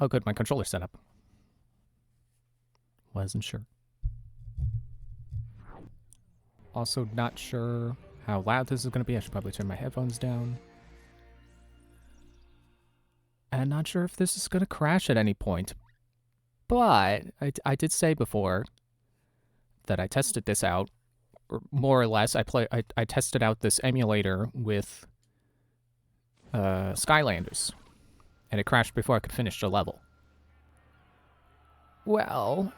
Oh, good, my controller's set up. Wasn't sure. Also not sure how loud this is going to be. I should probably turn my headphones down. And not sure if this is going to crash at any point. But I did say before that I tested this out. Or more or less, I tested out this emulator with Skylanders. And it crashed before I could finish the level. Well,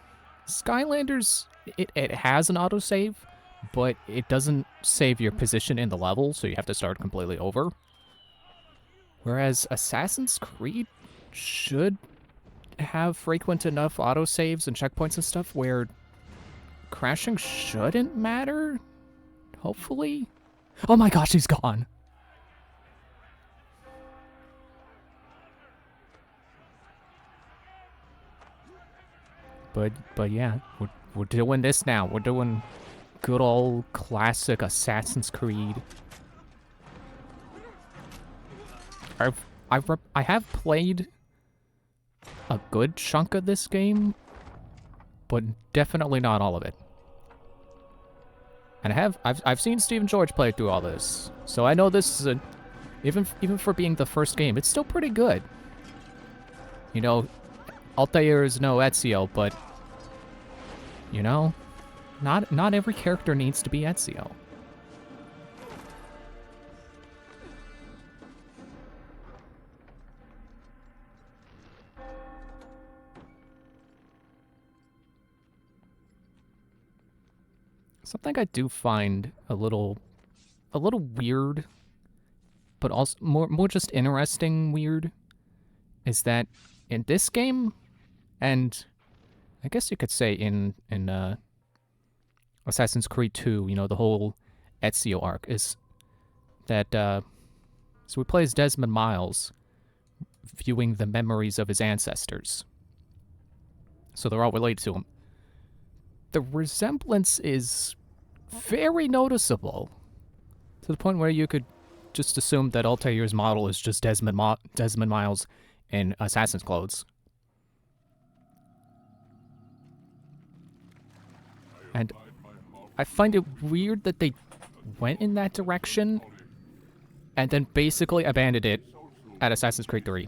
Skylanders, it has an autosave, but it doesn't save your position in the level, so you have to start completely over. Whereas Assassin's Creed should have frequent enough autosaves and checkpoints and stuff where crashing shouldn't matter, hopefully. Oh my gosh, he's gone. But yeah, we're doing this now. We're doing good old classic Assassin's Creed. I have played a good chunk of this game, but definitely not all of it. And I've seen Stephen George play through all this, so I know this is even for being the first game, it's still pretty good. You know, Altair is no Ezio, but you know, not every character needs to be Ezio. Something I do find a little weird, but also more just interesting weird, is that in this game, and I guess you could say in Assassin's Creed 2, you know, the whole Ezio arc is that so we play as Desmond Miles, viewing the memories of his ancestors. So they're all related to him. The resemblance is very noticeable, to the point where you could just assume that Altair's model is just Desmond Miles in Assassin's clothes. And I find it weird that they went in that direction and then basically abandoned it at Assassin's Creed 3.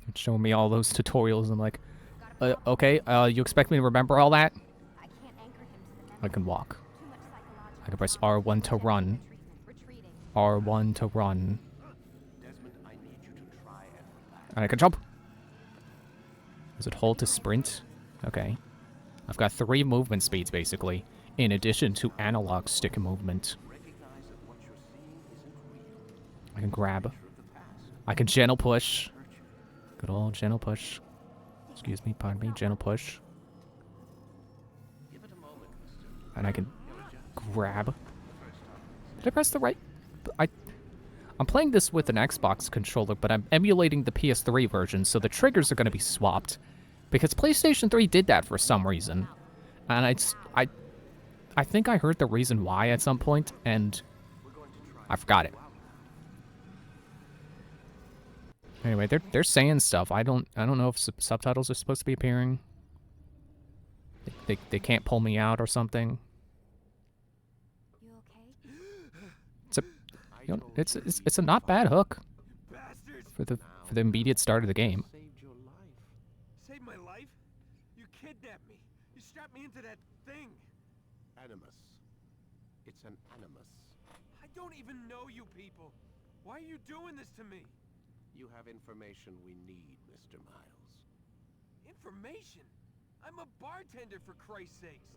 It's showing me all those tutorials. I'm like, okay, you expect me to remember all that? I can walk. I can press R1 to run. R1 to run. And I can jump. Is it hold to sprint? Okay. I've got 3 movement speeds, basically, in addition to analog stick movement. I can grab. I can gentle push. Good old gentle push. Excuse me, pardon me, gentle push. And I can grab. Did I press the right? I'm playing this with an Xbox controller, but I'm emulating the PS3 version, so the triggers are going to be swapped. Because PlayStation 3 did that for some reason. And I think I heard the reason why at some point, and I forgot it. Anyway, they're saying stuff. I don't know if subtitles are supposed to be appearing. They can't pull me out or something. You okay? It's a not bad hook for the immediate start of the game. Saved my life? You kidnapped me. You strapped me into that thing. Animus. It's an animus. I don't even know you people. Why are you doing this to me? You have information we need, Mr. Miles. Information? I'm a bartender, for Christ's sakes.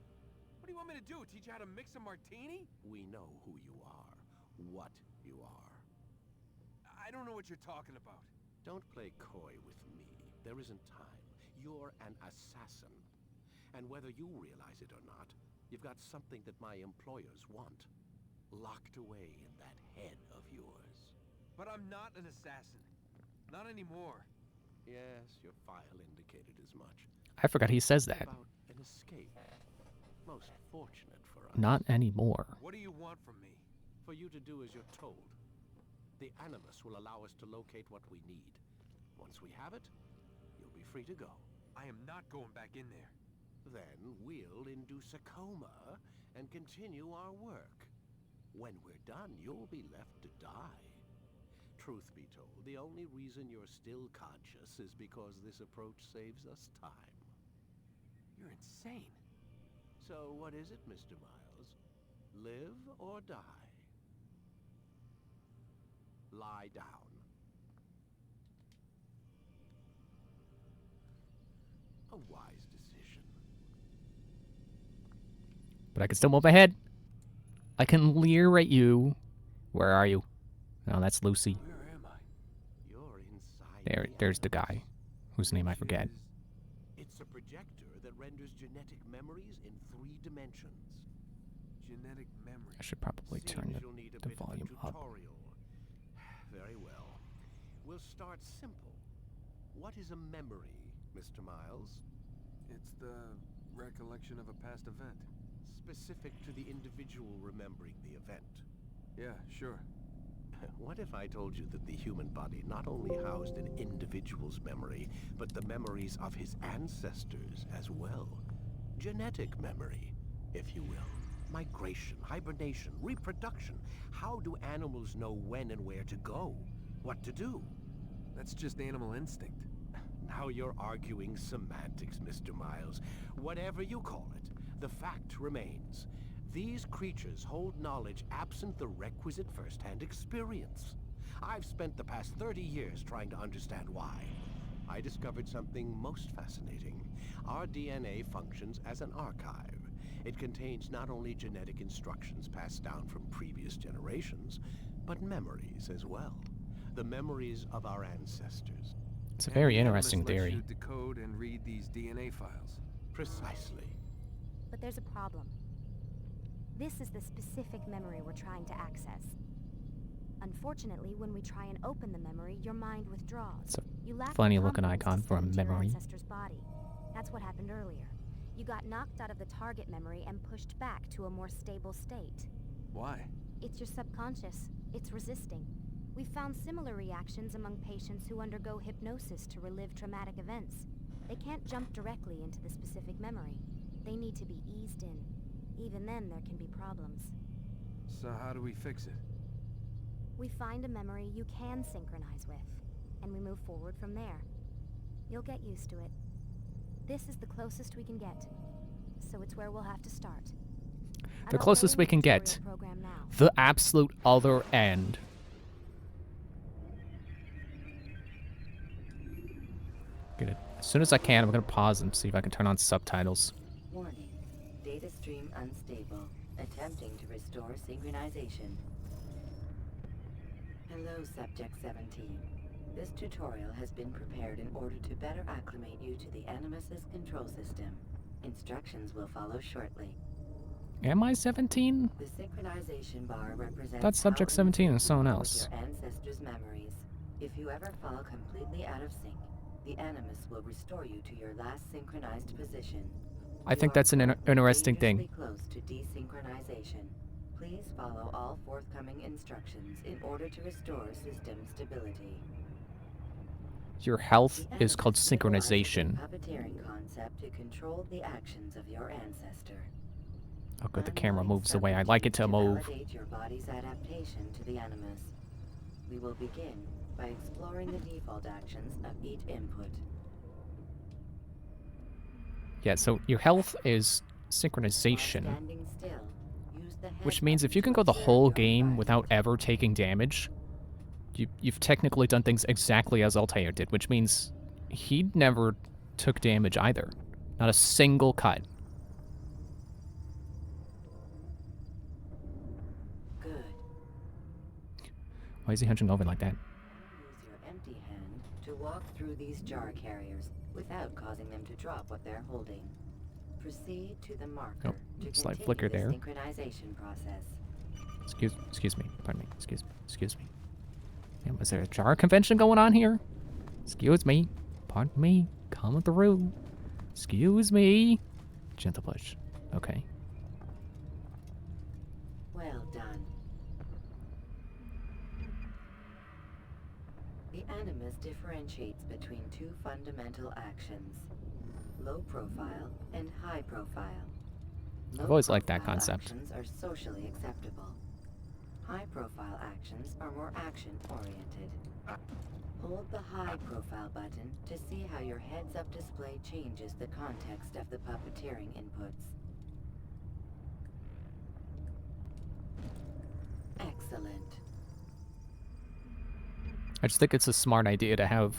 What do you want me to do? Teach you how to mix a martini? We know who you are. What you are. I don't know what you're talking about. Don't play coy with me. There isn't time. You're an assassin. And whether you realize it or not, you've got something that my employers want. Locked away in that head of yours. But I'm not an assassin. Not anymore. Yes, your file indicated as much. I forgot he says that. About An escape. Most fortunate for us. Not anymore. What do you want from me? For you to do as you're told. The Animus will allow us to locate what we need. Once we have it, you'll be free to go. I am not going back in there. Then we'll induce a coma and continue our work. When we're done, you'll be left to die. Truth be told, the only reason you're still conscious is because this approach saves us time. You're insane. So what is it, Mr. Miles? Live or die? Lie down. A wise decision. But I can still move my head. I can leer at you. Where are you? Oh, that's Lucy. Where am I? You're inside. There's the guy, whose name I forget. It's a projector that renders genetic memories in 3 dimensions. Genetic memory. I should probably turn Seems you'll need a the bit of a volume up. tutorial. Very well. We'll start simple. What is a memory, Mr. Miles? It's the recollection of a past event. Specific to the individual remembering the event. Yeah, sure. What if I told you that the human body not only housed an individual's memory, but the memories of his ancestors as well? Genetic memory, if you will. Migration, hibernation, reproduction. How do animals know when and where to go? What to do? That's just animal instinct. Now you're arguing semantics, Mr. Miles. Whatever you call it, the fact remains. These creatures hold knowledge absent the requisite first-hand experience. I've spent the past 30 years trying to understand why. I discovered something most fascinating. Our DNA functions as an archive. It contains not only genetic instructions passed down from previous generations, but memories as well. The memories of our ancestors. It's a very And the interesting Animus lets theory. you decode and read these DNA files. Precisely. But there's a problem. This is the specific memory we're trying to access. Unfortunately, when we try and open the memory, your mind withdraws. It's a You lack the funny-looking components icon for a sent to your memory. ancestor's body. That's what happened earlier. You got knocked out of the target memory and pushed back to a more stable state. Why? It's your subconscious. It's resisting. We've found similar reactions among patients who undergo hypnosis to relive traumatic events. They can't jump directly into the specific memory. They need to be eased in. Even then, there can be problems. So how do we fix it? We find a memory you can synchronize with, and we move forward from there. You'll get used to it. This is the closest we can get, so it's where we'll have to start. The closest we can get. The absolute other end. Get it. As soon as I can, I'm gonna pause and see if I can turn on subtitles. Warning. Data stream unstable. Attempting to restore synchronization. Hello, Subject 17. This tutorial has been prepared in order to better acclimate you to the Animus's control system. Instructions will follow shortly. Am I 17? The synchronization bar represents That's Subject how 17 and you someone with else. Your ancestors' memories. If you ever fall completely out of sync, the Animus will restore you to your last synchronized position. I think that's an interesting thing. Dangerously close to desynchronization. Please follow all forthcoming instructions in order to restore system stability. Your health The is called Animus utilizes a synchronization. puppeteering concept to control the actions of your ancestor. Oh, good. The camera Unwind moves the way I like it to move. validate your body's adaptation to the Animus. We will begin by exploring the default actions of each input. Yeah, so your health is While synchronization, standing still, use the head which means if button you can to go the observe whole your game environment. without ever taking damage, you've technically done things exactly as Altair did, which means he never took damage either. Not a single cut. Good. Why is he hunching over like that? Use your empty hand to walk through these jar carriers without causing them to drop what they're holding. Proceed to the marker Oh, to slight continue flicker the there. synchronization process. Excuse me. Pardon me. Excuse me. Yeah, was there a jar convention going on here? Excuse me. Pardon me. Coming through. Excuse me. Gentle push. Okay. Well done. The Animus differentiates between two fundamental actions, low profile and high profile. I've always liked that Low-profile concept. actions are socially acceptable. High-profile actions are more action-oriented. Hold the high-profile button to see how your heads-up display changes the context of the puppeteering inputs. Excellent. I just think it's a smart idea to have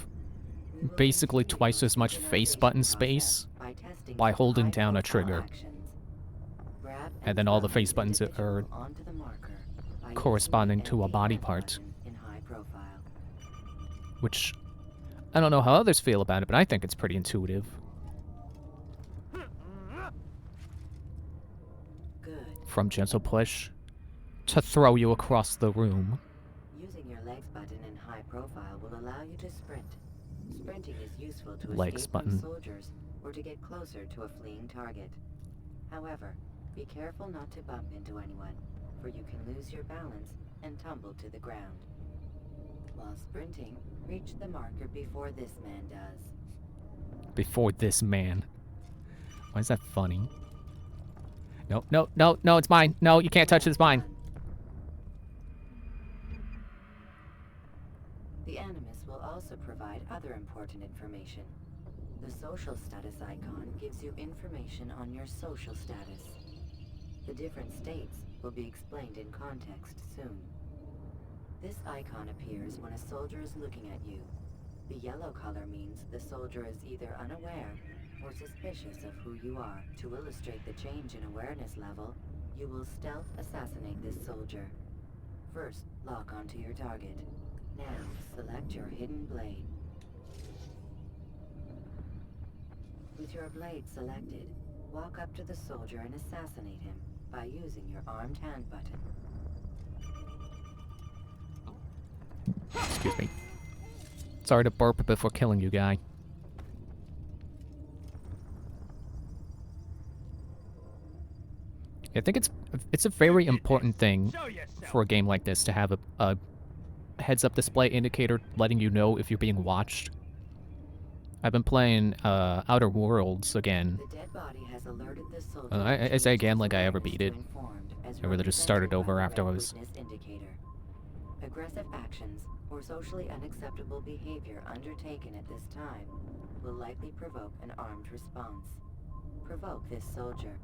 We will basically continue twice as much the face button innovation space process by testing by some holding down a high-profile trigger. actions. Grab And then all the drag face buttons individual are onto the marker by using corresponding the to a body NVM part. button in high profile. Which, I don't know how others feel about it, but I think it's pretty intuitive. Good. From gentle push to throw you across the room. Using your legs button in high profile will allow you to sprint. Sprinting is useful to Legs escape button. from soldiers or to get closer to a fleeing target. However, be careful not to bump into anyone, for you can lose your balance and tumble to the ground. While sprinting, reach the marker before this man does. Before this man. Why is that funny? No, no, no, no, it's mine. No, you can't touch it, it's mine. Done. The Animus will also provide other important information. The social status icon gives you information on your social status. The different states will be explained in context soon. This icon appears when a soldier is looking at you. The yellow color means the soldier is either unaware or suspicious of who you are. To illustrate the change in awareness level, you will stealth assassinate this soldier. First, lock onto your target. Now, select your hidden blade. With your blade selected, walk up to the soldier and assassinate him by using your armed hand button. Excuse me. Sorry to burp before killing you, guy. I think it's a very important thing for a game like this to have a heads-up display indicator letting you know if you're being watched. I've been playing Outer Worlds again. The dead body has alerted the soldier. I say again like I ever beat it. I really just started represented over by the after I red was... witness indicator. Aggressive actions or socially unacceptable behavior undertaken at this time will likely provoke an armed response. Provoke this soldier.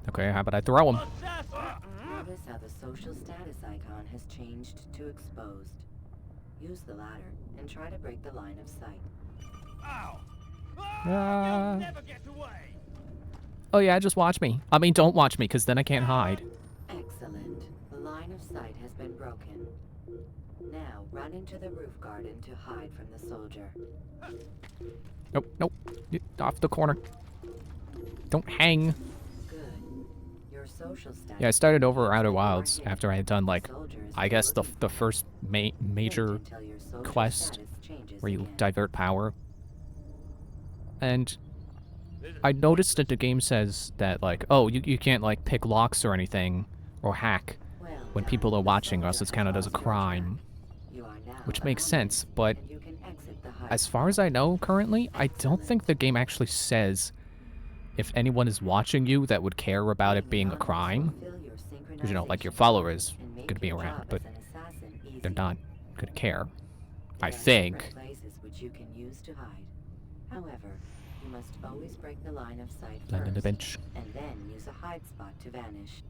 Okay, how about I throw him? Notice how the social status icon has changed to exposed. Use the ladder and try to break the line of sight. Oh yeah, just watch me. I mean, don't watch me, because then I can't hide. Excellent. The line of sight has been broken. Now run into the roof garden to hide from the soldier. Nope, nope. Off the corner. Don't hang. Good. Your social status. Yeah, I started over means Outer that you are Wilds hit. after I had done, like, Soldier is I guess the looking. first major Wait until your social quest status changes where you again. divert power. And I noticed that the game says that, like, oh, you can't, like, pick locks or anything, or hack Well when done. people are The watching, or else soldier it's has counted as a lost your track. crime. You are now Which makes unarmed, sense, but and you can exit the hide as far as I know currently, I don't think the game actually says if anyone is watching you that would care about it being a crime. Because, you know, like, your follower is going to be around, but they're not going to care. I think. Places which you can use to hide. However, you must always break the line of sight Land on the first, bench. and then use a hide spot to vanish.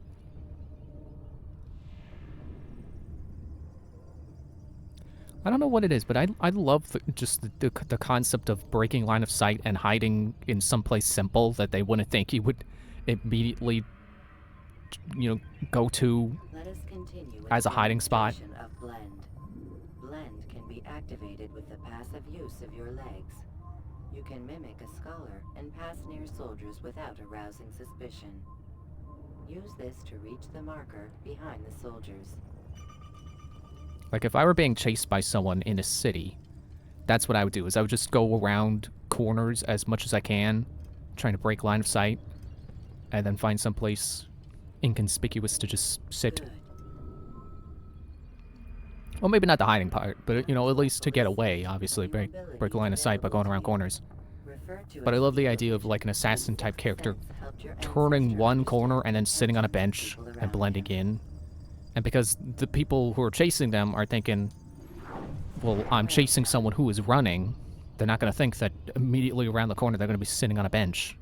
I don't know what it is, but I love just the concept of breaking line of sight and hiding in someplace simple that they wouldn't think you would immediately, you know, go to. Let us continue with As a hiding spot. demonstration of blend. Blend can be activated with the passive use of your legs. You can mimic a scholar and pass near soldiers without arousing suspicion. Use this to reach the marker behind the soldiers. Like, if I were being chased by someone in a city, that's what I would do, is I would just go around corners as much as I can, trying to break line of sight, and then find some place inconspicuous to just sit. Good. Well, maybe not the hiding part, but, you know, at least to get away, obviously, break line of sight by going around corners. Referred to But I as love the ego idea of, like, an agents, assassin-type this character defense helped your turning ancestors one understand corner and then and sitting on a help bench people and around blending him. in. And because the people who are chasing them are thinking, well, I'm chasing someone who is running, they're not going to think that immediately around the corner they're going to be sitting on a bench.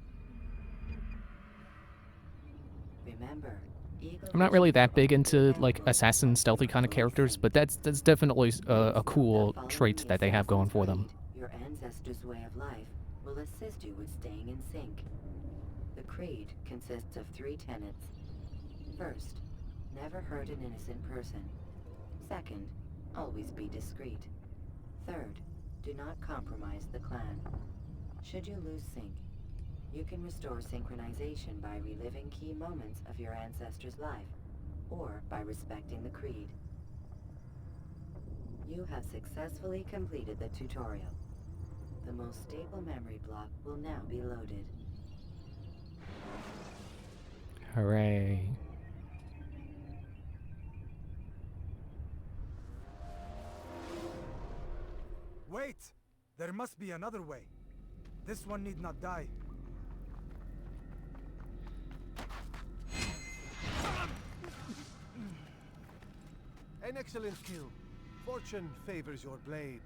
Remember, ego I'm not really vision that big will into, only like, evaluate assassin what stealthy kind of actually characters, think. but that's definitely a Please cool note that following trait the that they have going for them. Assassin's Creed, your ancestors' way of life will assist you with staying in sync. The creed consists of 3 tenets. First, never hurt an innocent person. Second, always be discreet. Third, do not compromise the clan. Should you lose sync, you can restore synchronization by reliving key moments of your ancestor's life, or by respecting the creed. You have successfully completed the tutorial. The most stable memory block will now be loaded. Hooray. Wait! There must be another way. This one need not die. An excellent kill. Fortune favors your blade.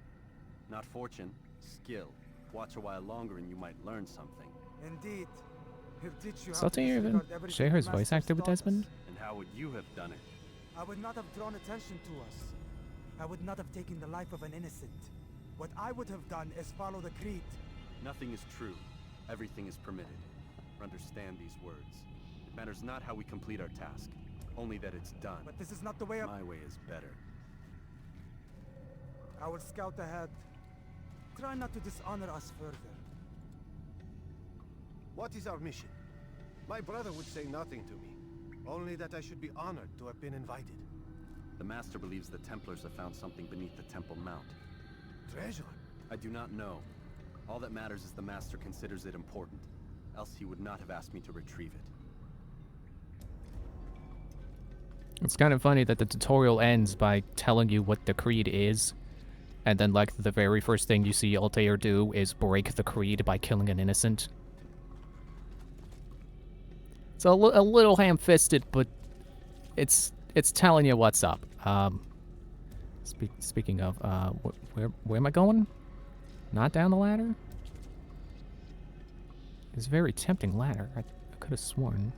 Not fortune, skill. Watch a while longer and you might learn something. Indeed. He'll teach you how So to to even disregard everything share the his voice Master actor with taught us. Desmond? And how would you have done it? I would not have drawn attention to us. I would not have taken the life of an innocent. What I would have done is follow the creed. Nothing is true. Everything is permitted. Understand these words. It matters not how we complete our task, only that it's done. But this is not the way of... My way is better. I will scout ahead. Try not to dishonor us further. What is our mission? My brother would say nothing to me. Only that I should be honored to have been invited. The Master believes the Templars have found something beneath the Temple Mount. Treasure? I do not know. All that matters is the Master considers it important. Else he would not have asked me to retrieve it. It's kind of funny that the tutorial ends by telling you what the creed is, and then, like, the very first thing you see Altair do is break the creed by killing an innocent. It's a little ham-fisted, but it's telling you what's up. Speaking of, where am I going? Not down the ladder? It's a very tempting ladder. I could have sworn.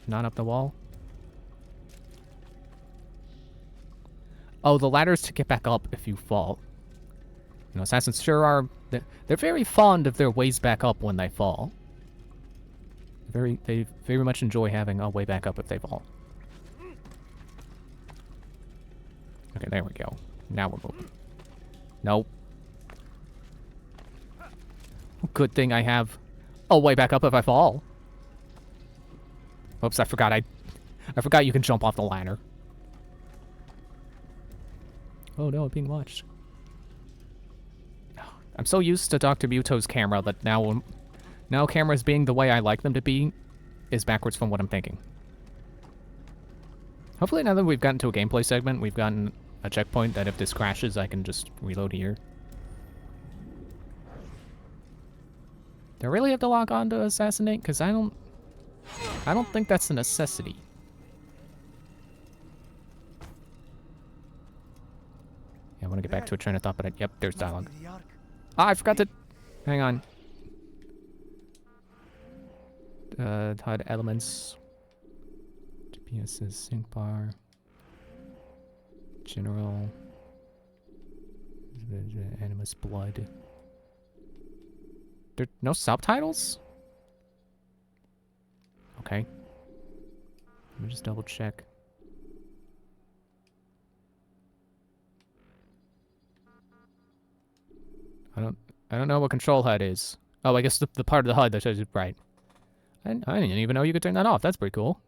Not up the wall. Oh, the ladder's to get back up if you fall. You know, assassins sure are. They're very fond of their ways back up when they fall. They very much enjoy having a way back up if they fall. Okay, there we go. Now we're moving. Nope. Good thing I have a way back up if I fall. Oops, I forgot you can jump off the ladder. Oh no, I'm being watched. I'm so used to Dr. Muto's camera that now cameras being the way I like them to be is backwards from what I'm thinking. Hopefully now that we've gotten to a gameplay segment, we've gotten a checkpoint that if this crashes, I can just reload here. Do I really have to log on to assassinate? Because I don't think that's a necessity. Yeah, I want to get back to a train of thought, but yep, there's dialogue. Ah, I forgot to... Hang on. HUD elements. GPS's sync bar. General. Animus blood. There no subtitles? Okay. Let me just double check. I don't know what control HUD is. Oh, I guess the part of the HUD that shows it right. I didn't even know you could turn that off. That's pretty cool.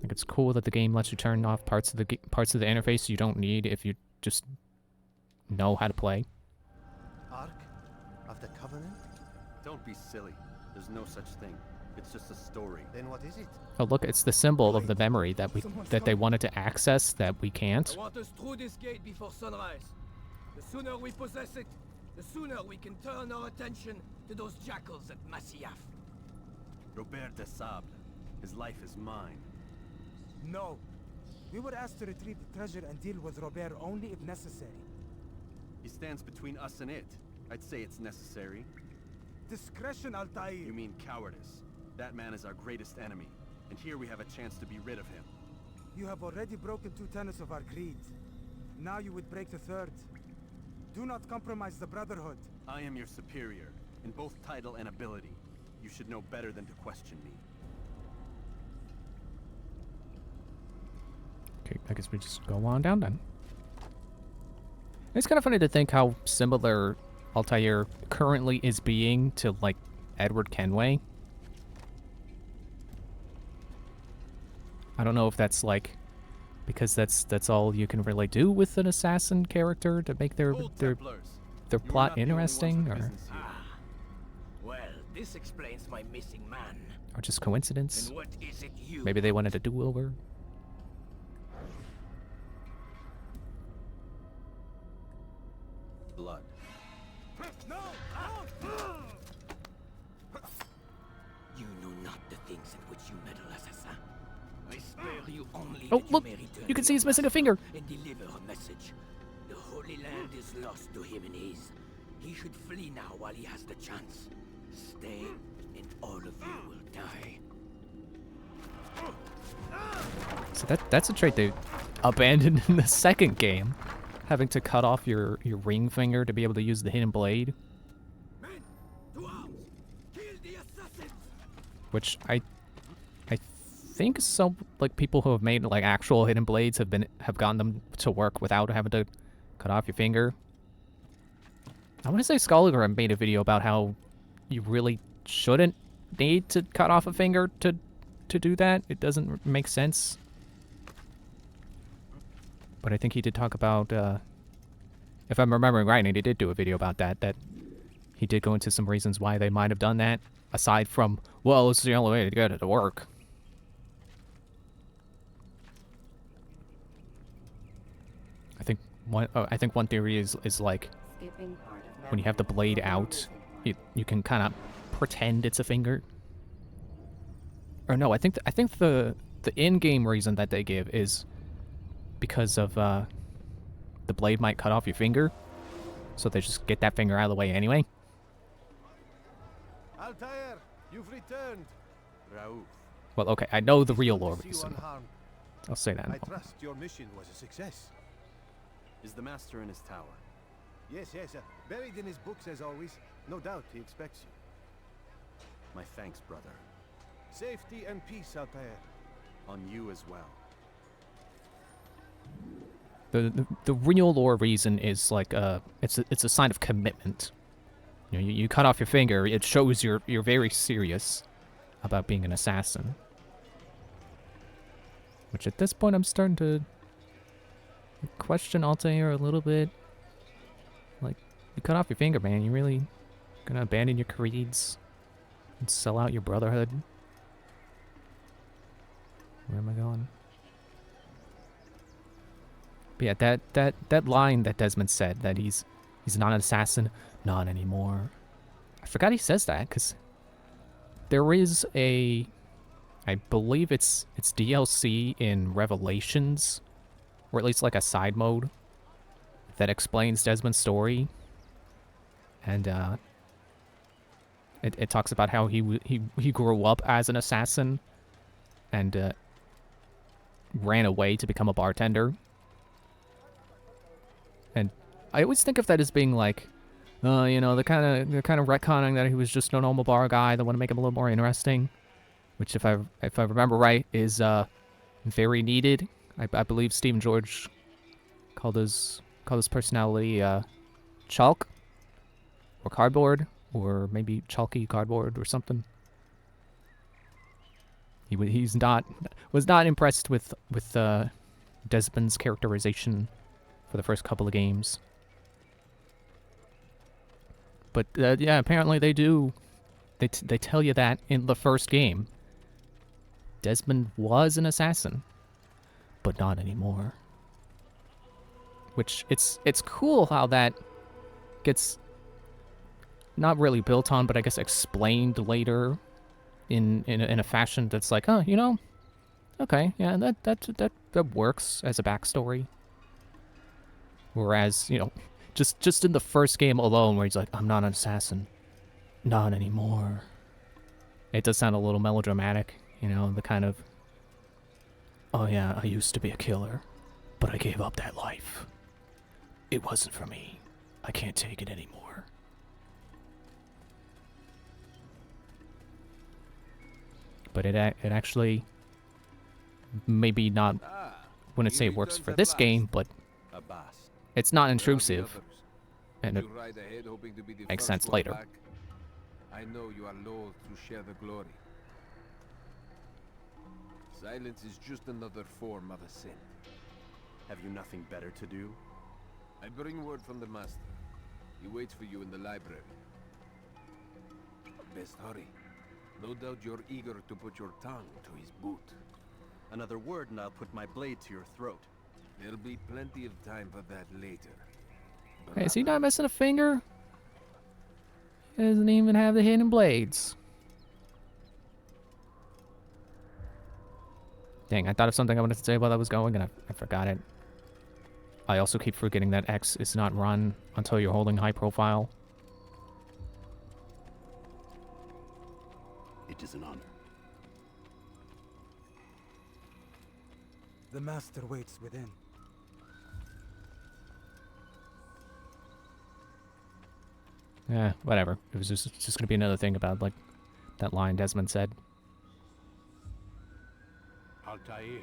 I It's cool that the game lets you turn off parts of the interface you don't need if you just know how to play. Ark of the Covenant? Don't be silly. There's no such thing. It's just a story. Then what is it? Oh look, it's the symbol of the memory that they wanted to access that we can't. I want us through this gate before sunrise. The sooner we possess it, the sooner we can turn our attention to those jackals at Masyaf. Robert de Sable. His life is mine. No. We were asked to retrieve the treasure and deal with Robert only if necessary. He stands between us and it. I'd say it's necessary. Discretion, Altair. You mean cowardice. That man is our greatest enemy, and here we have a chance to be rid of him. You have already broken 2 tenets of our creed. Now you would break the 3rd. Do not compromise the Brotherhood. I am your superior, in both title and ability. You should know better than to question me. Okay, I guess we just go on down then. It's kind of funny to think how similar Altair currently is being to, like, Edward Kenway. I don't know if that's, like, because that's all you can really do with an assassin character to make their plot interesting, or Well, this explains my missing man. or just coincidence. And what is it you? Maybe they wanted a do-over. Blood. No! You know not the things in which you meddle, assassin. I spare you only Oh, that look! you may return You can to see your he's missing a master finger. and deliver a message. The Holy Land is lost to him and his. He should flee now while he has the chance. Stay, and all of you will die. So that's a trait they abandoned in the second game. Having to cut off your ring finger to be able to use the hidden blade. Men, to arms! Kill the assassins! Which I think some, like, people who have made, like, actual hidden blades have gotten them to work without having to cut off your finger. I want to say Skulliger made a video about how you really shouldn't need to cut off a finger to do that. It doesn't make sense. But I think he did talk about, if I'm remembering right, and he did do a video about that he did go into some reasons why they might have done that, aside from, well, it's the only way to get it to work. I think one theory is like, Skipping part of when you have the blade out, you can kind of pretend it's a finger. Or no, I think the in-game reason that they give is because of the blade might cut off your finger, so they just get that finger out of the way anyway. Altair, you've returned. Raouf. Well, okay, I know the real lore See you reason. unharmed. I'll say that. I trust your mission was a success. Is the master in his tower? Yes, buried in his books as always. No doubt he expects you. My thanks, brother. Safety and peace, Altair. On you as well. The real lore reason is like it's a sign of commitment. You know, you cut off your finger, it shows you're very serious about being an assassin. Which at this point I'm starting to question Altair a little bit. Like, you cut off your finger, man. You really gonna abandon your creeds and sell out your brotherhood? Where am I going? But yeah, that line that Desmond said, that he's not an assassin, not anymore. I forgot he says that, because there is I believe it's DLC in Revelations, or at least like a side mode, that explains Desmond's story. And it talks about how he grew up as an assassin and ran away to become a bartender. And I always think of that as being like, you know, they're kind of retconning that he was just a normal bar guy. They want to make him a little more interesting, which if I remember right is very needed. I believe Stephen George called his personality chalk or cardboard, or maybe chalky cardboard or something. He's not was not impressed with Desmond's characterization for the first couple of games. But yeah, apparently they do. They tell you that in the first game. Desmond was an assassin, but not anymore. Which it's cool how that gets not really built on, but I guess explained later in a fashion that's like, oh, you know, okay, yeah, that works as a backstory. Whereas, you know, just in the first game alone, where he's like, I'm not an assassin, not anymore. It does sound a little melodramatic, you know, the kind of, oh yeah, I used to be a killer, but I gave up that life. It wasn't for me. I can't take it anymore. But it actually, maybe not, wouldn't say it works for this game, but Abbas. it's not intrusive, and it You ride ahead hoping to be the makes first sense one later. back. I know you are loath to share the glory. Silence is just another form of a sin. Have you nothing better to do? I bring word from the master. He waits for you in the library. Best hurry. No doubt you're eager to put your tongue to his boot. Another word and I'll put my blade to your throat. There'll be plenty of time for that later. Hey, is he not missing a finger? He doesn't even have the hidden blades. Dang, I thought of something I wanted to say while I was going, and I forgot it. I also keep forgetting that X is not run until you're holding high profile. It is an honor. The master waits within. Yeah, whatever. It was just gonna be another thing about, like, that line Desmond said. Altair.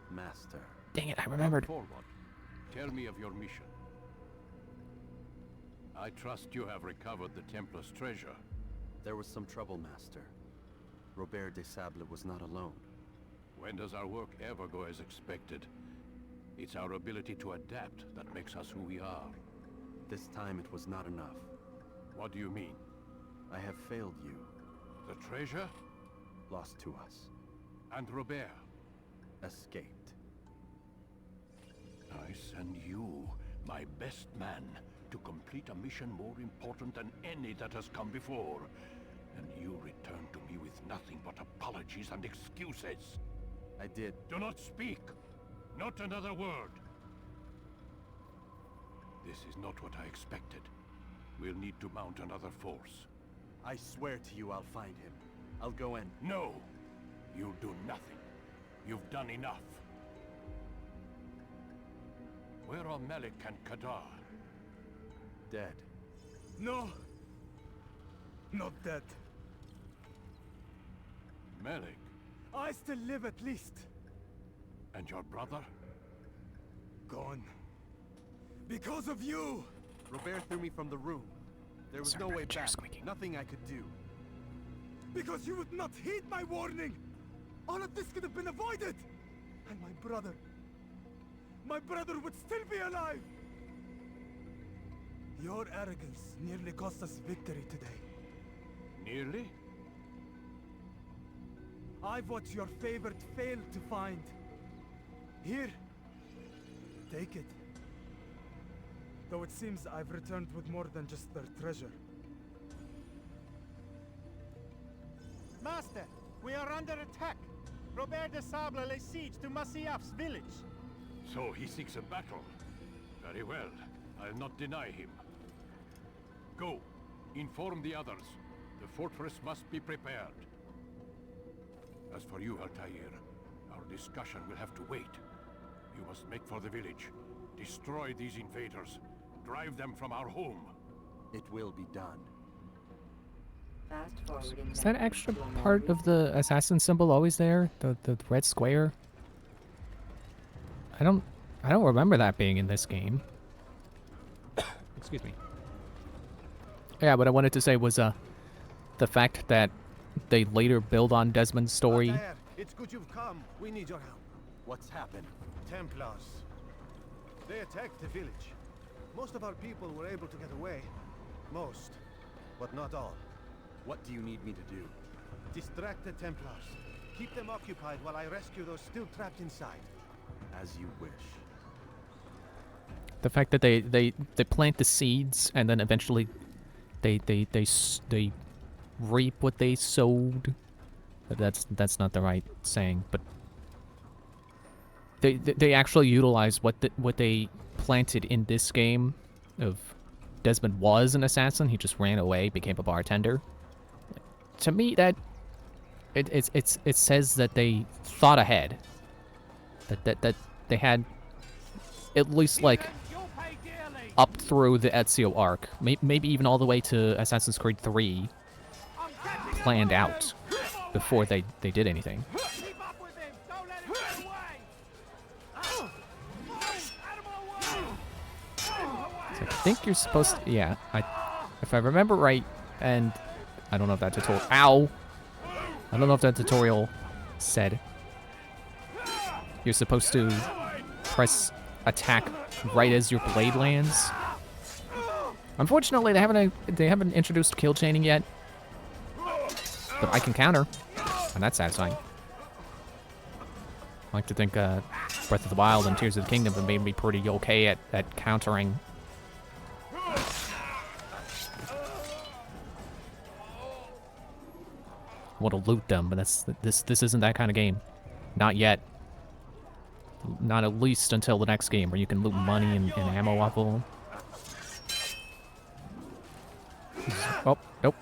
Master. Dang it, I remembered. Forward. Tell me of your mission. I trust you have recovered the Templar's treasure. There was some trouble, Master. Robert de Sable was not alone. When does our work ever go as expected? It's our ability to adapt that makes us who we are. This time it was not enough. What do you mean? I have failed you. The treasure? Lost to us. And Robert? Escaped. I send you, my best man, to complete a mission more important than any that has come before. And you return to me with nothing but apologies and excuses. I did. Do not speak! Not another word! This is not what I expected. We'll need to mount another force. I swear to you I'll find him. I'll go in. No! You'll do nothing. You've done enough. Where are Malik and Kadar? Dead. No! Not dead. Malik? I still live at least. And your brother? Gone. Because of you! Robert threw me from the room. There was no way back. Nothing I could do. Because you would not heed my warning! All of this could have been avoided! And my brother would still be alive! Your arrogance nearly cost us victory today. Nearly? I've what your favorite failed to find. Here. Take it. Though it seems I've returned with more than just their treasure. Master, we are under attack. Robert de Sable lays siege to Masyaf's village. So he seeks a battle. Very well. I'll not deny him. Go. Inform the others. The fortress must be prepared. As for you, Altair, our discussion will have to wait. You must make for the village. Destroy these invaders. Drive them from our home. It will be done. Fast forwarding. Is that extra part of the assassin symbol always there? The red square? I don't remember that being in this game. Excuse me. Yeah, what I wanted to say was the fact that they later build on Desmond's story. Altair, it's good you've come. We need your help. What's happened? Templars. They attacked the village. Most of our people were able to get away. Most, but not all. What do you need me to do? Distract the Templars. Keep them occupied while I rescue those still trapped inside. As you wish. The fact that they plant the seeds and then eventually they reap what they sowed. That's not the right saying, but they actually utilize what they planted in this game. Of Desmond was an assassin, he just ran away, became a bartender. To me, that it says that they thought ahead. That they had at least like up through the Ezio arc, maybe even all the way to Assassin's Creed 3, planned out before they did anything. So I think you're supposed to, yeah, if I remember right, and I don't know if that tutorial, ow! I don't know if that tutorial said you're supposed to press attack right as your blade lands. Unfortunately, they haven't introduced kill chaining yet, but I can counter, and that's satisfying. I like to think Breath of the Wild and Tears of the Kingdom have made me pretty okay at countering. I want to loot them, but this isn't that kind of game. Not yet. Not at least until the next game, where you can loot money and ammo off of them. Oh, nope.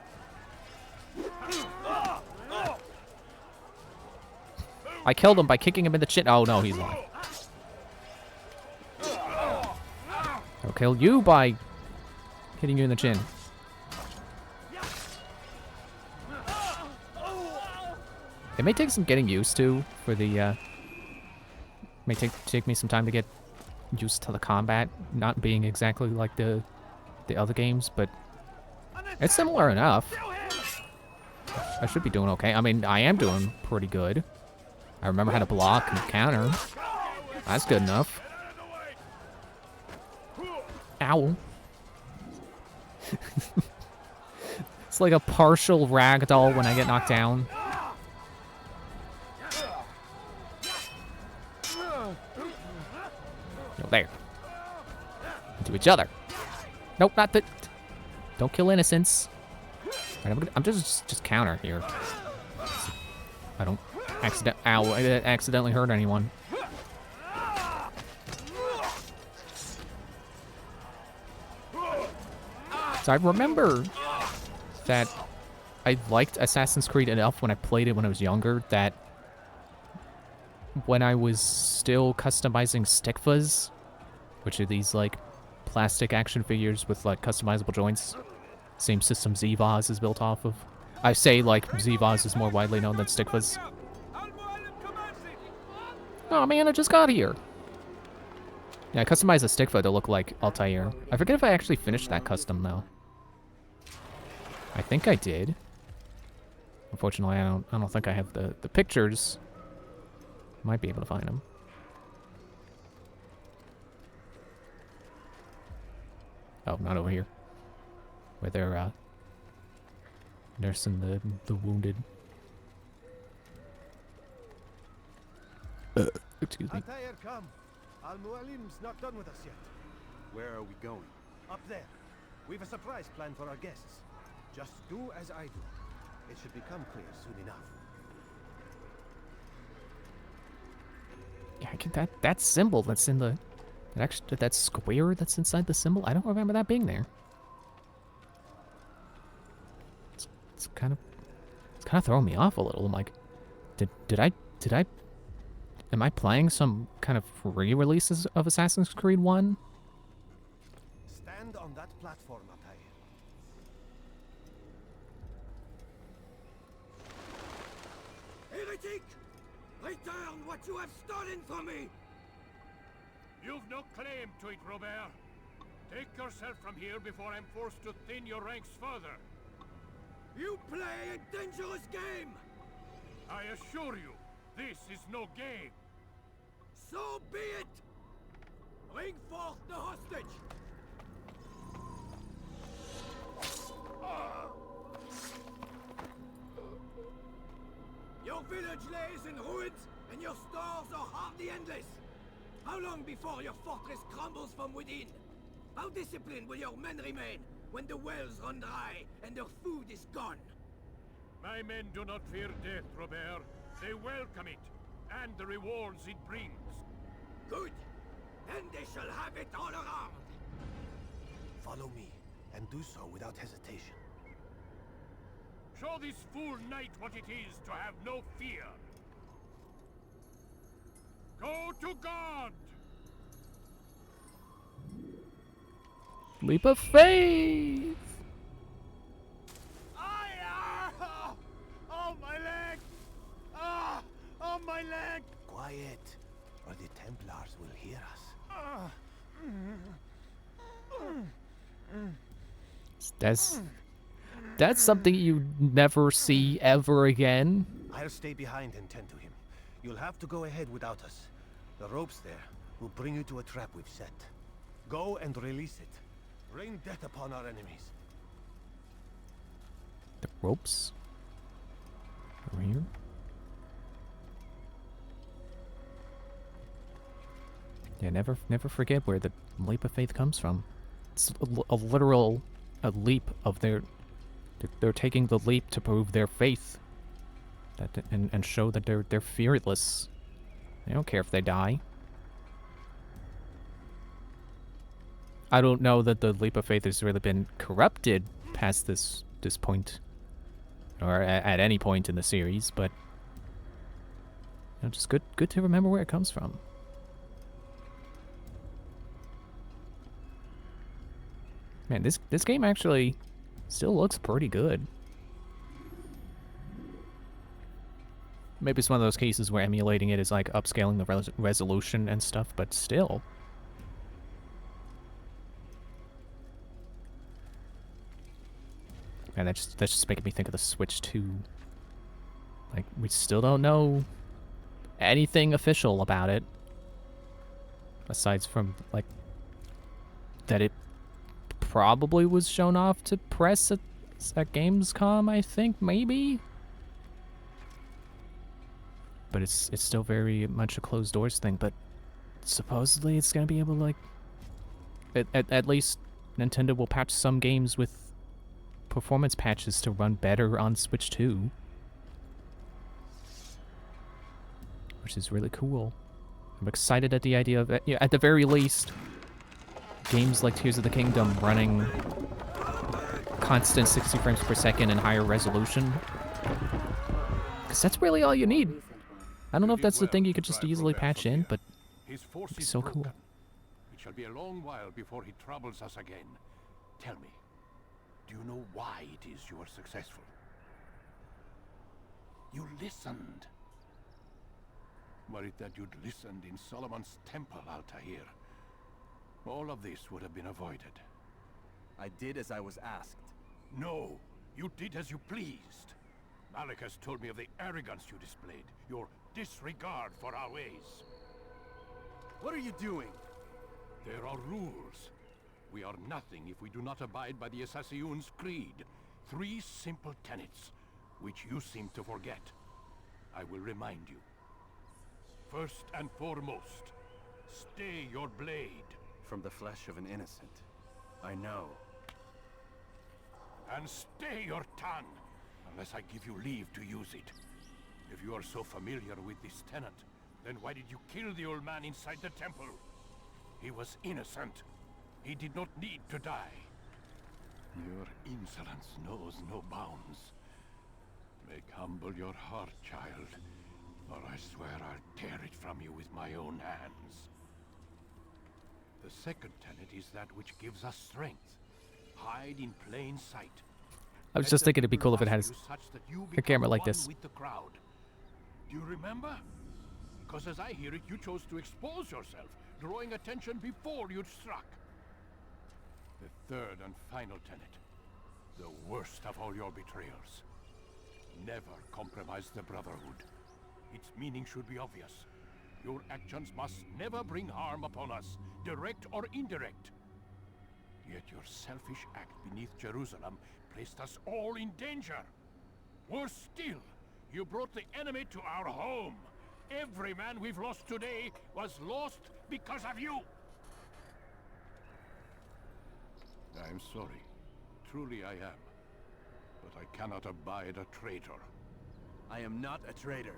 I killed him by kicking him in the chin. Oh no, he's alive. I'll kill you by hitting you in the chin. It may take some getting used to for the, may take me some time to get used to the combat, not being exactly like the other games, but it's similar enough. I should be doing okay. I mean, I am doing pretty good. I remember how to block and counter. That's good enough. Ow. It's like a partial ragdoll when I get knocked down. No, there. Into each other. Nope, not that. Don't kill innocents. Right, I'm just counter here. I don't accidentally hurt anyone. So I remember that I liked Assassin's Creed enough when I played it when I was younger that when I was still customizing Stikfas, which are these like plastic action figures with like customizable joints, same system Z-Vaz is built off of. I say like Z-Vaz is more widely known than Stikfas. Oh man, I just got here. Yeah, I customized a Stikfa to look like Altair. I forget if I actually finished that custom though. I think I did. Unfortunately, I don't think I have the pictures. Might be able to find them. Oh, not over here. Where they're nursing the wounded. Excuse me. Altair, come. Al-Mualim's not done with us yet. Where are we going? Up there. We've a surprise plan for our guests. Just do as I do. It should become clear soon enough. Yeah, I get that symbol that's in the that square that's inside the symbol. I don't remember that being there. It's kind of throwing me off a little. I'm like, did I? Am I playing some kind of re-releases of Assassin's Creed 1? Stand on that platform, Altair. Heretic! Return what you have stolen from me! You've no claim to it, Robert. Take yourself from here before I'm forced to thin your ranks further. You play a dangerous game! I assure you, this is no game. So be it! Bring forth the hostage! Your village lays in ruins, and your stores are hardly endless. How long before your fortress crumbles from within? How disciplined will your men remain when the wells run dry and their food is gone? My men do not fear death, Robert. They welcome it, and the rewards it brings. Good. Then they shall have it all around. Follow me, and do so without hesitation. Show this fool knight what it is to have no fear. Go to God! Leap of faith! Oh, my leg! Ah! Oh, my leg! Quiet, or the Templars will hear us. That's something you never see ever again. I'll stay behind and tend to him. You'll have to go ahead without us. The ropes there will bring you to a trap we've set. Go and release it. Rain death upon our enemies. The ropes? Over here? Yeah, never forget where the leap of faith comes from. It's a literal leap of their... They're taking the leap to prove their faith. And show that they're fearless. They don't care if they die. I don't know that the leap of faith has really been corrupted past this point, or at any point in the series, but you know, just good to remember where it comes from. Man, this game actually still looks pretty good. Maybe it's one of those cases where emulating it is like upscaling the resolution and stuff, but still. Man, that's just making me think of the Switch 2. Like, we still don't know anything official about it. Aside from, like, that it probably was shown off to press at Gamescom, I think, maybe? But it's still very much a closed doors thing, but supposedly it's gonna be able to, like... At least Nintendo will patch some games with performance patches to run better on Switch 2. Which is really cool. I'm excited at the idea of, at the very least, games like Tears of the Kingdom running constant 60 frames per second and higher resolution. Because that's really all you need. I don't know if that's the thing you could just easily patch in, but it'd be so cool. It shall be a long while before he troubles us again. Tell me, do you know why it is you were successful? You listened. Were it that you'd listened in Solomon's temple, Altair, all of this would have been avoided. I did as I was asked. No, you did as you pleased. Malik has told me of the arrogance you displayed, your disregard for our ways. What are you doing? There are rules. We are nothing if we do not abide by the Assassin's creed. 3 simple tenets, which you seem to forget. I will remind you. First and foremost, stay your blade. From the flesh of an innocent. I know. And stay your tongue, unless I give you leave to use it. If you are so familiar with this tenet, then why did you kill the old man inside the temple? He was innocent. He did not need to die. Your insolence knows no bounds. Make humble your heart, child, or I swear I'll tear it from you with my own hands. The second tenet is that which gives us strength. Hide in plain sight. I was just thinking it'd be cool if it has a camera like this. With the crowd. Do you remember? Because as I hear it, you chose to expose yourself, drawing attention before you'd struck. The third and final tenet. The worst of all your betrayals. Never compromise the Brotherhood. Its meaning should be obvious. Your actions must never bring harm upon us, direct or indirect. Yet your selfish act beneath Jerusalem placed us all in danger. Worse still, you brought the enemy to our home. Every man we've lost today was lost because of you. I'm sorry. Truly I am. But I cannot abide a traitor. I am not a traitor.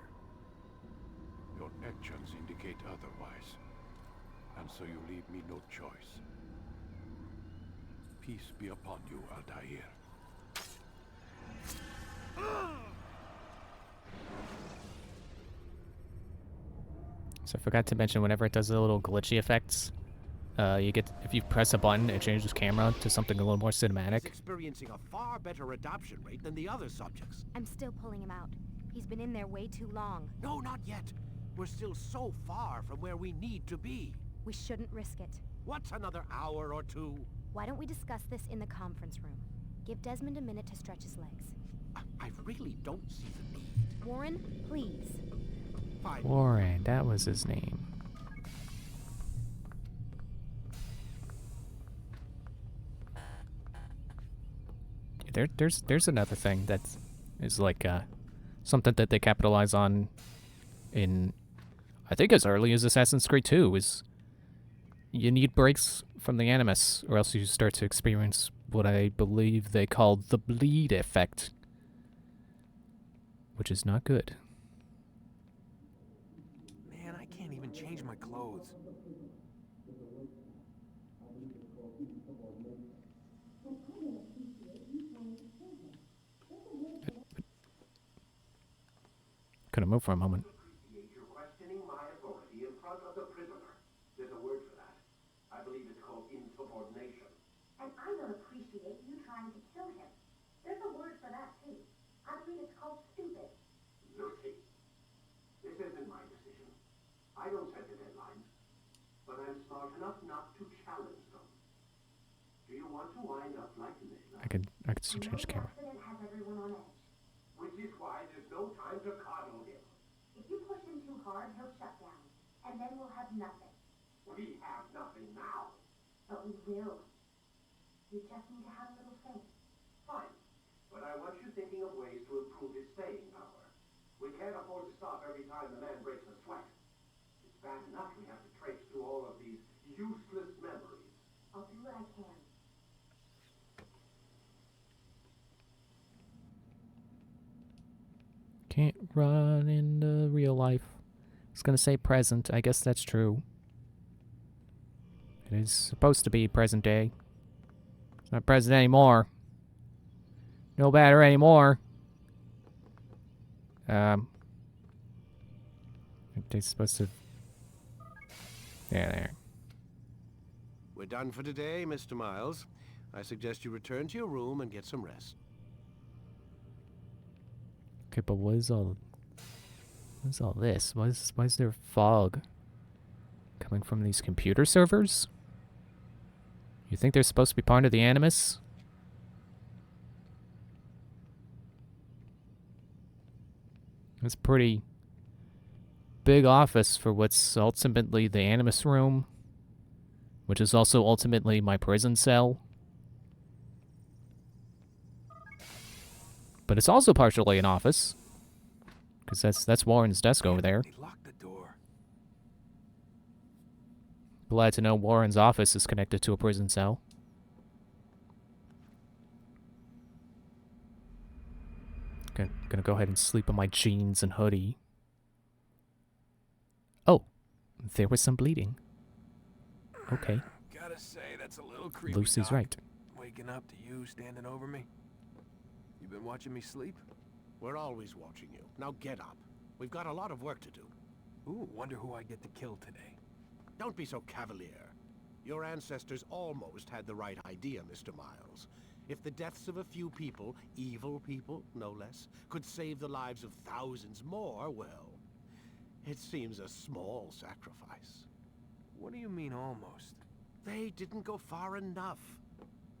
Your actions indicate otherwise. And so you leave me no choice. Peace be upon you, Altair. So I forgot to mention, whenever it does the little glitchy effects, you get, if you press a button, it changes camera to something a little more cinematic. He's experiencing a far better adoption rate than the other subjects. I'm still pulling him out. He's been in there way too long. No, not yet. We're still so far from where we need to be. We shouldn't risk it. What's another hour or two? Why don't we discuss this in the conference room? Give Desmond a minute to stretch his legs. I really don't see the need. Warren, please. Fine. Warren, that was his name. There's another thing that is like something that they capitalize on in, I think, as early as Assassin's Creed 2, is you need breaks from the Animus, or else you start to experience what I believe they call the bleed effect, which is not good. Man, I can't even change my clothes. Couldn't move for a moment. You're questioning my authority in front of the prisoner. There's a word for that. I believe it's called insubordination. And I don't appreciate you trying to kill him. There's a word for that, too. I believe it's called stupid. Lucy, this isn't my decision. I don't set the deadlines. But I'm smart enough not to challenge them. Do you want to wind up like Mishna? I could still change the camera. Accident has everyone on edge. Which is why there's no time to coddle him. If you push him too hard, he'll shut down. And then we'll have nothing. We have nothing now. But we will. You just need to have a little faith. Fine. But I want you thinking of ways to improve his staying power. We can't afford to stop every time the man breaks a sweat. It's bad enough we have to trace through all of these useless memories. I'll do what I can. Can't run into real life. It's gonna say present. I guess that's true. It is supposed to be present day. It's not present anymore. No matter anymore. They're supposed to... Yeah, there. We're done for today, Mr. Miles. I suggest you return to your room and get some rest. Okay, but what is all this? Why is there fog coming from these computer servers? You think they're supposed to be part of the Animus? It's a pretty big office for what's ultimately the Animus room, which is also ultimately my prison cell. But it's also partially an office, because that's Warren's desk over there. They locked the door. Glad to know Warren's office is connected to a prison cell. Gonna go ahead and sleep in my jeans and hoodie. Oh, there was some bleeding. Okay. Gotta say, that's a little creepy. Lucy's Doc. right. Waking up to you standing over me. You been watching me sleep? We're always watching you. Now get up. We've got a lot of work to do. Ooh, wonder who I get to kill today. Don't be so cavalier. Your ancestors almost had the right idea, Mr. Miles. If the deaths of a few people, evil people, no less, could save the lives of thousands more, well, it seems a small sacrifice. What do you mean almost? They didn't go far enough.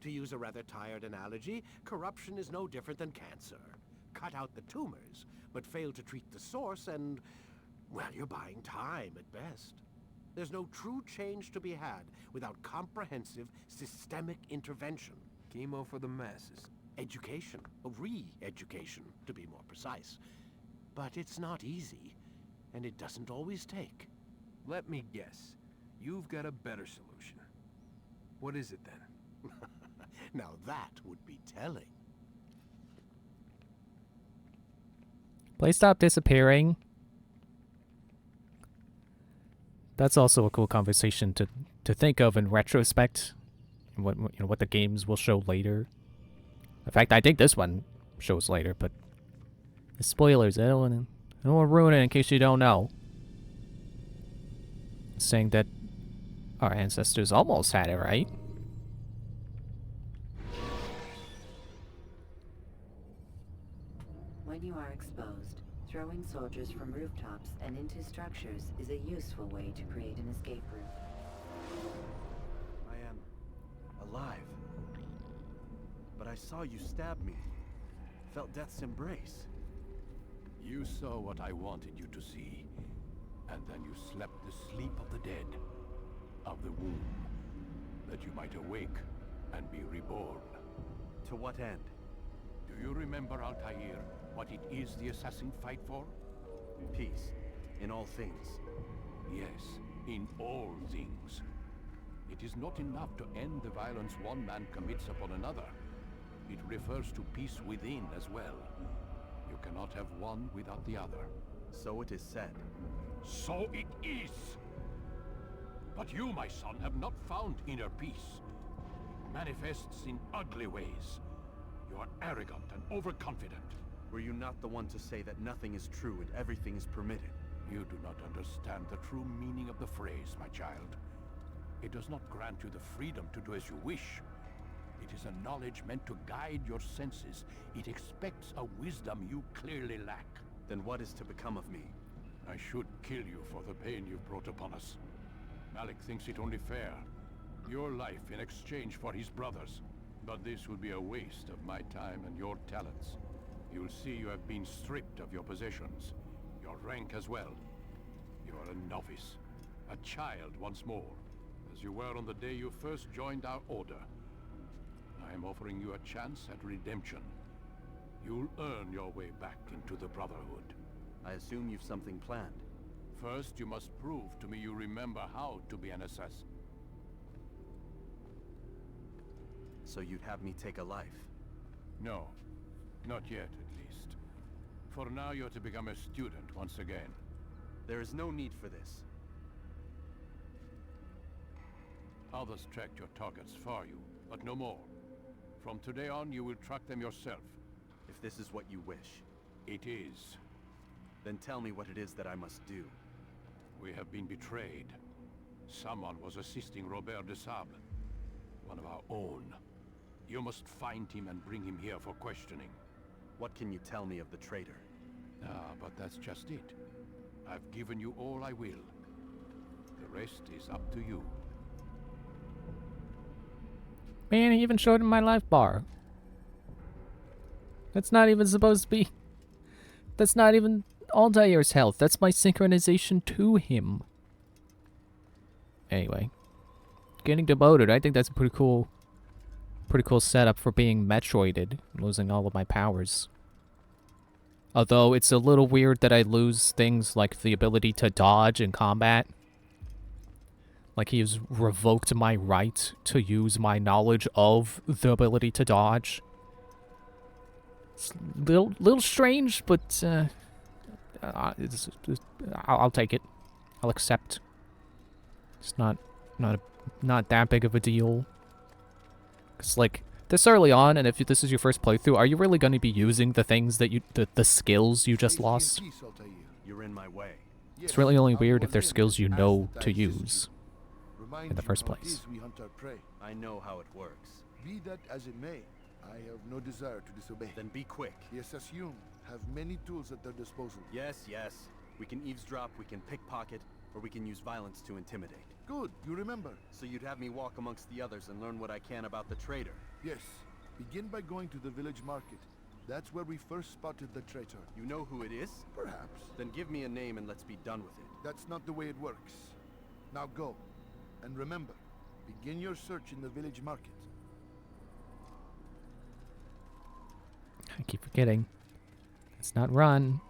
To use a rather tired analogy, corruption is no different than cancer. Cut out the tumors, but fail to treat the source and, well, you're buying time at best. There's no true change to be had without comprehensive, systemic intervention. Chemo for the masses. Education, re-education, to be more precise. But it's not easy, and it doesn't always take. Let me guess. You've got a better solution. What is it then? Now that would be telling. Please stop disappearing. That's also a cool conversation to think of in retrospect. And what the games will show later. In fact, I think this one shows later, but the spoilers, I don't want to ruin it in case you don't know. Saying that our ancestors almost had it right. When you are exposed, throwing soldiers from rooftops and into structures is a useful way to create an escape route. I am alive. But I saw you stab me. Felt death's embrace. You saw what I wanted you to see. And then you slept the sleep of the dead. Of the womb. That you might awake and be reborn. To what end? Do you remember, Altair, what it is the assassin fight for? Peace. In all things. Yes, in all things. It is not enough to end the violence one man commits upon another. It refers to peace within as well. You cannot have one without the other. So it is said. So it is! But you, my son, have not found inner peace. It manifests in ugly ways. You are arrogant and overconfident. Were you not the one to say that nothing is true and everything is permitted? You do not understand the true meaning of the phrase, my child. It does not grant you the freedom to do as you wish. It is a knowledge meant to guide your senses. It expects a wisdom you clearly lack. Then what is to become of me? I should kill you for the pain you've brought upon us. Malik thinks it only fair. Your life in exchange for his brother's. But this would be a waste of my time and your talents. You'll see you have been stripped of your possessions. Your rank as well. You are a novice. A child once more. As you were on the day you first joined our order. I am offering you a chance at redemption. You'll earn your way back into the Brotherhood. I assume you've something planned. First, you must prove to me you remember how to be an assassin. So you'd have me take a life? No. Not yet, at least. For now, you're to become a student once again. There is no need for this. Others tracked your targets for you, but no more. From today on, you will track them yourself. If this is what you wish. It is. Then tell me what it is that I must do. We have been betrayed. Someone was assisting Robert de Sable, one of our own. You must find him and bring him here for questioning. What can you tell me of the traitor? Ah, but that's just it. I've given you all I will. The rest is up to you. Man, he even showed him my life bar. That's not even supposed to be... That's not even Altair's health. That's my synchronization to him. Anyway. Getting demoted. I think that's a pretty cool setup for being Metroided. Losing all of my powers. Although it's a little weird that I lose things like the ability to dodge in combat. Like he has revoked my right to use my knowledge of the ability to dodge. It's a little strange, but I'll take it. I'll accept. It's not that big of a deal. Cause like this early on, and if this is your first playthrough, are you really going to be using the things that the skills you just lost? You're in my way. It's really only weird if they're skills you know to use in the first place. I know how it works. Be that as it may, I have no desire to disobey. Then be quick. The Assassin have many tools at their disposal. Yes. We can eavesdrop, we can pickpocket, or we can use violence to intimidate. Good, you remember. So you'd have me walk amongst the others and learn what I can about the traitor? Yes. Begin by going to the village market. That's where we first spotted the traitor. You know who it is? Perhaps. Then give me a name and let's be done with it. That's not the way it works. Now go. And remember, begin your search in the village market. I keep forgetting. Let's not run.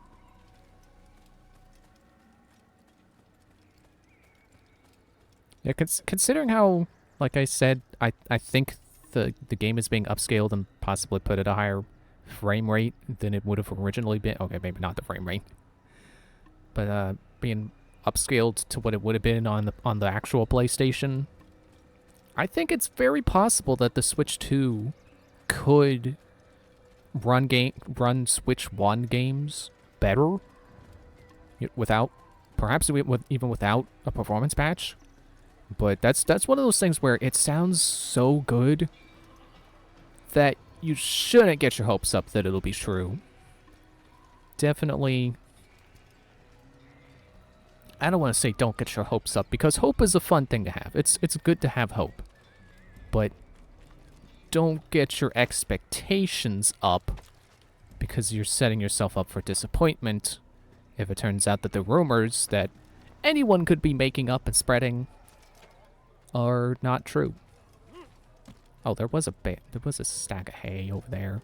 Yeah, considering how, like I said, I think the game is being upscaled and possibly put at a higher frame rate than it would have originally been. Okay, maybe not the frame rate, but being upscaled to what it would have been on the actual PlayStation. I think it's very possible that the Switch 2 could run Switch 1 games better without, perhaps even without a performance patch. But that's one of those things where it sounds so good that you shouldn't get your hopes up that it'll be true. Definitely, I don't want to say don't get your hopes up, because hope is a fun thing to have. It's good to have hope. But don't get your expectations up, because you're setting yourself up for disappointment if it turns out that the rumors that anyone could be making up and spreading are not true. Oh, there was a stack of hay over there.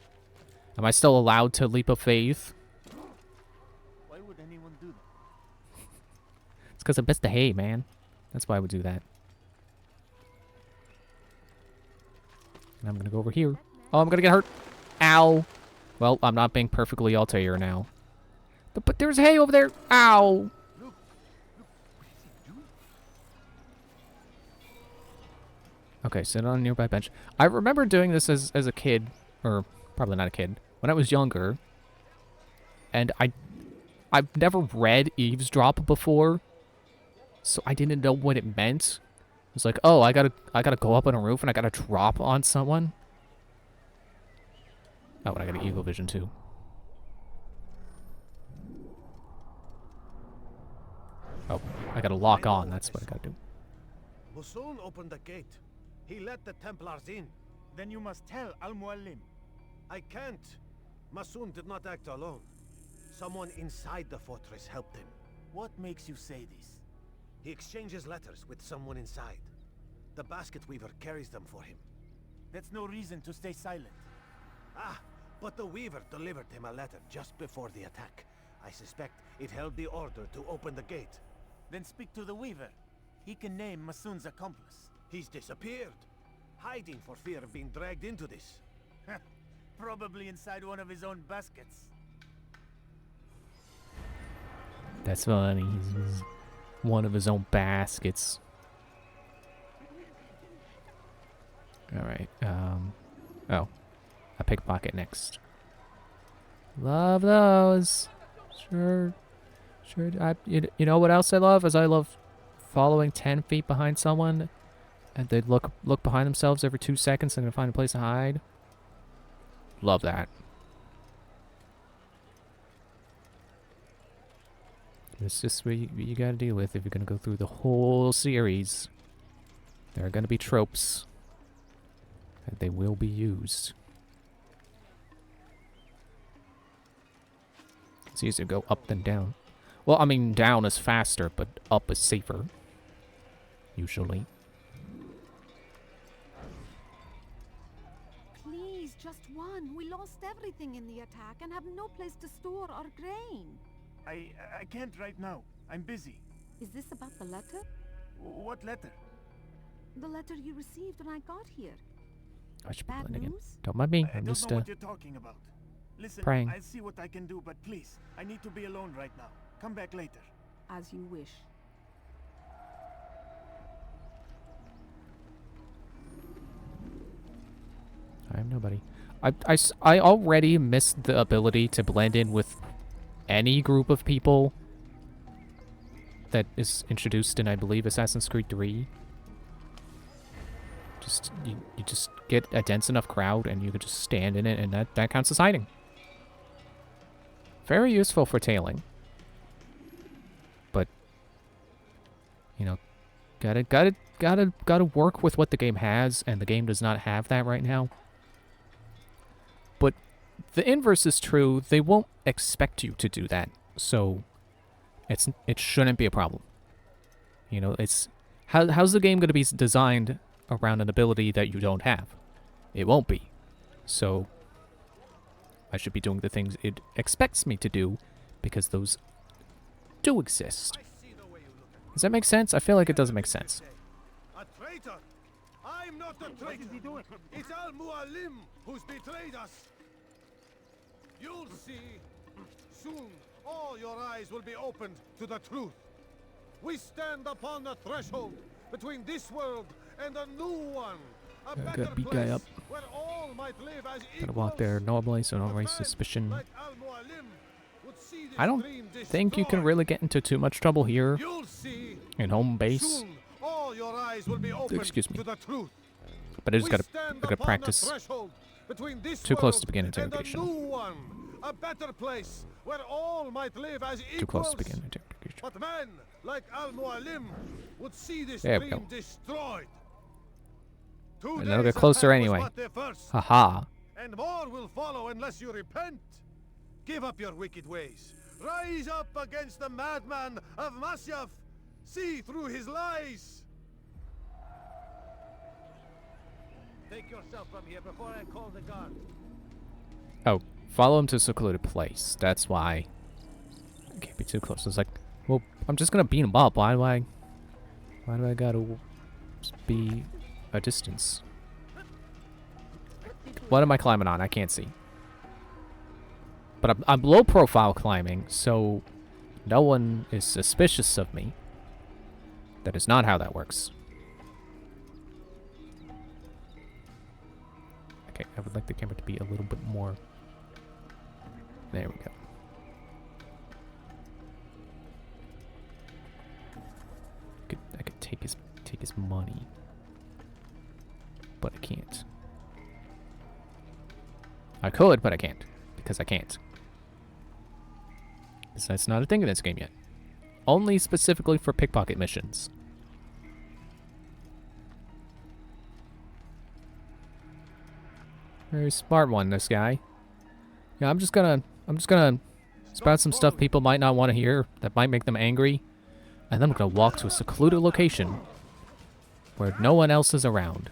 Am I still allowed to leap of faith? Why would anyone do that? It's because I missed the hay, man. That's why I would do that. And I'm gonna go over here. Oh, I'm gonna get hurt. Ow. Well, I'm not being perfectly Altair now. But there's hay over there. Ow. Okay, sit on a nearby bench. I remember doing this as a kid, or probably not a kid, when I was younger. And I've never read eavesdrop before, so I didn't know what it meant. It was like, oh, I gotta go up on a roof and I gotta drop on someone. Oh, and I got an eagle vision too. Oh, I gotta lock on. That's what I gotta do. Masoon opened the gate. He let the Templars in. Then you must tell Al-Mualim. I can't. Masoon did not act alone. Someone inside the fortress helped him. What makes you say this? He exchanges letters with someone inside. The basket weaver carries them for him. That's no reason to stay silent. Ah, but the weaver delivered him a letter just before the attack. I suspect it held the order to open the gate. Then speak to the weaver. He can name Masoon's accomplice. He's disappeared, hiding for fear of being dragged into this. Probably inside one of his own baskets. That's funny. He's one of his own baskets. Alright, oh. A pickpocket next. Love those. Sure. You know what else I love? Is I love following 10 feet behind someone, and they look behind themselves every 2 seconds and find a place to hide. Love that. It's just what you gotta deal with if you're gonna go through the whole series. There are gonna be tropes, and they will be used. It's easier to go up than down. Well, I mean, down is faster, but up is safer. Usually. Please, just one. We lost everything in the attack and have no place to store our grain. I can't right now. I'm busy. Is this about the letter? What letter? The letter you received when I got here. I should be Bad blending in. news? Don't mind me. I I'm don't just know what you're talking about. Listen, praying. I'll see what I can do, but please, I need to be alone right now. Come back later. As you wish. I'm nobody. I already missed the ability to blend in with any group of people that is introduced in, I believe, Assassin's Creed 3. You just get a dense enough crowd and you can just stand in it, and that counts as hiding. Very useful for tailing. But you know, gotta work with what the game has, and the game does not have that right now. but the inverse is true. They won't expect you to do that, so it shouldn't be a problem. You know, it's how's the game going to be designed around an ability that you don't have? It won't be. So I should be doing the things it expects me to do because those do exist. Does that make sense? I feel like it doesn't make sense. A traitor! I'm not a traitor! What is he doing? It's Al-Mualim who's betrayed us! You'll see. Soon, all your eyes will be opened to the truth. We stand upon the threshold between this world and a new one. A better Gotta beat guy up. where all might live as Gotta walk there normally so no raise suspicion. like Al-Mualim would see this I don't dream think you can destroyed. really get into too much trouble here You'll see. in home base. Soon, all your eyes will be opened Excuse me. to the truth. But I just We gotta stand I gotta upon the practice. threshold between this Too close world to begin and interrogation. a new one, a better place where all might live as equals. Too close to begin interrogation. But men like Al-Mualim would see this There we dream go. destroyed. And they'll get closer anyway. Haha. And more will follow unless you repent. Give up your wicked ways. Rise up against the madman of Masyaf. See through his lies. Take yourself from here before I call the guard. Oh, follow him to a secluded place. That's why I can't be too close. It's like, well, I'm just gonna beat him up. Why do I gotta be a distance? What am I climbing on? I can't see. But I'm low profile climbing, so no one is suspicious of me. That is not how that works. Okay, I would like the camera to be a little bit more. There we go. I could take his money, but I can't. I could, but I can't because I can't. Because that's not a thing in this game yet. Only specifically for pickpocket missions. Very smart one, this guy. Yeah, I'm just gonna spout some stuff people might not want to hear that might make them angry, and then I'm gonna walk to a secluded location where no one else is around.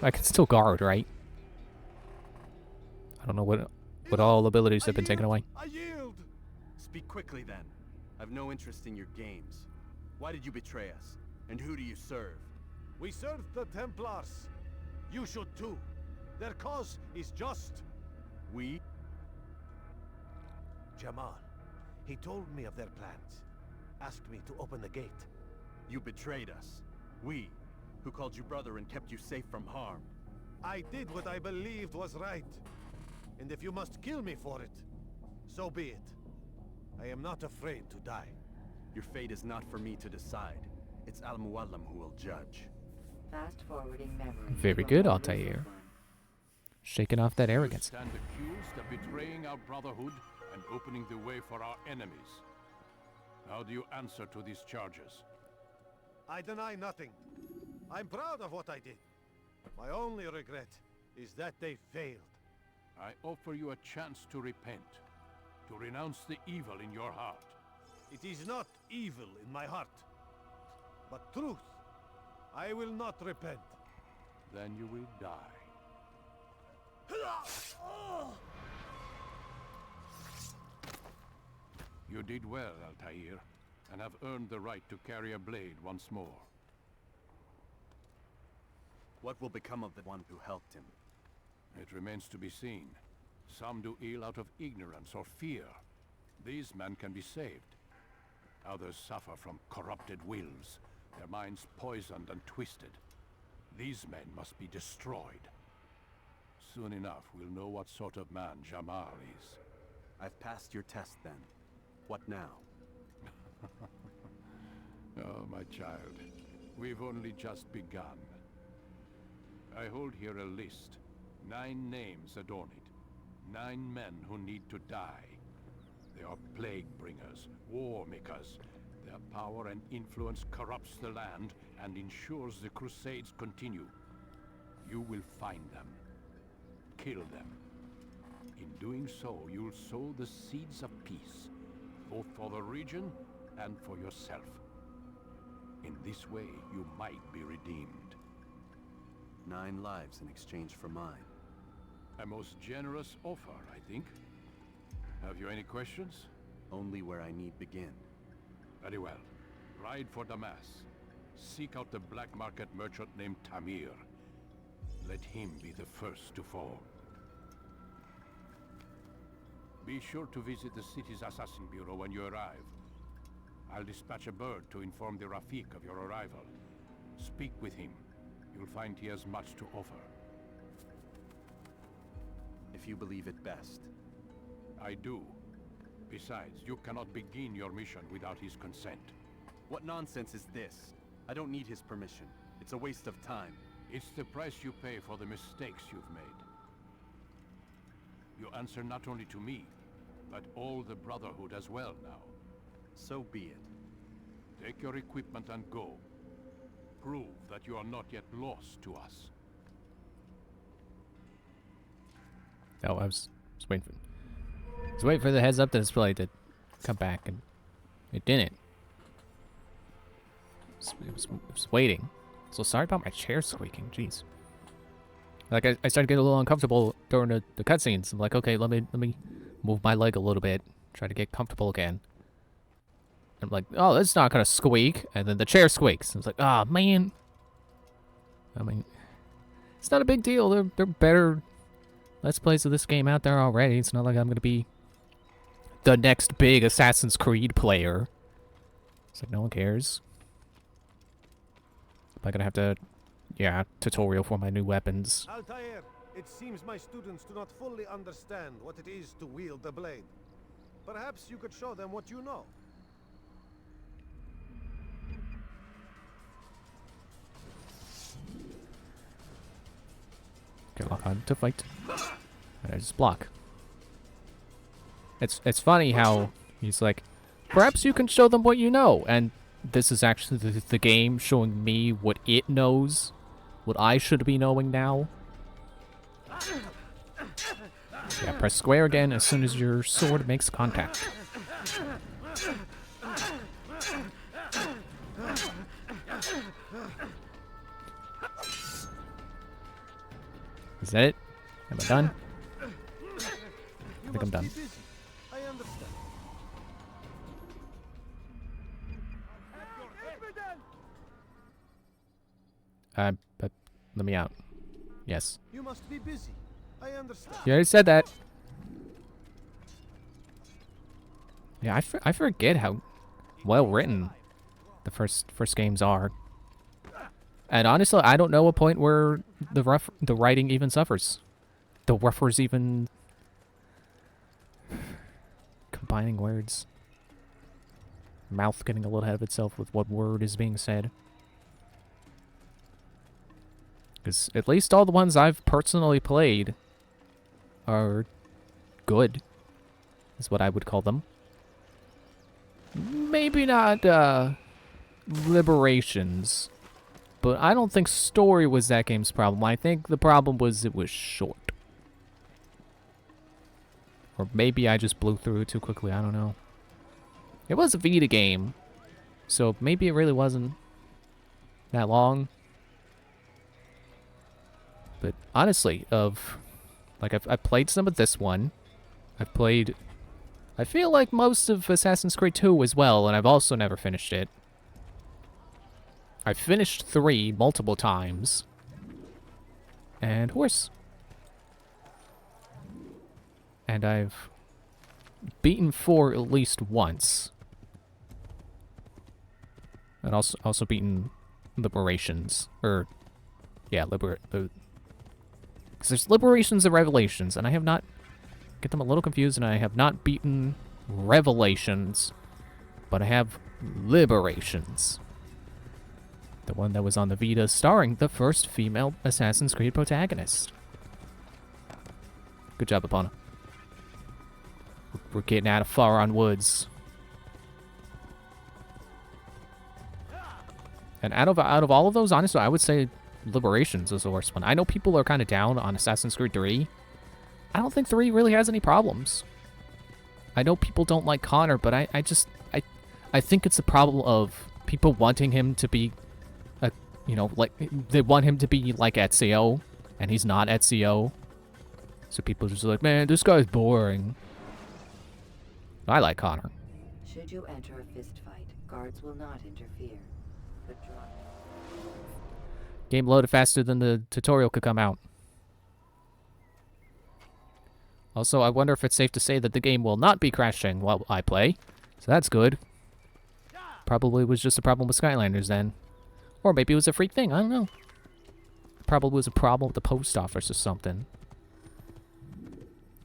I can still guard, right? I don't know what all abilities have been taken away. I yield. Speak quickly then. I've no interest in your games. Why did you betray us? And who do you serve? We serve the Templars. You should too. Their cause is just. We? Jamal. He told me of their plans. Asked me to open the gate. You betrayed us. We, who called you brother and kept you safe from harm. I did what I believed was right. And if you must kill me for it, so be it. I am not afraid to die. Your fate is not for me to decide. It's Al-Mualim who will judge. Fast-forwarding memory. Very good, Altair. Shaking off that arrogance. You stand accused of betraying our brotherhood and opening the way for our enemies. How do you answer to these charges? I deny nothing. I'm proud of what I did. My only regret is that they failed. I offer you a chance to repent, to renounce the evil in your heart. It is not evil in my heart, but truth. I will not repent. Then you will die. You did well, Altair, and have earned the right to carry a blade once more. What will become of the one who helped him? It remains to be seen. Some do ill out of ignorance or fear. These men can be saved. Others suffer from corrupted wills, their minds poisoned and twisted. These men must be destroyed. Soon enough, we'll know what sort of man Jamal is. I've passed your test then. What now? Oh, my child. We've only just begun. I hold here a list. 9 names adorn it. 9 men who need to die. They are plague bringers, war makers. Their power and influence corrupts the land and ensures the Crusades continue. You will find them. Kill them. In doing so, you'll sow the seeds of peace, both for the region and for yourself. In this way, you might be redeemed. 9 lives in exchange for mine. A most generous offer, I think. Have you any questions? Only where I need begin. Very well. Ride for Damas. Seek out the black market merchant named Tamir. Let him be the first to fall. Be sure to visit the city's assassin bureau when you arrive. I'll dispatch a bird to inform the Rafik of your arrival. Speak with him. You'll find he has much to offer. If you believe it best. I do. Besides, you cannot begin your mission without his consent. What nonsense is this? I don't need his permission. It's a waste of time. It's the price you pay for the mistakes you've made. You answer not only to me, but all the Brotherhood as well now. So be it. Take your equipment and go. Prove that you are not yet lost to us. Oh, I was waiting for the heads up display to come back, and it didn't. It was waiting. So sorry about my chair squeaking. Jeez. Like I started getting a little uncomfortable during the cutscenes. I'm like, okay, let me move my leg a little bit, try to get comfortable again. I'm like, oh, that's not gonna squeak, and then the chair squeaks. I was like, ah, man. I mean, it's not a big deal. They're better Let's Plays of this game out there already. It's not like I'm gonna be the next big Assassin's Creed player. It's like no one cares. Am I gonna have to, yeah, tutorial for my new weapons? Altair, it seems my students do not fully understand what it is to wield the blade. Perhaps you could show them what you know. Okay, lock on to fight. And I just block. It's funny how he's like, perhaps you can show them what you know, and this is actually the game showing me what it knows, what I should be knowing now. Yeah, press square again as soon as your sword makes contact. Is that it? Am I done? I think I'm done. I understand. But let me out. Yes. You must be busy. I understand. You already said that. Yeah, I forget how well written the first games are. And honestly, I don't know a point where the writing even suffers. The ruffers even combining words. Mouth getting a little ahead of itself with what word is being said. Because at least all the ones I've personally played are good, is what I would call them. Maybe not Liberations, but I don't think story was that game's problem. I think the problem was it was short. Or maybe I just blew through it too quickly, I don't know. It was a Vita game, so maybe it really wasn't that long. But honestly, I've played some of this one. I've played, I feel like most of Assassin's Creed 2 as well, and I've also never finished it. I've finished 3 multiple times. And Horse. And I've beaten 4 at least once. And also beaten Liberations. Or, yeah, because there's Liberations and Revelations, and I have not, get them a little confused, and I have not beaten Revelations, but I have Liberations. The one that was on the Vita, starring the first female Assassin's Creed protagonist. Good job, Epona. We're getting out of Faron Woods. And out of all of those, honestly, I would say Liberations is the worst one. I know people are kind of down on Assassin's Creed 3. I don't think 3 really has any problems. I know people don't like Connor, but I think it's a problem of people wanting him to be, like, they want him to be like Ezio, and he's not Ezio. So people are just like, man, this guy's boring. I like Connor. Should you enter a fist fight, guards will not interfere. But Game loaded faster than the tutorial could come out. Also, I wonder if it's safe to say that the game will not be crashing while I play. So that's good. Probably was just a problem with Skylanders then. Or maybe it was a freak thing, I don't know. Probably was a problem with the post office or something.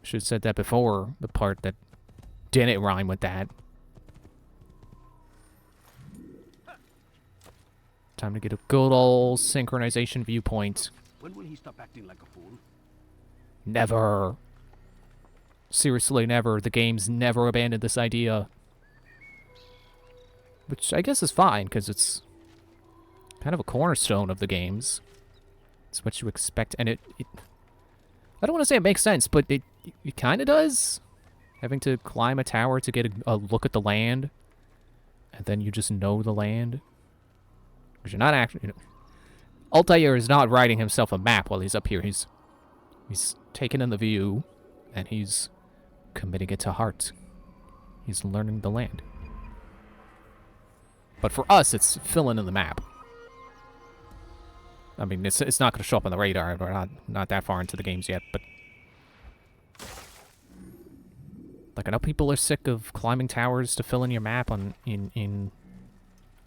Should have said that before the part that didn't rhyme with that. Time to get a good old synchronization viewpoint. When will he stop acting like a fool? Never. Seriously, never. The game's never abandoned this idea. Which I guess is fine, because it's kind of a cornerstone of the games. It's what you expect, and it I don't want to say it makes sense, but it kind of does. Having to climb a tower to get a look at the land, and then you just know the land. Because you're not actually... Altair is not writing himself a map while he's up here. He's taking in the view, and he's committing it to heart. He's learning the land. But for us, it's filling in the map. I mean, it's not going to show up on the radar. We're not that far into the games yet, but... Like, I know people are sick of climbing towers to fill in your map in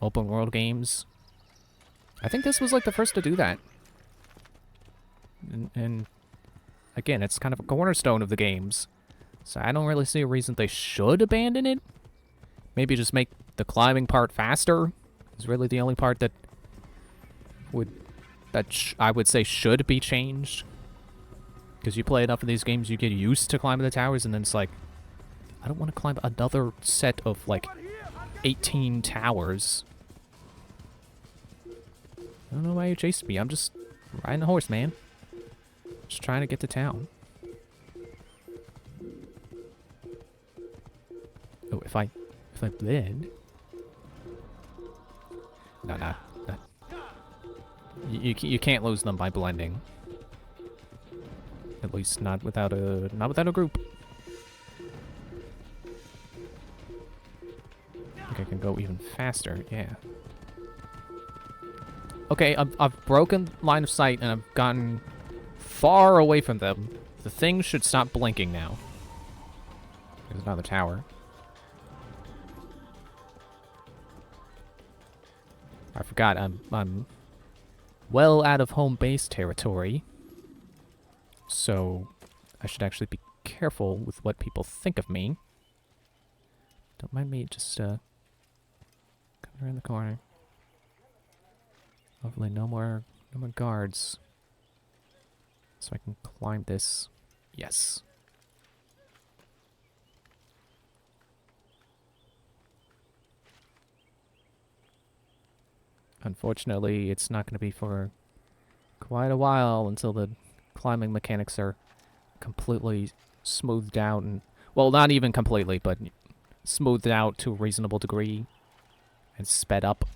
open world games. I think this was like the first to do that. And again, it's kind of a cornerstone of the games. So I don't really see a reason they should abandon it. Maybe just make the climbing part faster. Is really the only part that I would say should be changed. Because you play enough of these games, you get used to climbing the towers, and then it's like, I don't want to climb another set of, like, 18 towers. I don't know why you chased me. I'm just riding a horse, man. Just trying to get to town. Oh, if I blend... No. You can't lose them by blending. At least not without a group. I think I can go even faster, yeah. Okay, I've broken line of sight and I've gotten far away from them. The thing should stop blinking now. There's another tower. I forgot, I'm well out of home base territory. So I should actually be careful with what people think of me. Don't mind me just coming around the corner. Hopefully no more guards. So I can climb this. Yes. Unfortunately, it's not going to be for quite a while until the climbing mechanics are completely smoothed out and, well, not even completely, but smoothed out to a reasonable degree and sped up.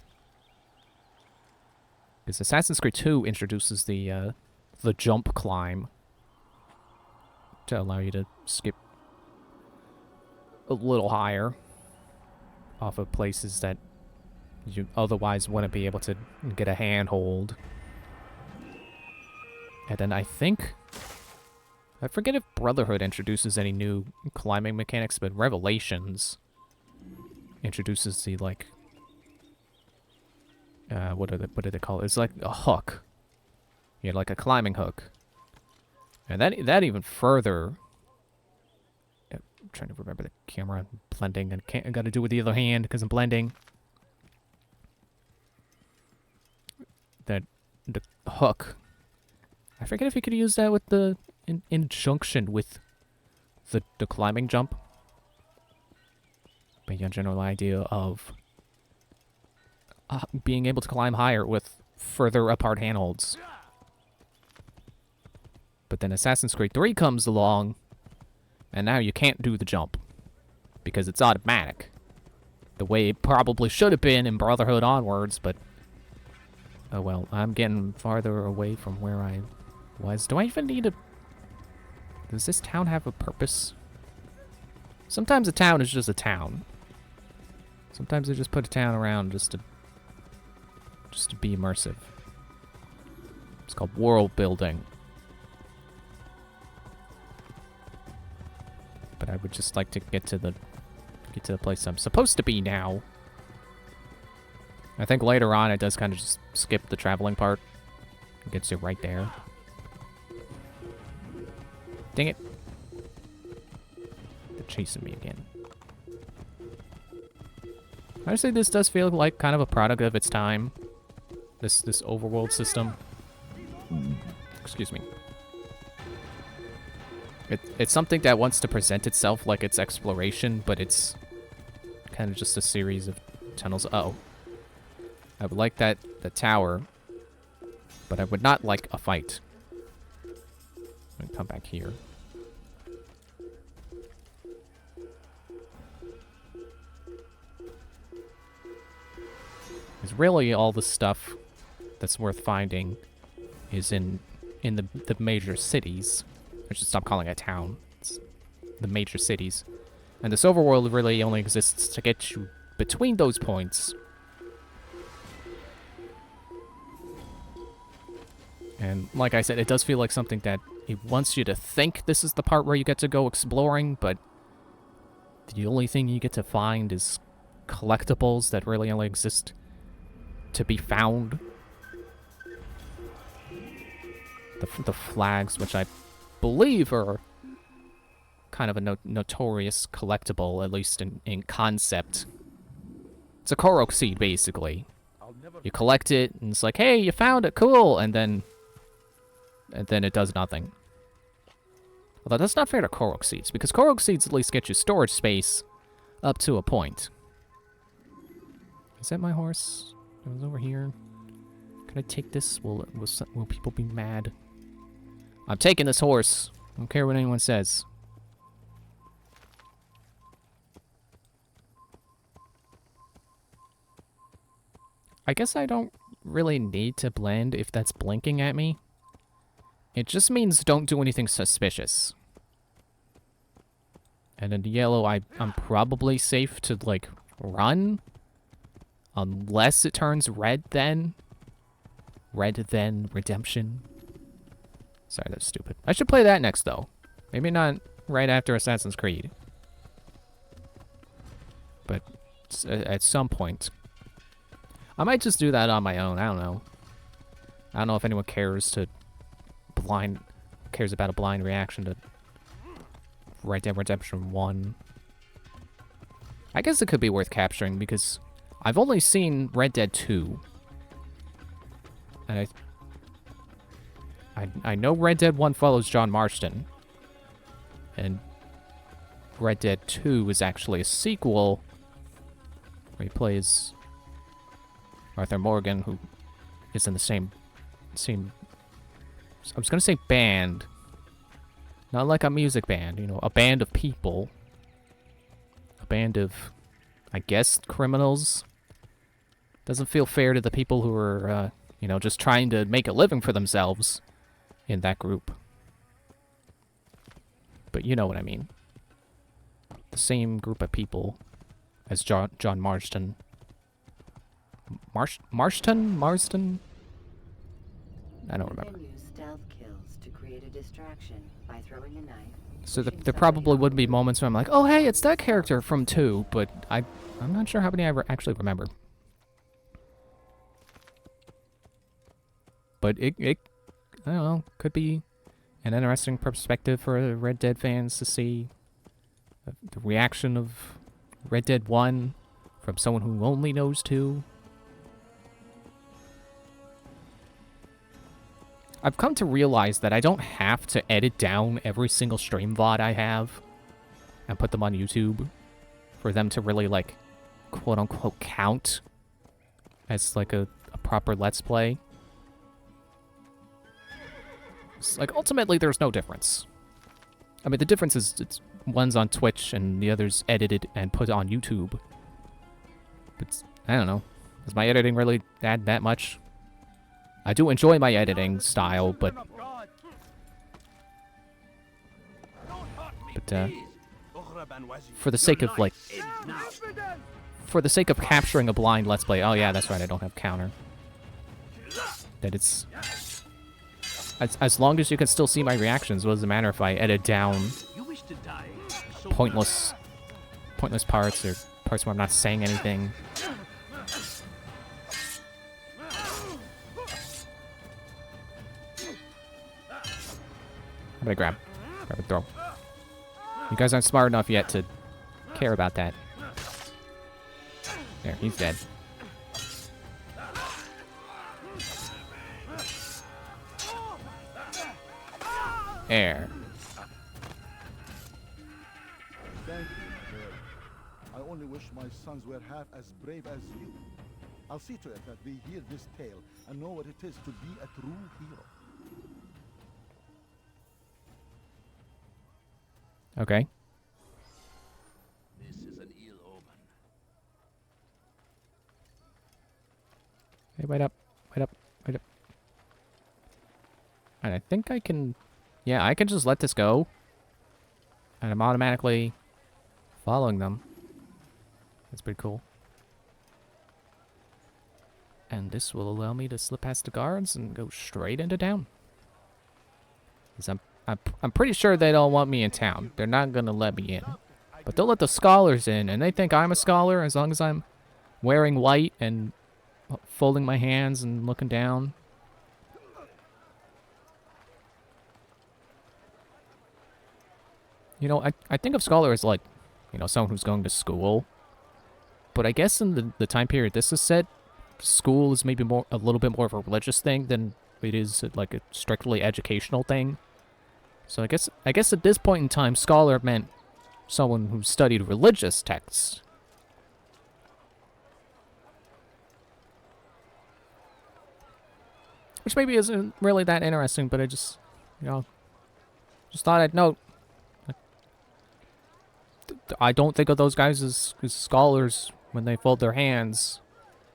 Because Assassin's Creed 2 introduces the jump climb to allow you to skip a little higher off of places that you otherwise wouldn't be able to get a handhold. And then I forget if Brotherhood introduces any new climbing mechanics, but Revelations introduces the, like, what do they call it? It's like a hook. You know, like a climbing hook. And that even further... I'm trying to remember the camera. I'm blending, and I gotta do it with the other hand because I'm blending. That the hook. I forget if you could use that with the in conjunction with the climbing jump. But your general idea of being able to climb higher with further apart handholds. But then Assassin's Creed 3 comes along, and now you can't do the jump because it's automatic. The way it probably should have been in Brotherhood onwards, but oh well, I'm getting farther away from where I was. Do I even need a... Does this town have a purpose? Sometimes a town is just a town. Sometimes they just put a town around just to be immersive. It's called world building. But I would just like to get to the place I'm supposed to be now. I think later on it does kind of just skip the traveling part. It gets you right there. Dang it. They're chasing me again. I'd say this does feel like kind of a product of its time. This overworld system. Excuse me. It's something that wants to present itself like it's exploration, but it's kind of just a series of tunnels. Oh. I would like the tower, but I would not like a fight. Let me come back here. Because really all the stuff that's worth finding is in the major cities. I should stop calling it a town. It's the major cities. And this overworld really only exists to get you between those points. And like I said, it does feel like something that it wants you to think this is the part where you get to go exploring, but the only thing you get to find is collectibles that really only exist to be found. The flags, which I believe are kind of a notorious collectible, at least in concept. It's a Korok seed, basically. You collect it, and it's like, hey, you found it, cool, and then it does nothing. Although that's not fair to Korok seeds, because Korok seeds at least get you storage space up to a point. Is that my horse? It was over here. Can I take this? Will people be mad? I'm taking this horse. I don't care what anyone says. I guess I don't really need to blend if that's blinking at me. It just means don't do anything suspicious. And in yellow, I'm probably safe to, like, run. Unless it turns red then. Red then redemption. Sorry, that's stupid. I should play that next, though. Maybe not right after Assassin's Creed. But at some point. I might just do that on my own. I don't know. I don't know if anyone cares about a blind reaction to Red Dead Redemption 1. I guess it could be worth capturing because I've only seen Red Dead 2. And I know Red Dead 1 follows John Marston. And Red Dead 2 is actually a sequel where he plays Arthur Morgan, who is in the same I was gonna say band. Not like a music band, you know, a band of people. A band of, I guess, criminals. Doesn't feel fair to the people who are, you know, just trying to make a living for themselves in that group. But you know what I mean. The same group of people as John Marston. Marston? I don't remember. Use stealth kills to create a distraction by throwing a knife. So there probably would be moments where I'm like, oh hey, it's that character from 2, but I'm not sure how many I actually remember. But it I don't know, could be an interesting perspective for Red Dead fans to see the reaction of Red Dead 1 from someone who only knows 2. I've come to realize that I don't have to edit down every single stream VOD I have and put them on YouTube for them to really, like, quote-unquote count. as like a proper Let's Play. It's like, ultimately, there's no difference. I mean, the difference is one's on Twitch and the other's edited and put on YouTube. But, I don't know. Does my editing really add that much? I do enjoy my editing style, but... for the sake of, like... for the sake of capturing a blind Let's Play... Oh, yeah, that's right, I don't have counter. That it's... As long as you can still see my reactions, what does it matter if I edit down pointless parts or parts where I'm not saying anything? I'm gonna grab and throw. You guys aren't smart enough yet to care about that. There, he's dead. Air. Thank you, Lord. I only wish my sons were half as brave as you. I'll see to it that they hear this tale and know what it is to be a true hero. Okay. This is an ill omen. Hey, wait up. Wait up. Wait up. And I think I can... Yeah, I can just let this go. And I'm automatically following them. That's pretty cool. And this will allow me to slip past the guards and go straight into town. 'Cause I'm pretty sure they don't want me in town. They're not gonna let me in. But they'll let the scholars in, and they think I'm a scholar as long as I'm wearing white and folding my hands and looking down. You know, I think of scholar as like, you know, someone who's going to school. But I guess in the time period this is set, school is maybe a little bit more of a religious thing than it is like a strictly educational thing. So I guess at this point in time, scholar meant someone who studied religious texts. Which maybe isn't really that interesting, but I just, you know, just thought I'd note. I don't think of those guys as scholars when they fold their hands.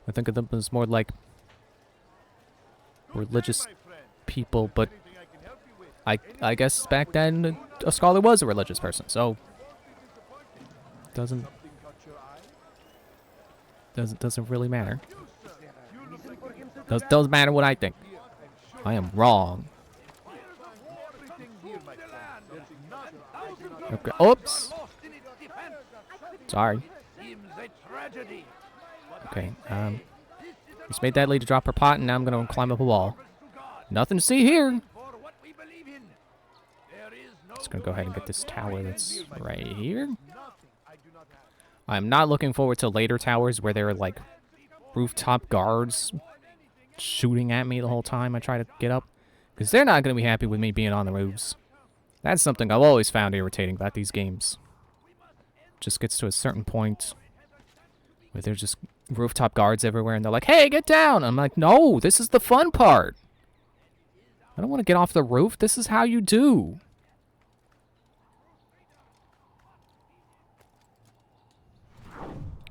I think of them as more like religious people, but I guess back then a scholar was a religious person, so doesn't really matter. Doesn't matter what I think. I am wrong. Okay. Oops. Sorry. Okay. Just made that lady drop her pot, and now I'm gonna climb up a wall. Nothing to see here. Just gonna go ahead and get this tower that's right here. I'm not looking forward to later towers where there are like rooftop guards shooting at me the whole time I try to get up, because they're not gonna be happy with me being on the roofs. That's something I've always found irritating about these games. Just gets to a certain point where there's just rooftop guards everywhere and they're like, hey, get down! I'm like, no, this is the fun part. I don't want to get off the roof. This is how you do.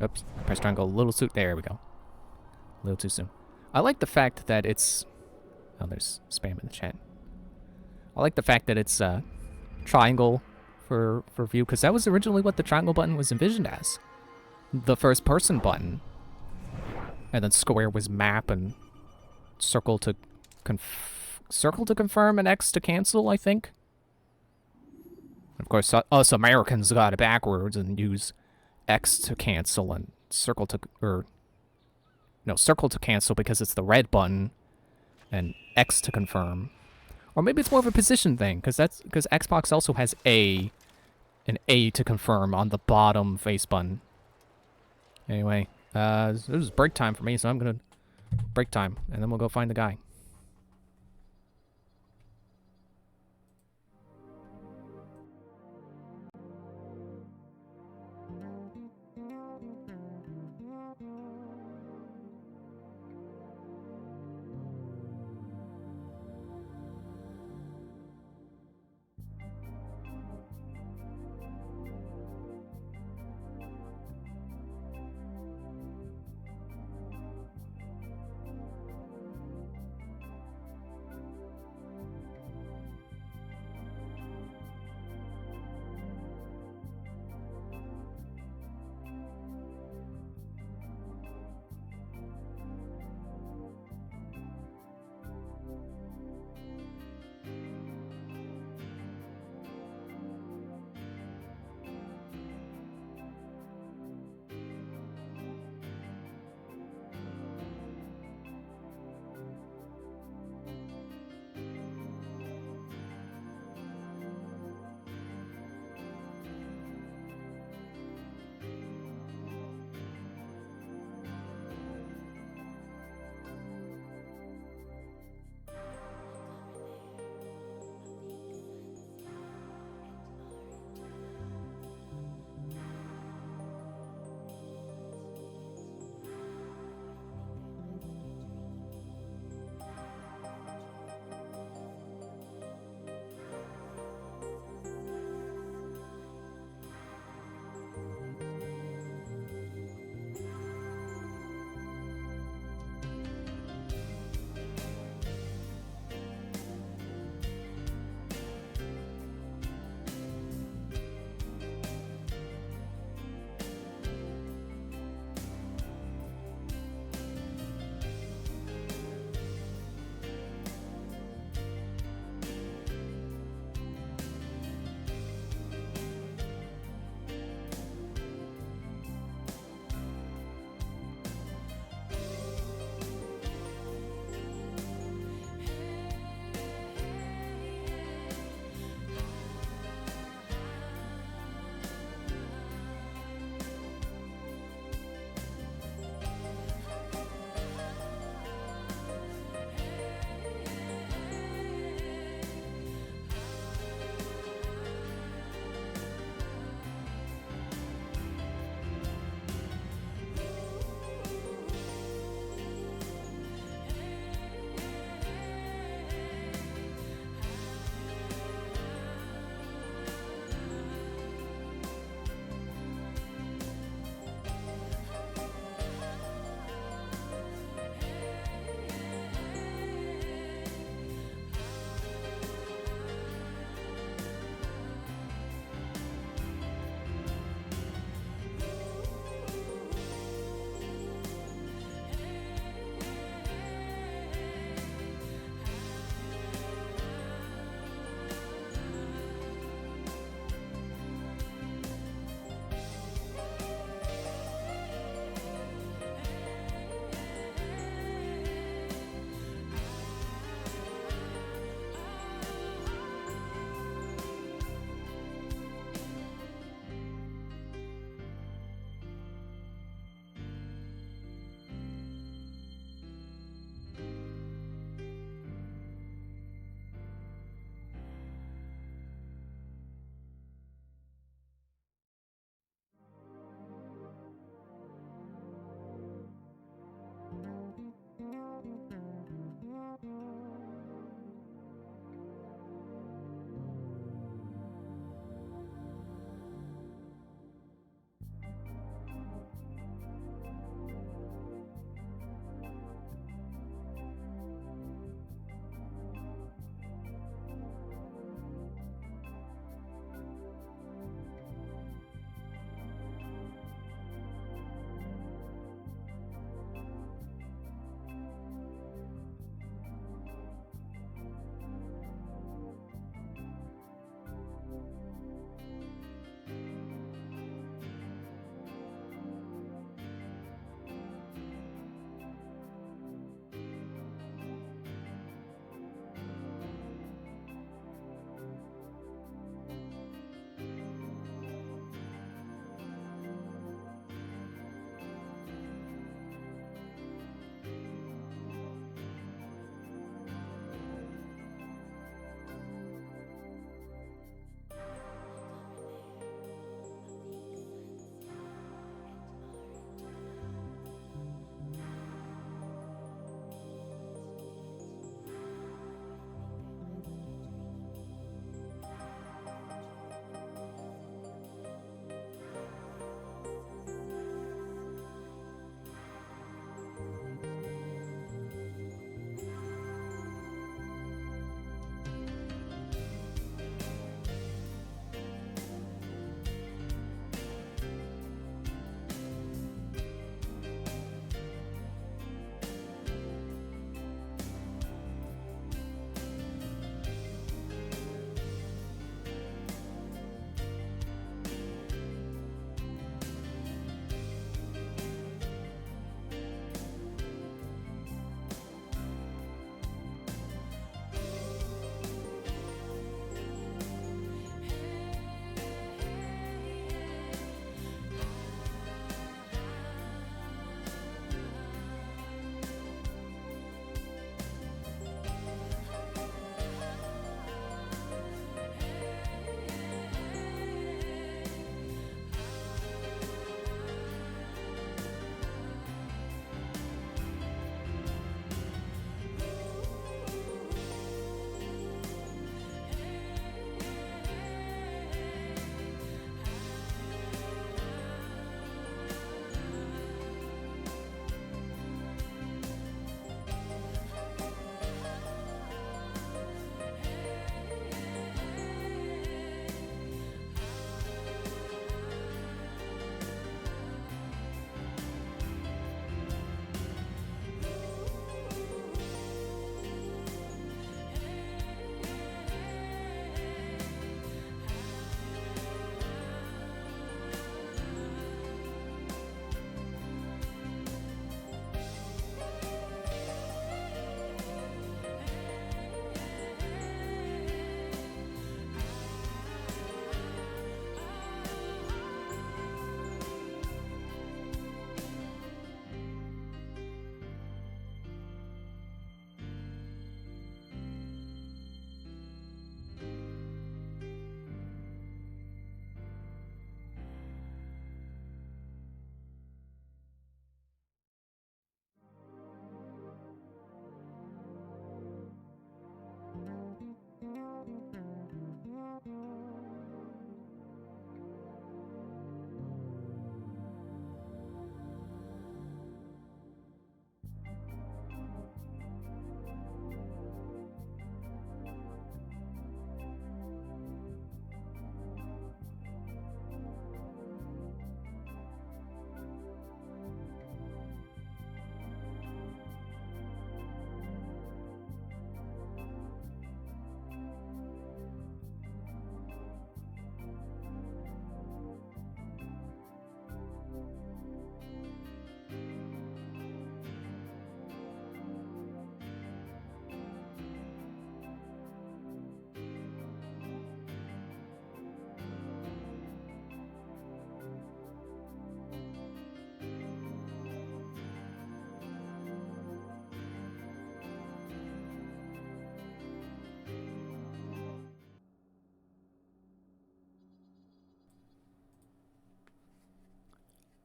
Oops, press triangle a little too... There we go. A little too soon. I like the fact that it's... Oh, there's spam in the chat. I like the fact that it's triangle for view, because that was originally what the triangle button was envisioned as. The first person button. And then square was map and circle to confirm and X to cancel, I think. Of course, us Americans got it backwards and use X to cancel and circle to cancel because it's the red button, and X to confirm. Or maybe it's more of a position thing, because Xbox also has an A to confirm on the bottom face button. Anyway, this is break time for me, so I'm gonna break time, and then we'll go find the guy.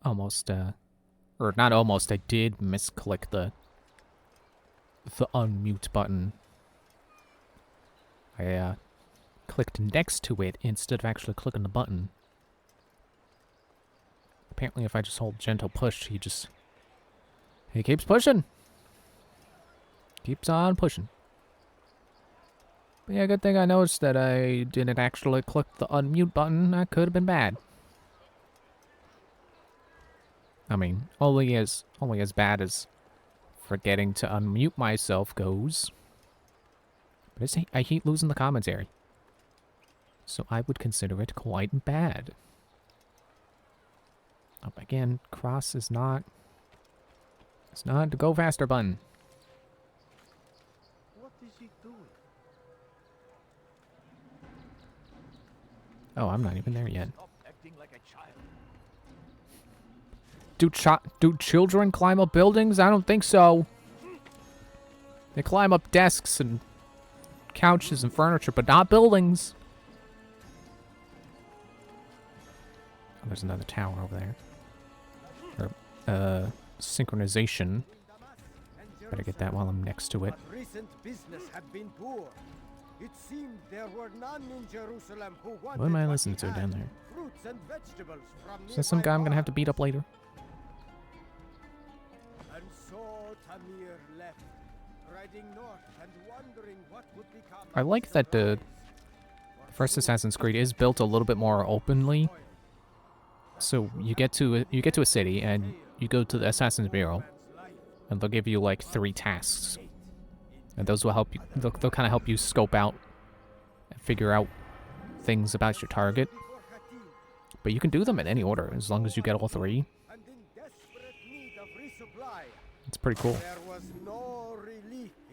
almost, or not almost, I did misclick the unmute button. I, clicked next to it instead of actually clicking the button. Apparently if I just hold gentle push, he keeps pushing. Keeps on pushing. But yeah, good thing I noticed that I didn't actually click the unmute button. That could have been bad. I mean, only as bad as forgetting to unmute myself goes. But I hate losing the commentary. So I would consider it quite bad. Again, cross is not... It's not the go faster button. What is he doing? Oh, I'm not even there yet. Stop acting like a child. Do children climb up buildings? I don't think so. They climb up desks and couches and furniture, but not buildings. Oh, there's another tower over there. Or, synchronization. Better get that while I'm next to it. But recent business had been poor. It seemed there were none in Jerusalem who wanted What am I what listening we to had. down there? Fruits and vegetables from Is that some guy I'm gonna have to beat up later? And so Tamir left, riding north and wondering what would become I like that the first Assassin's Creed is built a little bit more openly. So you get to a city and you go to the Assassin's Bureau, and they'll give you like 3 tasks, and those will help you. They'll kind of help you scope out and figure out things about your target. But you can do them in any order as long as you get all 3. It's pretty cool.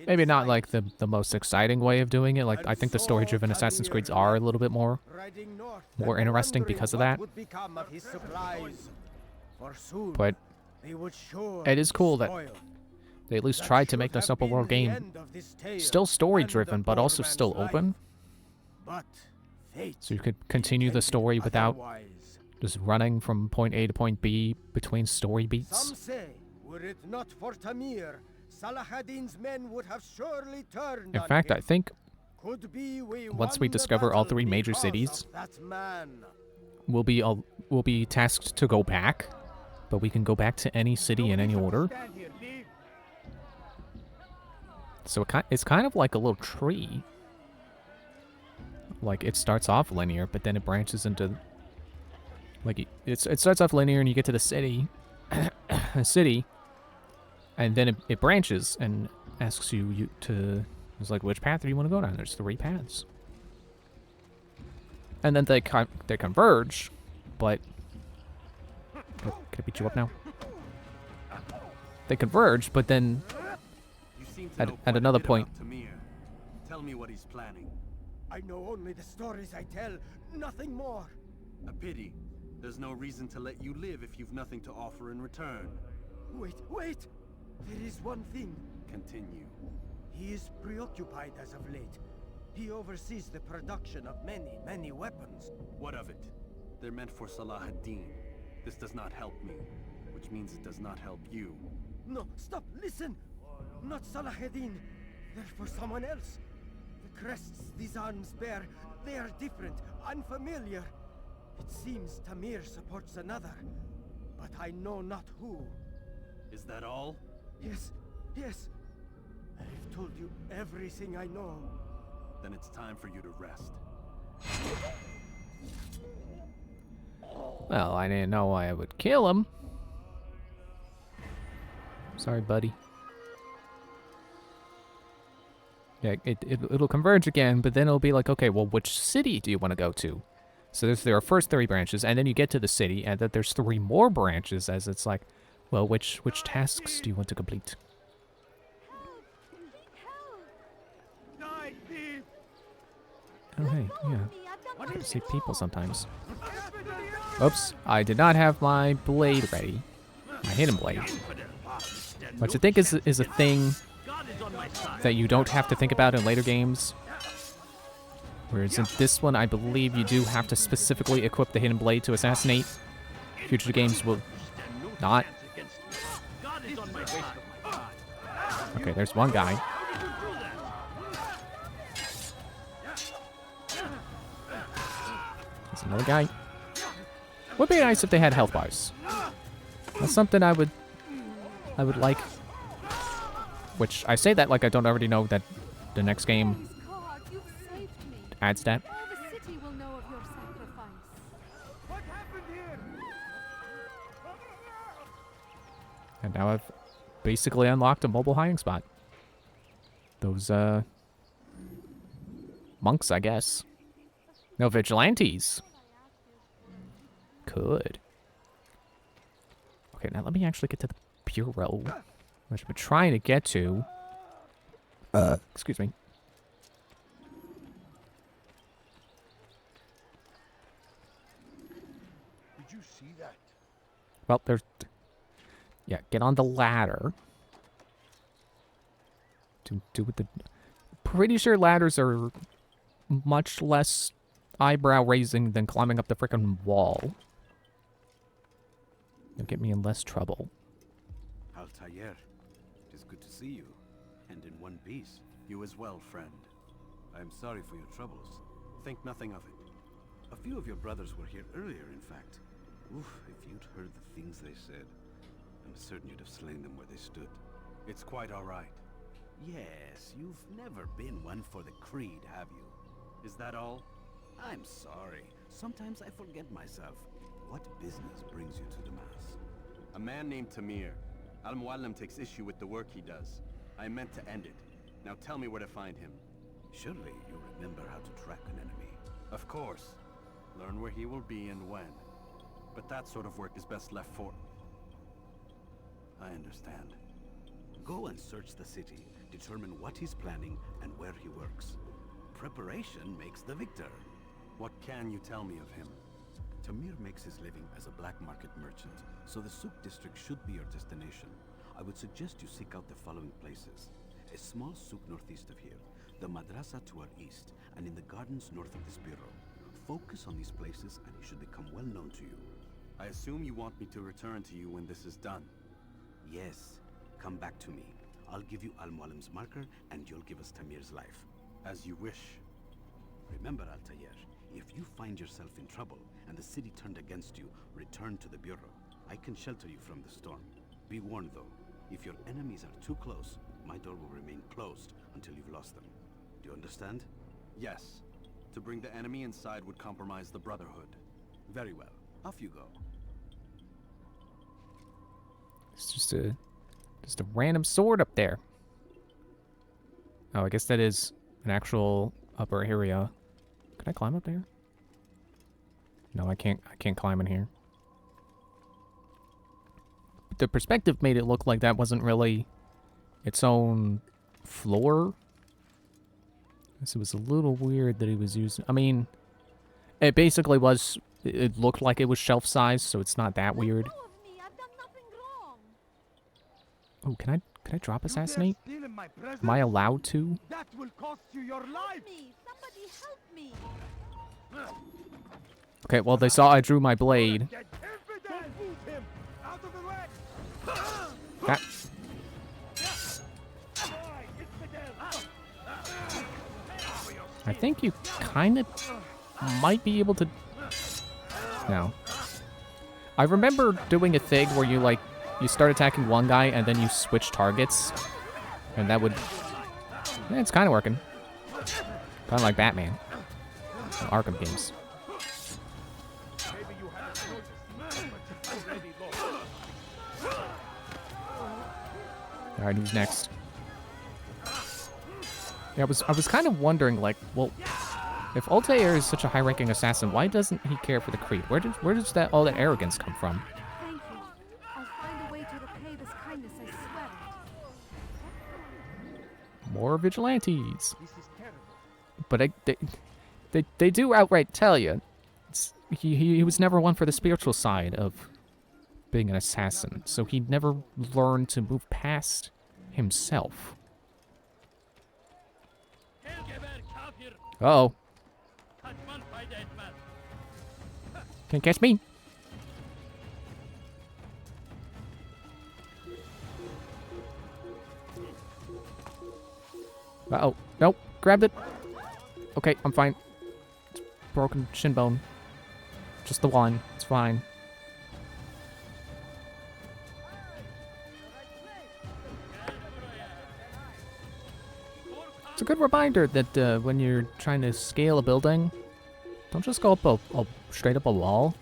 Maybe not like the most exciting way of doing it. Like I think the story-driven Assassin's Creeds are a little bit more interesting because of that. But it is cool that they at least tried to make this open world game still story-driven, but also still open. So you could continue the story without just running from point A to point B between story beats. Some say, were it not for Tamir, Saladin's men would have surely turned In on fact, him. I think Could be once we won the discover all battle 3 major because cities, of that man. we'll be tasked to go back, but we can go back to any city in any order. So it's kind of like a little tree. Like it starts off linear, but then it branches into like it starts off linear and you get to the city, and then it branches and asks you to. It's like, which path do you want to go down? There's 3 paths, and then they converge, but can I beat you up now? They converge, but then at another point. Tell me what he's planning. I know only the stories I tell, nothing more. A pity. There's no reason to let you live if you've nothing to offer in return. Wait! There is one thing. Continue. He is preoccupied as of late. He oversees the production of many weapons. What of it? They're meant for Salah ad-Din. This does not help me, which means it does not help you. No, stop, listen! Not Saladin. They're for someone else. The crests these arms bear, they are different, unfamiliar. It seems Tamir supports another, but I know not who. Is that all? Yes. I've told you everything I know. Then it's time for you to rest. Well, I didn't know I would kill him. Sorry, buddy. Yeah, it'll converge again, but then it'll be like, okay, well, which city do you want to go to? So there are first 3 branches, and then you get to the city, and then there's 3 more branches, as it's like, well, which tasks do you want to complete? Oh, hey, yeah. I see people sometimes. Oops, I did not have my blade ready. My hidden blade. Which I think is a thing that you don't have to think about in later games. Whereas in this one, I believe you do have to specifically equip the hidden blade to assassinate. Future games will Not. God is on my side. Okay, there's one guy. There's another guy. Would be nice if they had health bars. That's something I would like. Which I say that like I don't already know that the next game adds that. All the city will know of your sacrifice. What happened here? And now I've basically unlocked a mobile hiding spot. Those monks, I guess. No, vigilantes. Could. Okay, now let me actually get to the bureau, which I've been trying to get to. Excuse me. Did you see that? Well, there's... Yeah, get on the ladder. To do with the... Pretty sure ladders are much less eyebrow-raising than climbing up the frickin' wall. You'll get me in less trouble. Altair, it is good to see you, and in one piece. You as well, friend. I am sorry for your troubles. Think nothing of it. A few of your brothers were here earlier, in fact. Oof, if you'd heard the things they said, I'm certain you'd have slain them where they stood. It's quite all right. Yes, you've never been one for the creed, have you? Is that all? I'm sorry. Sometimes I forget myself. What business brings you to the Mass? A man named Tamir. Al-Mualim takes issue with the work he does. I meant to end it. Now tell me where to find him. Surely you remember how to track an enemy. Of course. Learn where he will be and when. But that sort of work is best left for... I understand. Go and search the city, determine what he's planning and where he works. Preparation makes the victor. What can you tell me of him? Tamir makes his living as a black market merchant, so the Souk district should be your destination. I would suggest you seek out the following places. A small souk northeast of here, the madrasa to our east, and in the gardens north of this bureau. Focus on these places and he should become well known to you. I assume you want me to return to you when this is done. Yes. Come back to me. I'll give you Al-Mualim's marker and you'll give us Tamir's life. As you wish. Remember, Altair, if you find yourself in trouble and the city turned against you, return to the bureau. I can shelter you from the storm. Be warned though, if your enemies are too close, my door will remain closed until you've lost them. Do you understand? Yes. To bring the enemy inside would compromise the Brotherhood. Very well. Off you go. It's just a random sword up there. Oh, I guess that is an actual upper area. Can I climb up there? No, I can't climb in here. But the perspective made it look like that wasn't really its own floor. So it was a little weird that he was using... I mean, it basically was... It looked like it was shelf size, so it's not that weird. Oh, can I drop assassinate? Am I allowed to? That will cost you your life. Somebody help me. Okay, well they saw I drew my blade. That... I think you kind of might be able to... No. I remember doing a thing where you, like, you start attacking one guy and then you switch targets. And that would... Yeah, it's kind of working. Kind of like Batman. Or Arkham games. Alright, who's next? Yeah, I was kind of wondering, like, well, if Altair is such a high-ranking assassin, why doesn't he care for the Creed? Where does all that arrogance come from? Thank you. I'll find a way to repay this kindness, I swear it. More vigilantes. But they do outright tell you, he was never one for the spiritual side of being an assassin, so he never learned to move past himself. Uh-oh. Can't catch me. Uh-oh. Nope. Grabbed it. Okay, I'm fine. It's broken shin bone. Just the one. It's fine. It's a good reminder that when you're trying to scale a building, don't just go up straight up a wall.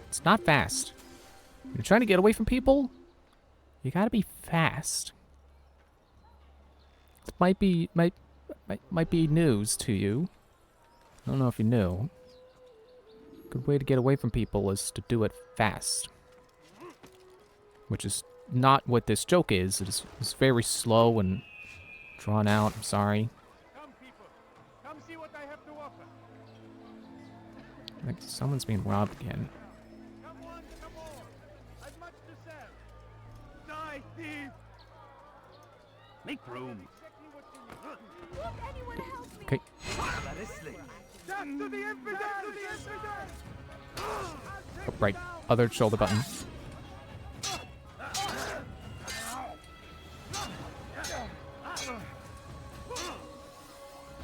It's not fast. When you're trying to get away from people, you gotta be fast. It might be news to you. I don't know if you knew. Good way to get away from people is to do it fast. Which is not what this joke is. It's very slow and drawn out. I'm sorry. Come, people. Come see what I have to offer. I think someone's being robbed again. Come on, come on. I've much to sell. Die, thief. Make room. Won't anyone help me? Okay. Death to the infidel! Death to the infidel! Oh, right. Other shoulder button.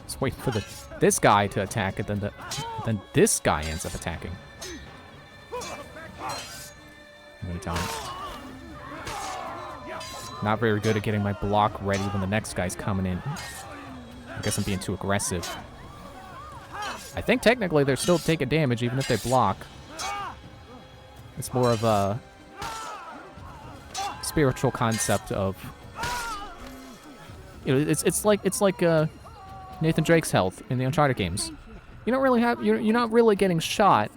Just wait for this guy to attack it, then this guy ends up attacking. Many times. Not very good at getting my block ready when the next guy's coming in. I guess I'm being too aggressive. I think technically they're still taking damage even if they block. It's more of a spiritual concept of, you know, it's like Nathan Drake's health in the Uncharted games. You don't really have you're not really getting shot.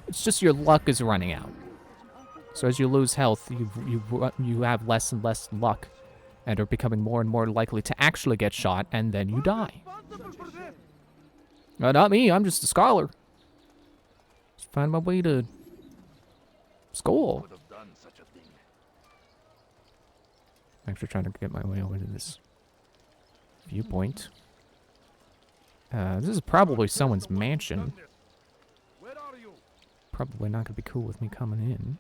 It's just your luck is running out. So as you lose health, you have less and less luck, and are becoming more and more likely to actually get shot, and then you die. Not me. I'm just a scholar. Just find my way to school. I'm actually trying to get my way over to this viewpoint. This is probably someone's mansion. Probably not gonna be cool with me coming in.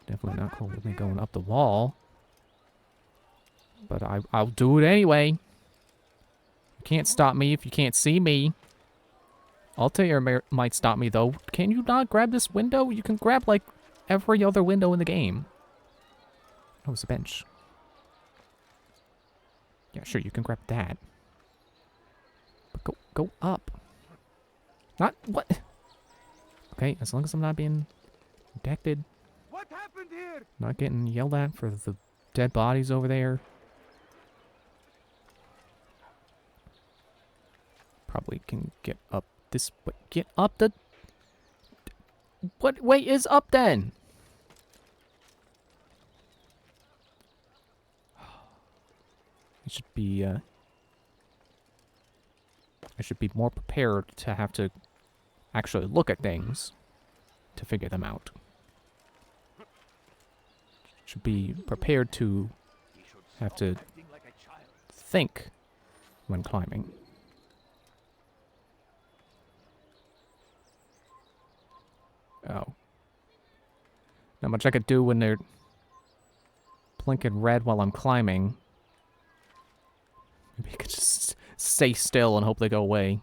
Definitely not cool with me going up the wall. But I'll do it anyway. You can't stop me if you can't see me. Altair might stop me though. Can you not grab this window? You can grab like every other window in the game. Oh, it's a bench. Yeah, sure, you can grab that. But go up. Not what? Okay, as long as I'm not being detected. What happened here? Not getting yelled at for the dead bodies over there. Probably can get up this way. Get up the... What way is up then? I should be more prepared to have to actually look at things to figure them out. Should be prepared to have to think when climbing. Oh. Not much I could do when they're blinking red while I'm climbing. Maybe I could just stay still and hope they go away.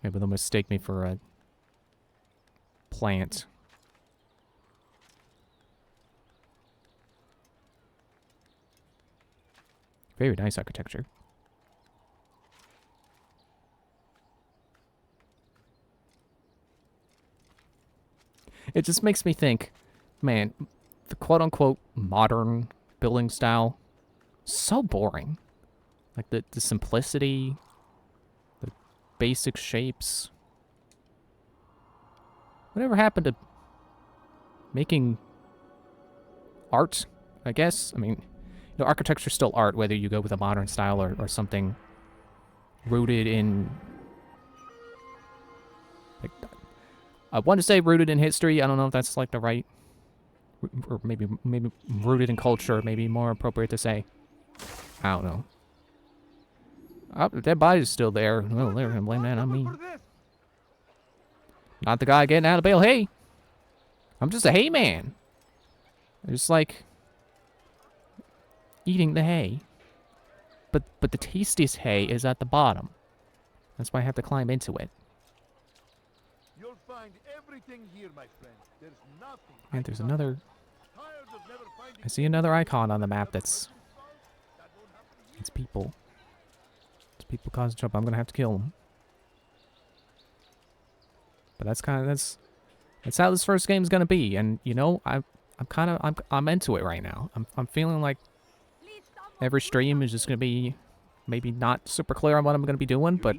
Maybe they'll mistake me for a plant. Very nice architecture. It just makes me think, man, the quote-unquote modern building style, so boring. Like the simplicity, the basic shapes. Whatever happened to making art, I guess? I mean, you know, architecture's still art, whether you go with a modern style or something rooted in... Like, I want to say rooted in history. I don't know if that's like the right... Or maybe rooted in culture, maybe more appropriate to say. I don't know. Oh, the dead body's still there. Well, they're gonna blame that on me. Not the guy getting out of bail. Hey! I'm just a hey man. Just like... eating the hay. But the tastiest hay is at the bottom. That's why I have to climb into it. You'll find everything here, my friend. There's nothing. And there's another... I see another icon on the map that's... It's people. It's people causing trouble. I'm gonna have to kill them. But that's kind of... That's how this first game's gonna be. And, you know, I'm into it right now. I'm feeling like every stream is just gonna be maybe not super clear on what I'm gonna be doing, but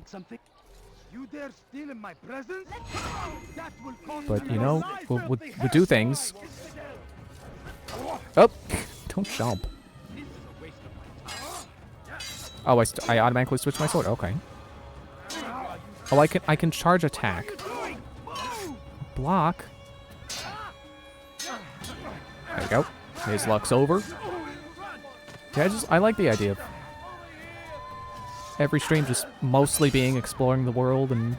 You dare steal in my presence? That will cost but you know, we'll do things. Oh, don't jump. Oh, I automatically switch my sword. Okay. Oh, I can charge attack. Block. There you go. His luck's over. Yeah, I like the idea of every stream just mostly being exploring the world and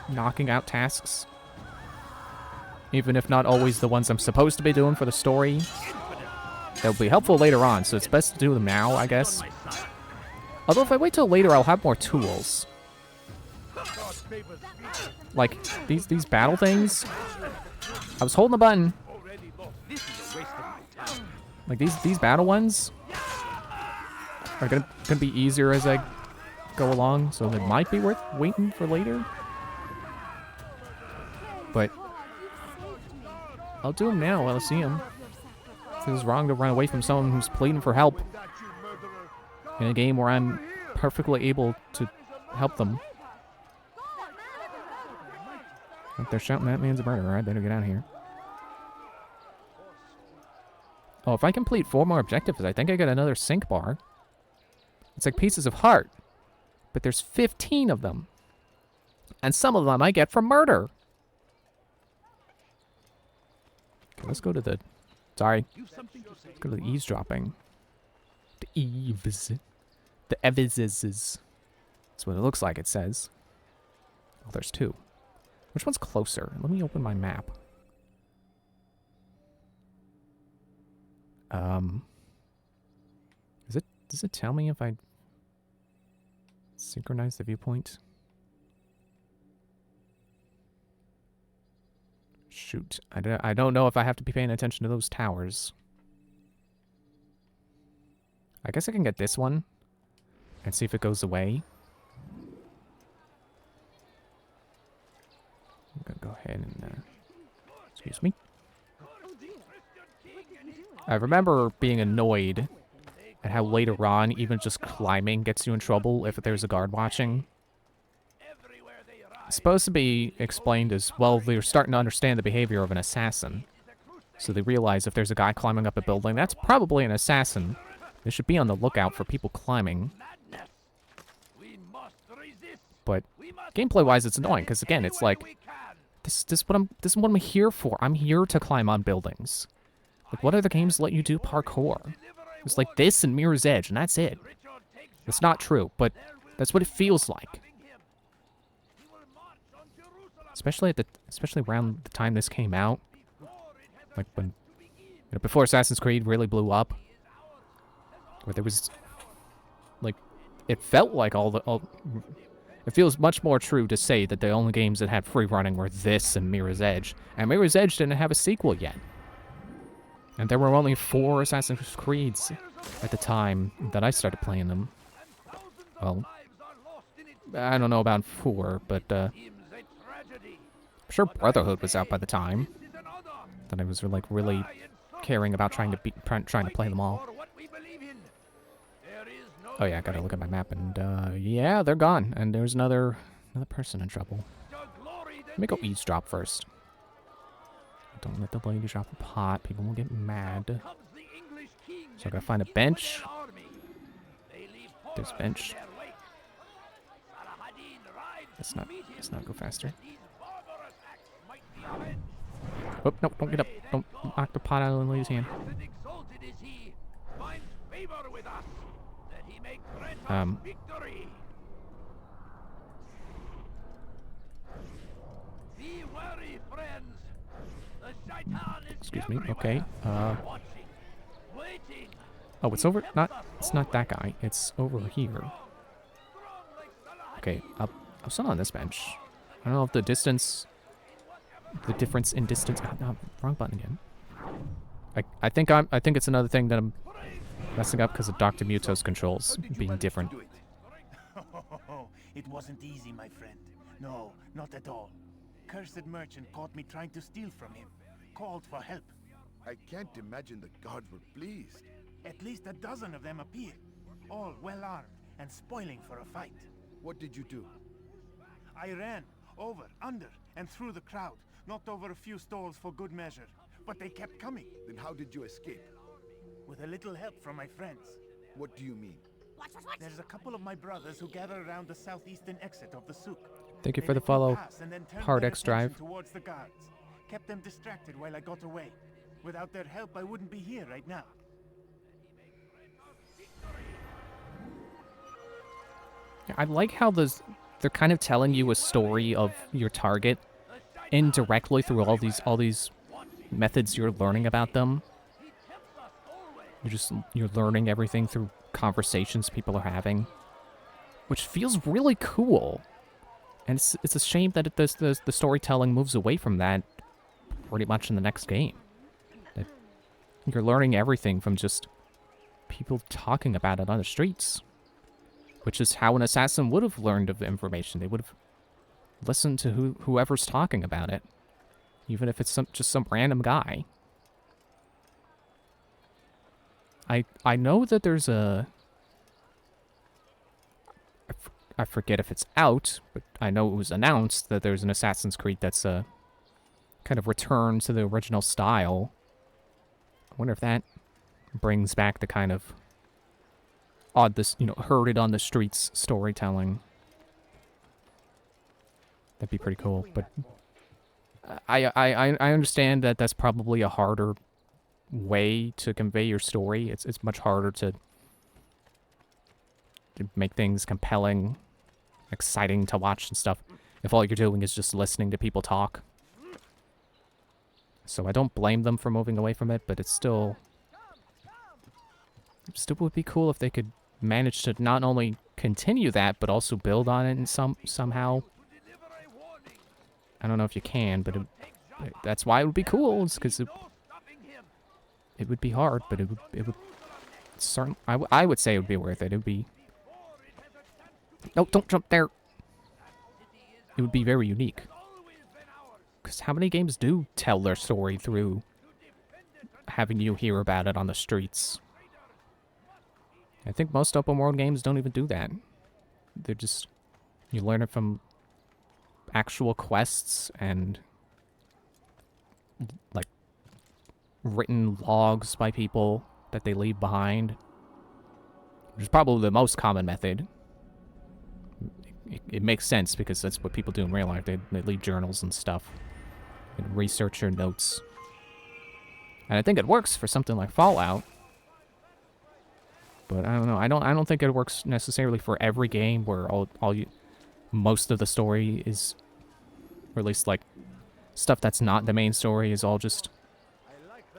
knocking out tasks. Even if not always the ones I'm supposed to be doing for the story. They'll be helpful later on, so it's best to do them now, I guess. Although if I wait till later, I'll have more tools. Like, these battle things. I was holding the button. Like, these battle ones are gonna be easier as I go along, so they might be worth waiting for later. But I'll do them now while I see them. Feels wrong to run away from someone who's pleading for help in a game where I'm perfectly able to help them. If they're shouting that man's a murderer, I better get out of here. Oh, if I complete 4 more objectives, I think I get another sync bar. It's like pieces of heart. But there's 15 of them. And some of them I get from murder. Okay, let's go to the... Sorry. Let's go to the eavesdropping. The eaves. The evises. That's what it looks like, it says. Oh, there's 2. Which one's closer? Let me open my map. Does it tell me if I synchronize the viewpoint? Shoot. I don't know if I have to be paying attention to those towers. I guess I can get this one and see if it goes away. I'm gonna go ahead and, excuse me. I remember being annoyed at how later on, even just climbing gets you in trouble if there's a guard watching. It's supposed to be explained as, well, they're starting to understand the behavior of an assassin. So they realize if there's a guy climbing up a building, that's probably an assassin. They should be on the lookout for people climbing. But gameplay-wise, it's annoying, because again, it's like, this is what I'm here for. I'm here to climb on buildings. Like, what other games let you do parkour? It's like this and Mirror's Edge, and that's it. It's not true, but that's what it feels like. Especially around the time this came out, like when, before Assassin's Creed really blew up, where there was, like, it felt like it feels much more true to say that the only games that had free running were this and Mirror's Edge, and Mirror's Edge didn't have a sequel yet. And there were only 4 Assassin's Creeds at the time that I started playing them. Well, I don't know about 4, but I'm sure Brotherhood was out by the time that I was like really caring about trying to play them all. Oh yeah, I gotta look at my map, and yeah, they're gone, and there's another person in trouble. Let me go eavesdrop first. Don't let the lady drop a pot. People will get mad. So I gotta find a bench. There's a bench. Let's not go faster. Oh, no, don't get up. Don't knock the pot out of the lady's hand. Excuse me, okay. Oh, it's over. It's not that guy. It's over here. Okay, up. I'm still on this bench. I don't know if the difference in distance. Oh, no, wrong button again. I think it's another thing that I'm messing up because of Dr. Muto's controls being different. It wasn't easy, my friend. No, not at all. Cursed merchant caught me trying to steal from him. Called for help. I can't imagine the guards were pleased. At least a dozen of them appeared. All well armed and spoiling for a fight. What did you do? I ran over, under, and through the crowd. Knocked over a few stalls for good measure. But they kept coming. Then how did you escape? With a little help from my friends. What do you mean? There's a couple of my brothers who gather around the southeastern exit of the souk. Thank you for the follow, Hard X Drive. Towards the guards. Kept them distracted while I got away. Without their help, I wouldn't be here right now. I like how they're kind of telling you a story of your target indirectly through all these methods you're learning about them. You're learning everything through conversations people are having, which feels really cool. And it's a shame that the storytelling moves away from that pretty much in the next game. That you're learning everything from just people talking about it on the streets, which is how an assassin would have learned of the information. They would have listened to whoever's talking about it, even if it's just some random guy. I know that there's a... I forget if it's out, but I know it was announced that there's an Assassin's Creed that's a kind of return to the original style. I wonder if that brings back the kind of odd, heard it on the streets storytelling. That'd be pretty cool, but I understand that that's probably a harder way to convey your story. It's much harder to make things compelling, exciting to watch and stuff if all you're doing is just listening to people talk. So I don't blame them for moving away from it, but it still would be cool if they could manage to not only continue that, but also build on it in somehow. I don't know if you can, but that's why it would be cool. It's because it would be hard, but it would certainly. I would say it would be worth it. It would be. No, don't jump there. It would be very unique. Because how many games do tell their story through having you hear about it on the streets? I think most open world games don't even do that. They're just... You learn it from actual quests and... like... written logs by people that they leave behind. Which is probably the most common method. It makes sense because that's what people do in real life. They leave journals and stuff. And research your notes. And I think it works for something like Fallout. But I don't know. I don't think it works necessarily for every game where most of the story is, or at least like stuff that's not the main story is all just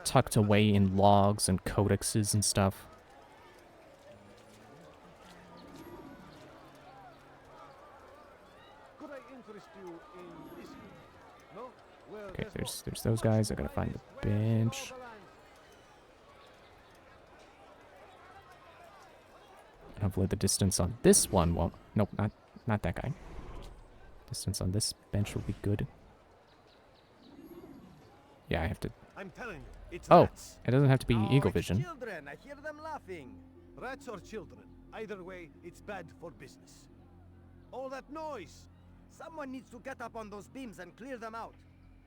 tucked away in logs and codexes and stuff. Okay, there's those guys. I gotta find the bench. Hopefully the distance on this one won't... Nope, not that guy. Distance on this bench will be good. Yeah, I have to... I'm telling you, it's oh, rats. it doesn't have to be No, Eagle it's Vision. Children, I hear them laughing. Rats or children, either way, it's bad for business. All that noise. Someone needs to get up on those beams and clear them out.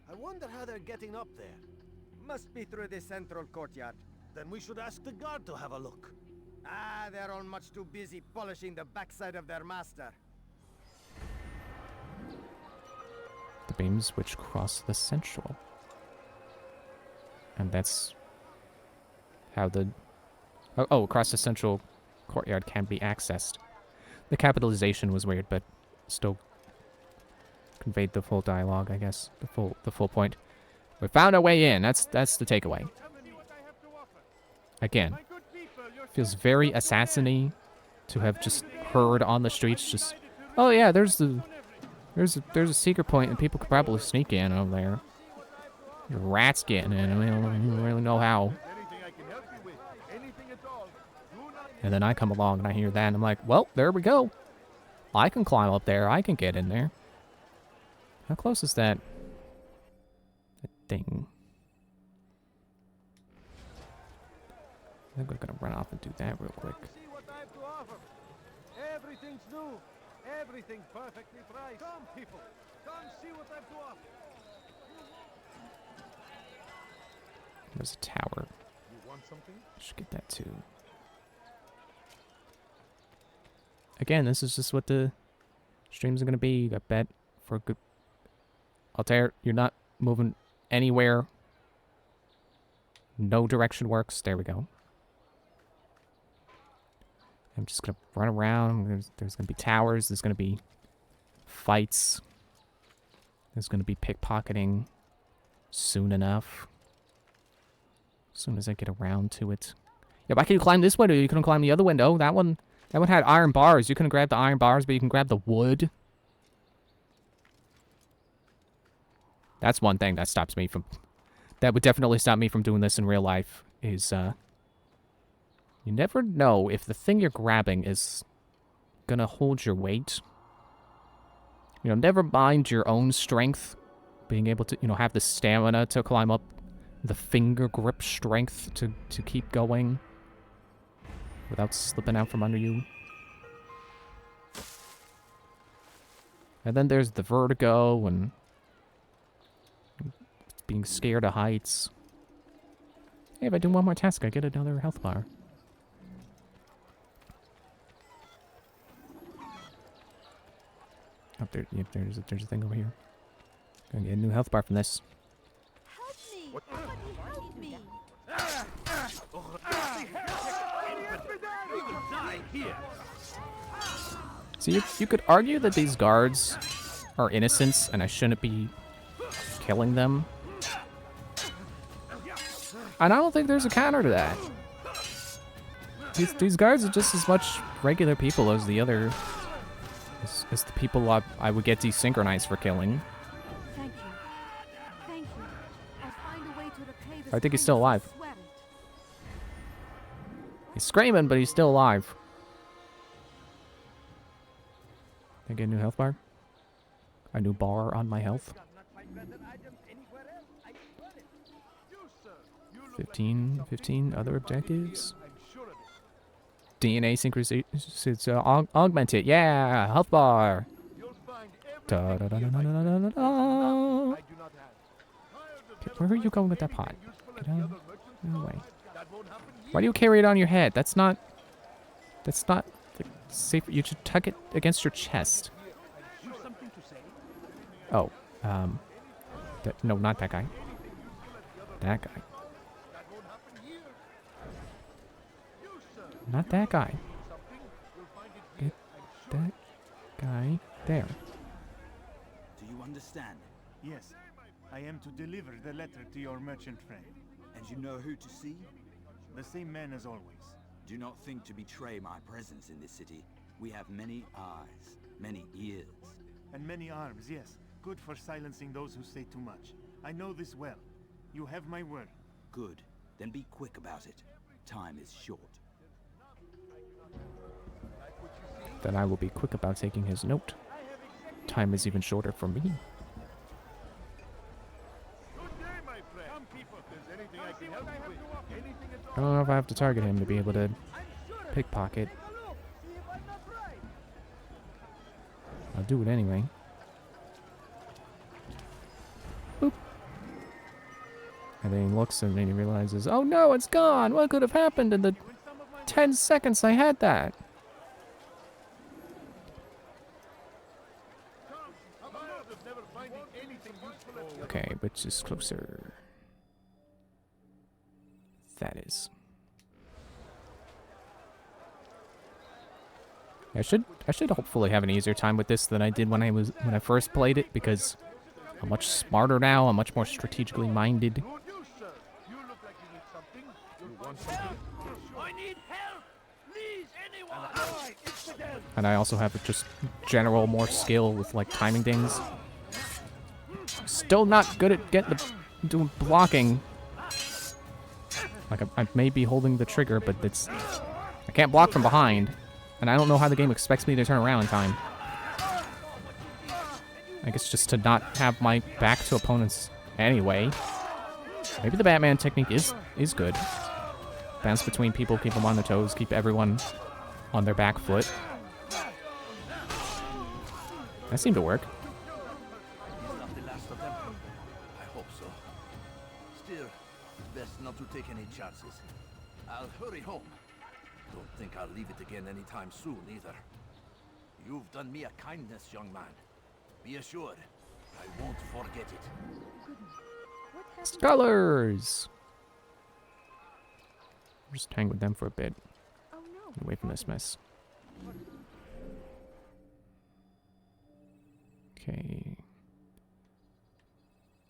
I wonder how they're getting up there. Must be through the central courtyard. Then we should ask the guard to have a look. Ah, they're all much too busy polishing the backside of their master. The beams which cross the central. And that's how the... Oh, across the central courtyard can be accessed. The capitalization was weird, but still conveyed the full dialogue, I guess. The full point. We found our way in. That's the takeaway. Again, Feels very assassin-y to have just heard on the streets just, oh yeah, there's a secret point and people could probably sneak in over there. Rats getting in, I mean, I don't really know how. And then I come along and I hear that and I'm like, well, there we go. I can climb up there, I can get in there. How close is that thing? I think we're gonna run off and do that real quick. See what I have to offer. Everything's new. Everything's perfectly priced. Come, people. Come see what I have to offer. There's a tower. You want something? Should get that too. Again, this is just what the streams are gonna be. I bet for a good. Altair, you're not moving anywhere. No direction works. There we go. I'm just gonna run around. There's gonna be towers. There's gonna be fights. There's gonna be pickpocketing soon enough. As soon as I get around to it. Yeah, why can't you climb this window? You couldn't climb the other window. That one had iron bars. You couldn't grab the iron bars, but you can grab the wood. That's one thing that stops me from... That would definitely stop me from doing this in real life, is, you never know if the thing you're grabbing is gonna hold your weight. You know, never mind your own strength. Being able to, you know, have the stamina to climb up. The finger grip strength to keep going. Without slipping out from under you. And then there's the vertigo and... being scared of heights. Hey, if I do one more task, I get another health bar. Up there, yep, there's a thing over here. Gonna get a new health bar from this. Help me! Somebody help me! So you could argue that these guards are innocents and I shouldn't be killing them. And I don't think there's a counter to that. These guards are just as much regular people as the other... as the people I would get desynchronized for killing. Thank you. Thank you. I'll find a way to repay this. I think he's still alive. I swear it. He's screaming, but he's still alive. Can I get a new health bar? A new bar on my health? 15 other objectives. DNA synchronicity augmented. Yeah, health bar. Da, da, da, da, da, da, da, da. Okay, where are you going with that pot? Get out of the way. Why do you carry it on your head? That's not safe. You should tuck it against your chest. Oh, no, not that guy. That guy. Not that guy. Get that guy there. Do you understand? Yes. I am to deliver the letter to your merchant friend. And you know who to see? The same man as always. Do not think to betray my presence in this city. We have many eyes, many ears. And many arms, yes. Good for silencing those who say too much. I know this well. You have my word. Good. Then be quick about it. Time is short. Then I will be quick about taking his note. Time is even shorter for me. I don't know if I have to target him to be able to pickpocket. I'll do it anyway. Boop. And then he looks and then he realizes, oh no, it's gone! What could have happened in the 10 seconds I had that? Okay, which is closer? That is. I should hopefully have an easier time with this than I did when I first played it, because I'm much smarter now. I'm much more strategically minded. I need help! And I also have just general more skill with like timing things. Still not good at doing blocking. Like I may be holding the trigger, but I can't block from behind. And I don't know how the game expects me to turn around in time. I guess just to not have my back to opponents anyway. Maybe the Batman technique is good. Bounce between people, keep them on their toes, keep everyone on their back foot. That seemed to work. Not the last of them. I hope so. Still, best not to take any chances. I'll hurry home. Don't think I'll leave it again anytime soon either. You've done me a kindness, young man. Be assured, I won't forget it. Scholars! Just hang with them for a bit. Away from this mess. Okay.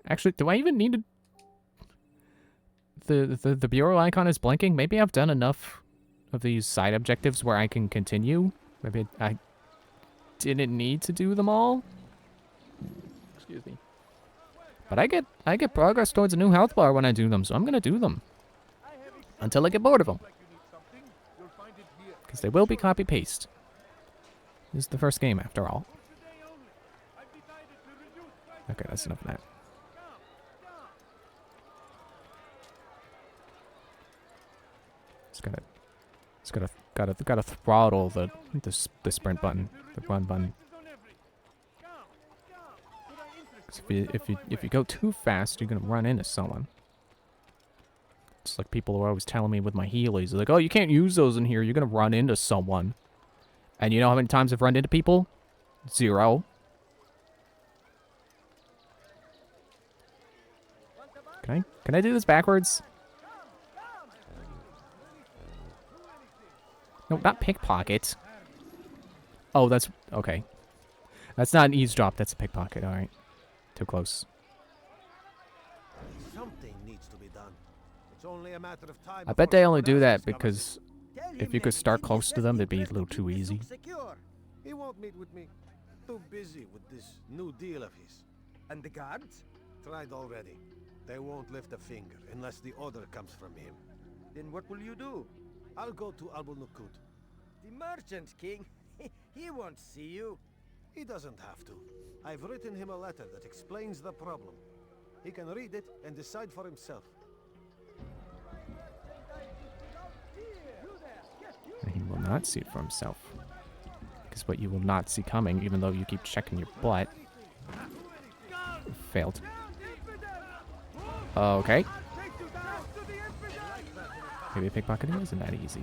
Actually, do I even need to... The bureau icon is blinking? Maybe I've done enough of these side objectives where I can continue? Maybe I didn't need to do them all? Excuse me. But I get progress towards a new health bar when I do them, so I'm gonna do them. Until I get bored of them. Because they will be copy-paste. This is the first game, after all. Okay, that's enough of that. Gotta throttle the sprint button, the run button. 'Cause if you go too fast, you're gonna run into someone. It's like people are always telling me with my Heelys, they're like, oh, you can't use those in here, you're gonna run into someone. And you know how many times I've run into people? 0. Can I do this backwards? No, not pickpocket. Oh, that's... okay. That's not an eavesdrop, that's a pickpocket, alright. Too close. Something needs to be done. It's only a matter of time. I bet they only do that because if you could start close to them, it'd be a little too easy. He won't meet with me. Too busy with this new deal of his. And the guards? Tried already. They won't lift a finger unless the order comes from him. Then what will you do? I'll go to Albulnukut. The merchant king? He won't see you. He doesn't have to. I've written him a letter that explains the problem. He can read it and decide for himself. And he will not see it for himself. Because what you will not see coming, even though you keep checking your butt. Failed. Okay. Maybe a pickpocketing isn't that easy.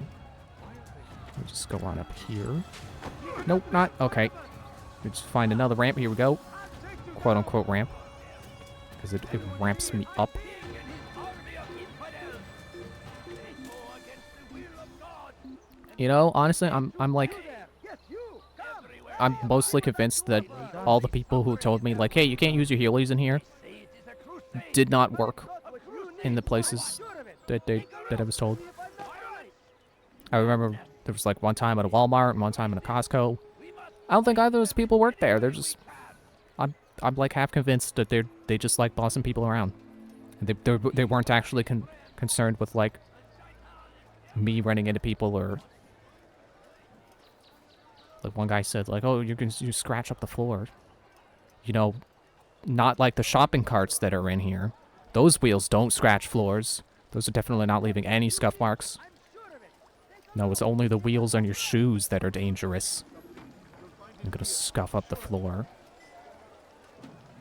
We'll just go on up here. Nope, not. Okay. We just find another ramp. Here we go. Quote unquote ramp. Because it ramps me up. You know, honestly, I'm mostly convinced that all the people who told me, like, hey, you can't use your Heelys in here, did not work in the places that I was told. I remember there was like one time at a Walmart and one time at a Costco. I don't think either of those people worked there. They're just, I'm like half convinced that they just like bossing people around. And they weren't actually concerned with like me running into people, or like one guy said like, oh, you scratch up the floor. You know, not like the shopping carts that are in here. Those wheels don't scratch floors. Those are definitely not leaving any scuff marks. No, it's only the wheels on your shoes that are dangerous. I'm gonna scuff up the floor.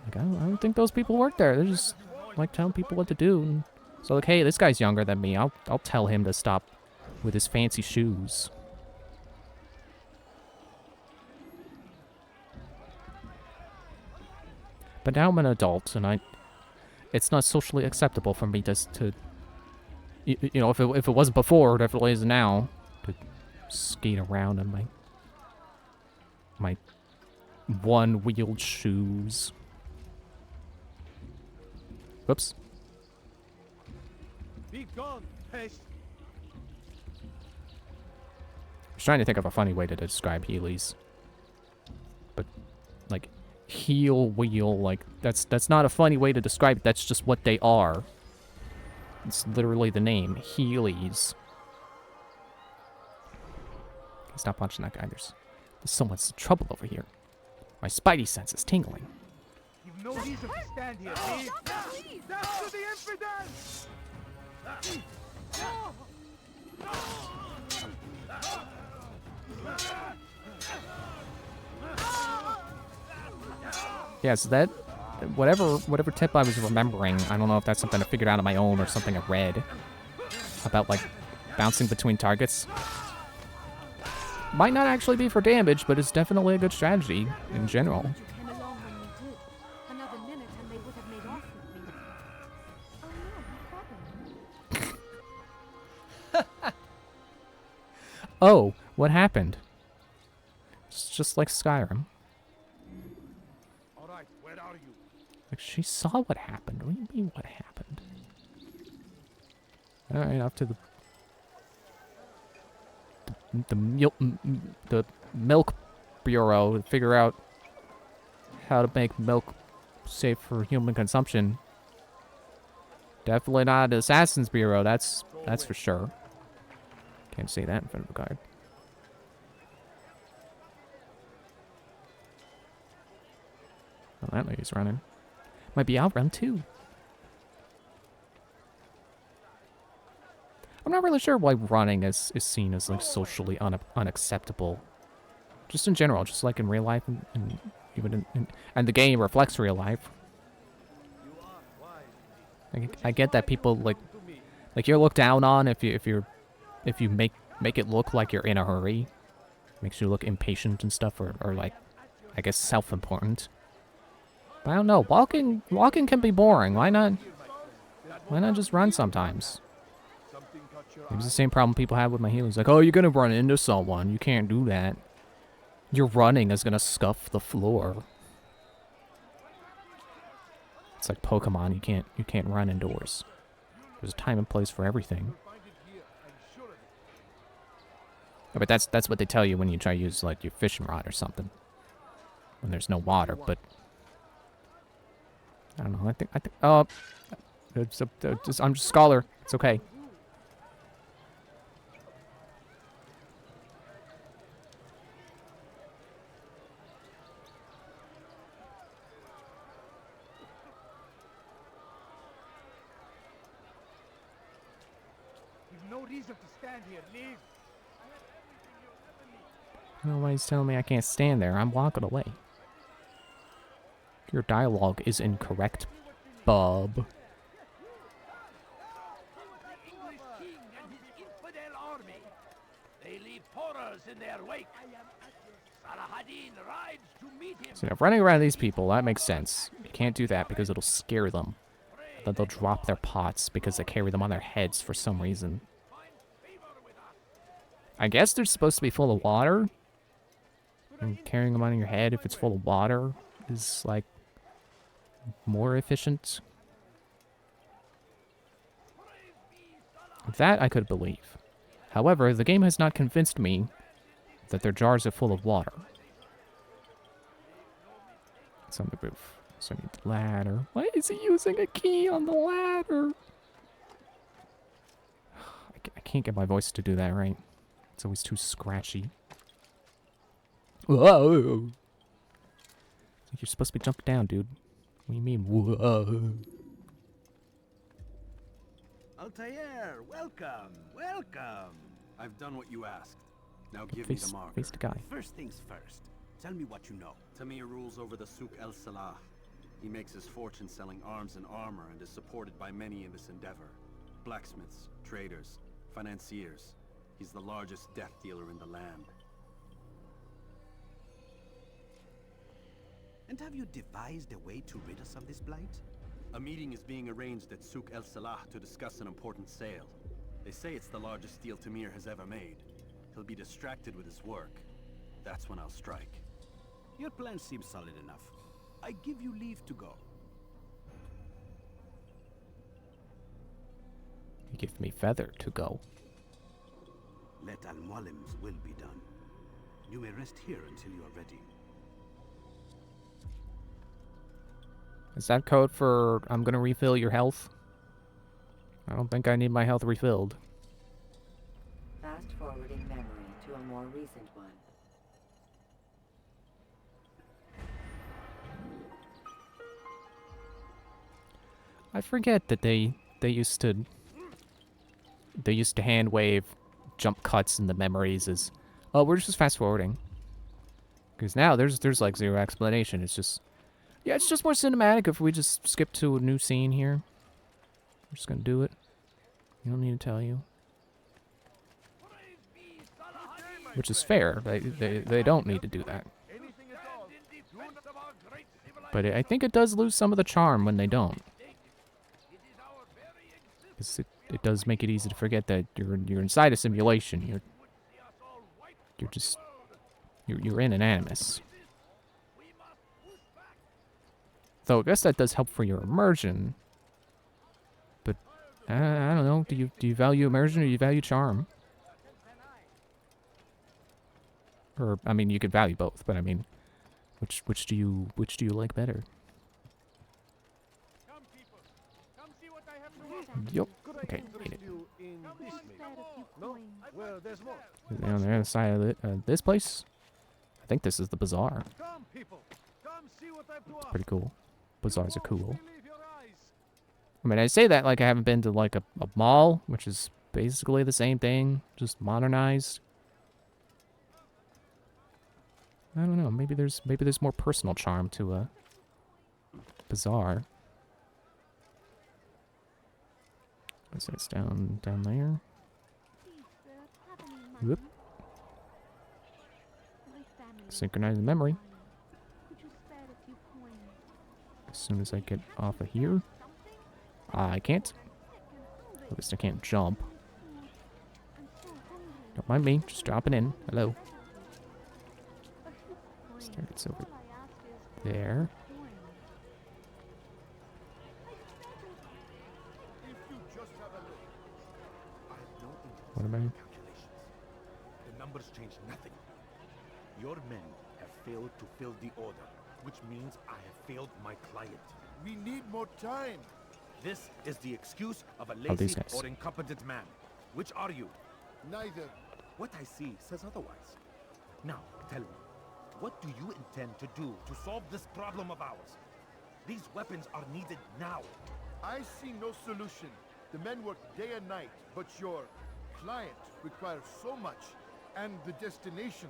Like, I don't think those people work there. They're just like telling people what to do. And so like, hey, this guy's younger than me. I'll tell him to stop with his fancy shoes. But now I'm an adult, and it's not socially acceptable for me to you know, if it wasn't before, it definitely is now, to skate around in my one-wheeled shoes. Whoops. Be gone, pest. was trying to think of a funny way to describe Heelys. But, like, heel wheel, like, that's not a funny way to describe it. That's just what they are. It's literally the name, Heelys. Okay, stop punching that guy. There's so much trouble over here. My spidey sense is tingling. You've no reason to stand here, Eve. Death to the infidels! Yeah, so that, whatever tip I was remembering, I don't know if that's something I figured out on my own or something I read about, like, bouncing between targets. Might not actually be for damage, but it's definitely a good strategy in general. You came along when you did. Another minute and they would have made off with me. Oh no, no problem. Oh, what happened? It's just like Skyrim. All right, where are you? Like, she saw what happened. What do you mean, what happened? Alright, off to the milk bureau to figure out how to make milk safe for human consumption. Definitely not the Assassin's Bureau, that's for sure. Can't say that in front of a guard. Oh, that lady's running. Might be outrun too. I'm not really sure why running is seen as, like, socially unacceptable. Just in general, just like in real life, and even and the game reflects real life. I get that people like you're looked down on if you make it look like you're in a hurry. Makes you look impatient and stuff, or like, I guess, self-important. But I don't know. Walking can be boring. Why not just run sometimes? It was the same problem people have with my healers. Like, oh, you're gonna run into someone. You can't do that. Your running is gonna scuff the floor. It's like Pokemon. You can't run indoors. There's a time and place for everything. Yeah, but that's what they tell you when you try to use, like, your fishing rod or something. When there's no water, but I don't know. I think. Oh, I'm just a scholar. It's okay. You've no reason to stand here. Leave. Nobody's telling me I can't stand there. I'm walking away. Your dialogue is incorrect, bub. The English king and his infidel army. They leave horrors in their wake. Saladin rides to meet him. So now, running around these people, that makes sense. You can't do that because it'll scare them. Then they'll drop their pots because they carry them on their heads for some reason. I guess they're supposed to be full of water. And carrying them on your head if it's full of water is, like, more efficient. That I could believe. However, the game has not convinced me that their jars are full of water. It's on the roof. So I need the ladder. Why is he using a key on the ladder? I can't get my voice to do that right. It's always too scratchy. Whoa! You're supposed to be jumping down, dude. What do you mean, whoa? Altair, welcome, welcome. I've done what you asked. Now give Face- me the marker. face the guy. First things first. Tell me what you know. Tamir rules over the Souk El Salah. He makes his fortune selling arms and armor and is supported by many in this endeavor. Blacksmiths, traders, financiers. He's the largest death dealer in the land. And have you devised a way to rid us of this blight? A meeting is being arranged at Souk El Salah to discuss an important sale. They say it's the largest deal Tamir has ever made. He'll be distracted with his work. That's when I'll strike. Your plan seems solid enough. I give you leave to go. You give me feather to go. let Al-Mualim's will be done. You may rest here until you are ready. Is that code for I'm gonna refill your health? I don't think I need my health refilled. Fast forwarding memory to a more recent one. I forget that they used to hand wave jump cuts in the memories as, oh, we're just fast forwarding. Because now there's like zero explanation. It's just, yeah, it's just more cinematic if we just skip to a new scene here. I'm just gonna do it. You don't need to tell you. Which is fair. They don't need to do that. But I think it does lose some of the charm when they don't. It does make it easy to forget that you're inside a simulation. You're in an animus. Though I guess that does help for your immersion. But I don't know. Do you value immersion or do you value charm? Or I mean, you could value both, but I mean, which do you like better? Yup. Okay. Made it. On the other side of this place, I think this is the bazaar. Pretty cool. Bazaars are cool. I mean, I say that like I haven't been to like a mall, which is basically the same thing, just modernized. I don't know. Maybe there's more personal charm to a bazaar. So it's down there. Whoop. Synchronize the memory. As soon as I get off of here. I can't. At least I can't jump. Don't mind me, just dropping in. Hello. It's over there. What am I? The numbers change nothing. Your men have failed to fill the order, which means I have failed my client. We need more time. This is the excuse of a lazy or incompetent man. Which are you? Neither. What I see says otherwise. Now, tell me, what do you intend to do to solve this problem of ours? These weapons are needed now. I see no solution. The men work day and night, but your client requires so much, and the destination,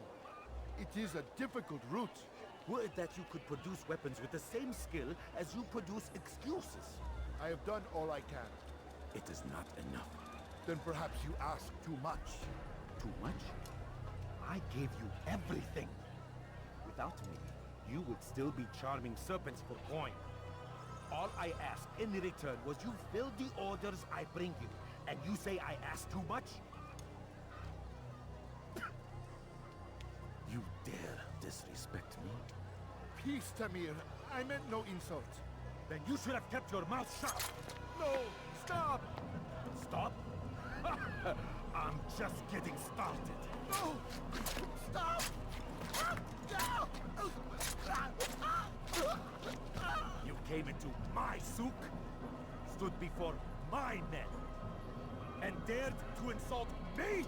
it is a difficult route. Were it that you could produce weapons with the same skill as you produce excuses? I have done all I can. It is not enough. Then perhaps you ask too much. Too much? I gave you everything. Without me, you would still be charming serpents for coin. All I ask in return was you fill the orders I bring you, and you say I ask too much? You dare disrespect me? Peace, Tamir. I meant no insult. Then you should have kept your mouth shut. No! Stop! Stop? I'm just getting started. No! Stop! You came into my souk, stood before my men, and dared to insult me?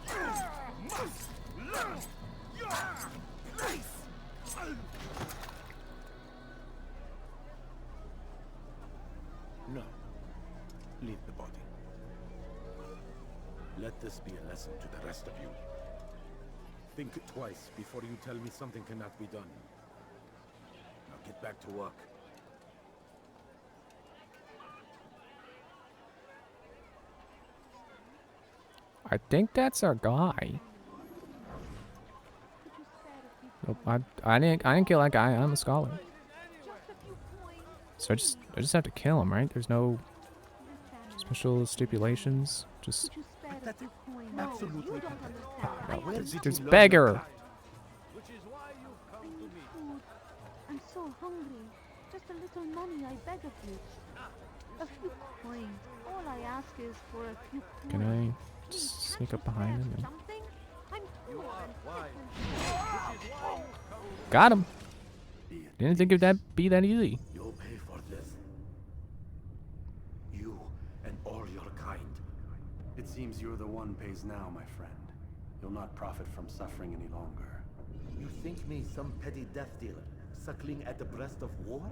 You must learn your place! No. Leave the body. Let this be a lesson to the rest of you. Think twice before you tell me something cannot be done. Now get back to work. I think that's our guy. Nope, I didn't kill that guy. I'm a scholar. So I just have to kill him, right? There's no special stipulations. Just Absolutely. this beggar. I'm so hungry. Just a little money, I beg of you. A few coins. All I ask is for a few coins. Can I Please, sneak up behind him? And... something? I'm poor and Got him. Didn't think it'd be that easy. You'll pay for this. You and all your kind. It seems you're the one pays now, my friend. You'll not profit from suffering any longer. You think me some petty death dealer, suckling at the breast of war?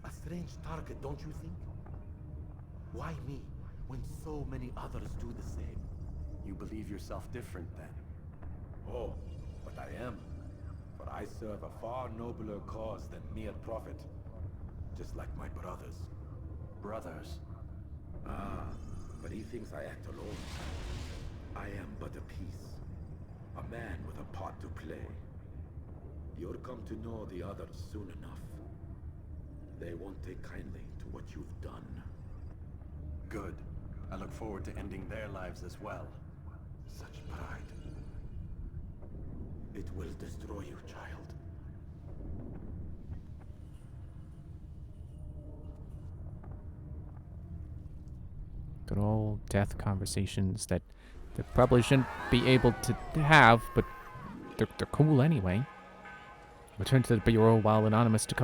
A strange target, don't you think? Why me, when so many others do the same? You believe yourself different, then? Oh, but I am. For I serve a far nobler cause than mere profit. Just like my brothers. Brothers? Ah, but he thinks I act alone. I am but a piece. A man with a part to play. You'll come to know the others soon enough. They won't take kindly to what you've done. Good. I look forward to ending their lives as well. Such pride. It will destroy you, child. Good old death conversations that they probably shouldn't be able to have, but they're cool anyway. Return to the Bureau while anonymous to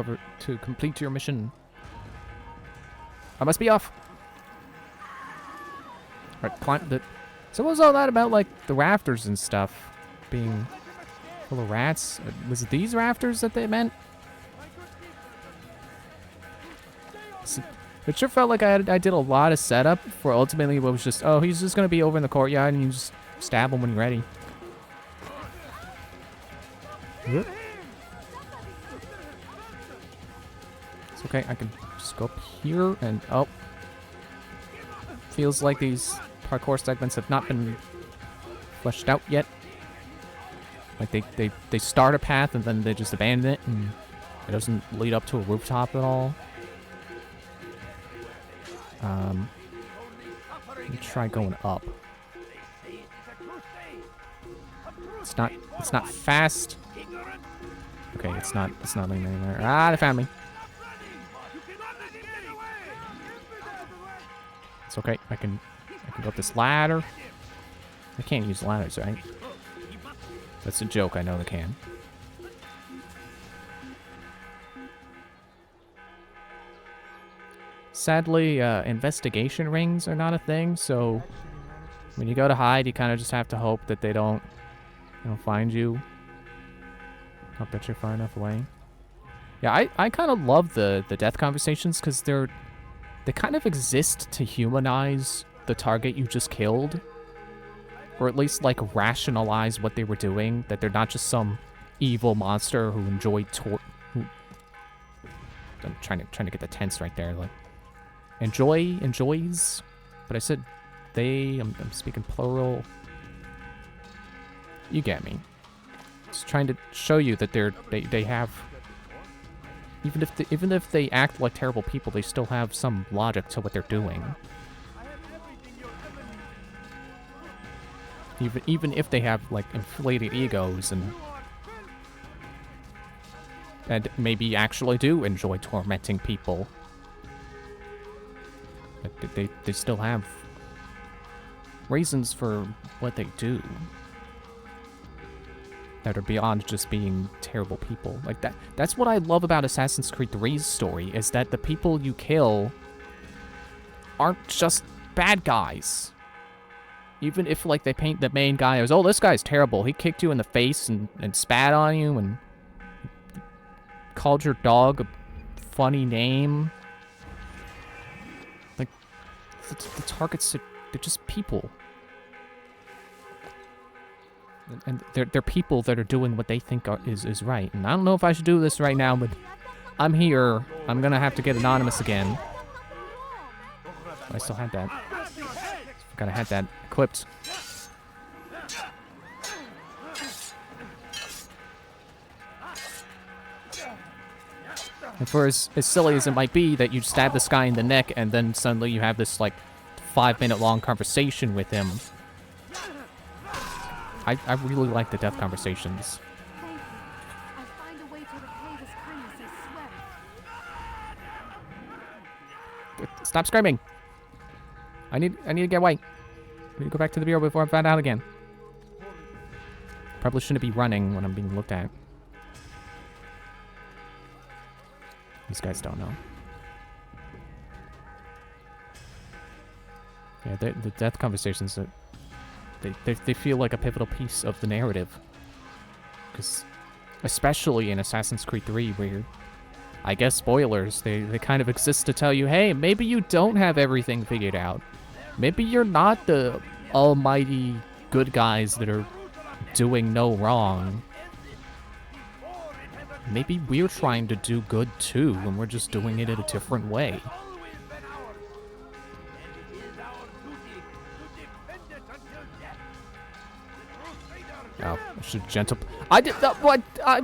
complete your mission. I must be off. Alright, climb the... So what was all that about, like, the rafters and stuff being full of rats? Was it these rafters that they meant? It sure felt like I did a lot of setup for ultimately what was just, oh, he's just going to be over in the courtyard and you just stab him when you're ready. It's okay, I can just go up here and, oh. Feels like these parkour segments have not been fleshed out yet. Like they start a path and then they just abandon it and it doesn't lead up to a rooftop at all. Let me try going up. It's not fast. Okay, it's not leading anywhere. Ah, they found me. It's okay. I can go up this ladder. I can't use ladders, right? That's a joke. I know they can. Sadly, investigation rings are not a thing, so when you go to hide, you kind of just have to hope that they don't find you. Hope that you're far enough away. Yeah, I kind of love the death conversations because they kind of exist to humanize the target you just killed, or at least like rationalize what they were doing. That they're not just some evil monster who enjoyed I'm trying to get the tense right there, like. Enjoys, but I said they, I'm speaking plural. You get me. Just trying to show you that they have, even if they act like terrible people, they still have some logic to what they're doing. Even if they have like inflated egos and maybe actually do enjoy tormenting people. They still have reasons for what they do that are beyond just being terrible people. Like that's what I love about Assassin's Creed 3's story, is that the people you kill aren't just bad guys. Even if like they paint the main guy as, oh, this guy's terrible. He kicked you in the face and spat on you and called your dog a funny name. The targets, they're just people. And they're people that are doing what they think is right. And I don't know if I should do this right now, but I'm here. I'm gonna have to get anonymous again. I still had that. Forgot I had that equipped. And for as silly as it might be that you stab this guy in the neck and then suddenly you have this like 5-minute long conversation with him. I really like the death conversations. Stop screaming. I need to get away. I need to go back to the bureau before I'm found out again. Probably shouldn't be running when I'm being looked at. These guys don't know. Yeah, the death conversations, they feel like a pivotal piece of the narrative. Because, especially in Assassin's Creed 3, where, I guess spoilers, they kind of exist to tell you, hey, maybe you don't have everything figured out. Maybe you're not the almighty good guys that are doing no wrong. Maybe we're trying to do good too, and we're just doing it in a different way. Oh, I should gentle. I did. What?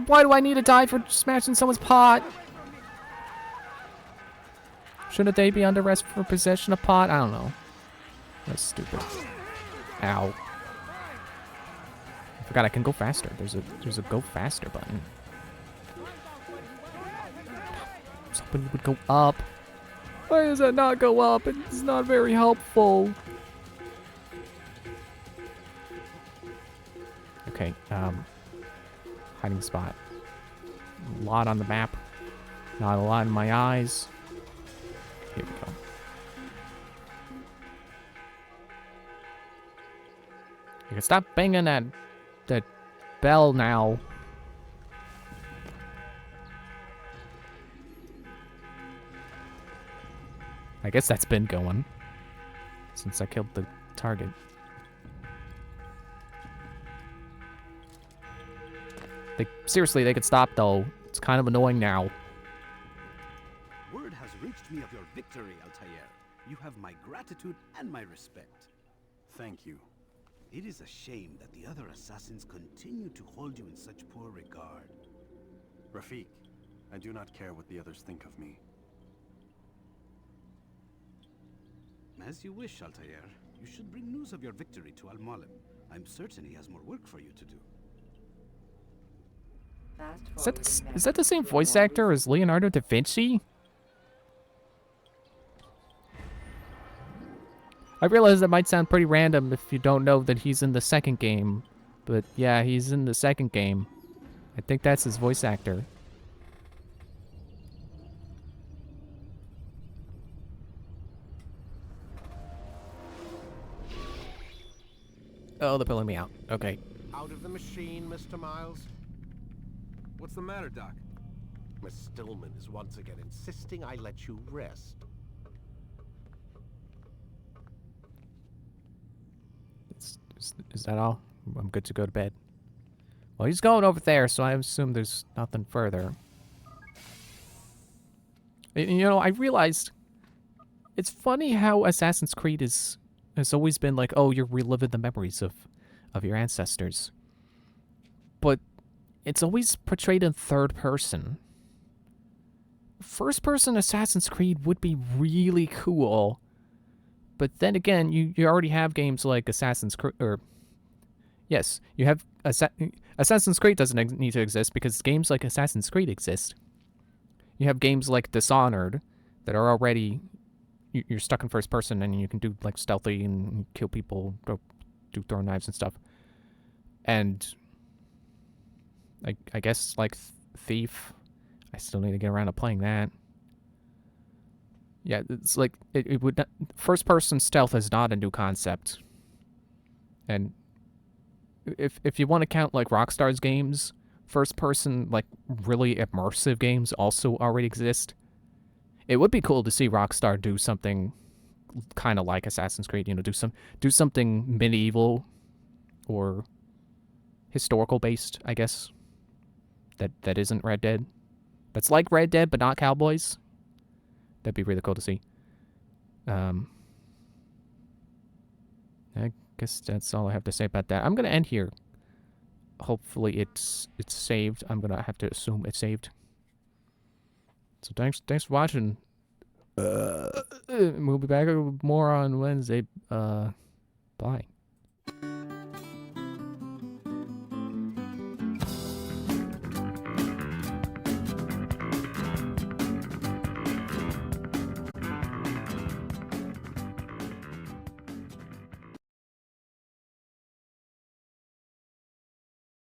Why do I need to die for smashing someone's pot? Shouldn't they be under arrest for possession of pot? I don't know. That's stupid. Ow. I forgot I can go faster. There's a go faster button. I was hoping it would go up. Why does that not go up? It's not very helpful. Okay, hiding spot. A lot on the map. Not a lot in my eyes. Here we go. You can stop banging that bell now. I guess that's been going since I killed the target. Seriously, they could stop though. It's kind of annoying now. Word has reached me of your victory, Altair. You have my gratitude and my respect. Thank you. It is a shame that the other assassins continue to hold you in such poor regard. Rafik, I do not care what the others think of me. As you wish, Altair. You should bring news of your victory to Al-Mualim. I'm certain he has more work for you to do. Is that the same voice actor as Leonardo da Vinci? I realize that might sound pretty random if you don't know that he's in the second game. But yeah, he's in the second game. I think that's his voice actor. Oh, they're pulling me out. Okay. Out of the machine, Mr. Miles. What's the matter, Doc? Miss Stillman is once again insisting I let you rest. Is that all? I'm good to go to bed. Well, he's going over there, so I assume there's nothing further. You know, I realized it's funny how Assassin's Creed has always been like, oh, you're reliving the memories of your ancestors. But it's always portrayed in third person. First person Assassin's Creed would be really cool. But then again, you already have games like Assassin's Creed, or yes, you have Assassin's Creed doesn't need to exist because games like Assassin's Creed exist. You have games like Dishonored that are already, you're stuck in first person and you can do like stealthy and kill people, go do throw knives and stuff. And I guess like Thief, I still need to get around to playing that. Yeah, it's like it would not, first person stealth is not a new concept. And if you want to count like Rockstar's games, first person like really immersive games also already exist. It would be cool to see Rockstar do something kind of like Assassin's Creed, you know, do something medieval or historical based, I guess. That isn't Red Dead. That's like Red Dead but not cowboys. That'd be really cool to see. I guess that's all I have to say about that. I'm gonna end here. Hopefully it's saved. I'm gonna have to assume it's saved. So thanks for watching. We'll be back with more on Wednesday. Bye.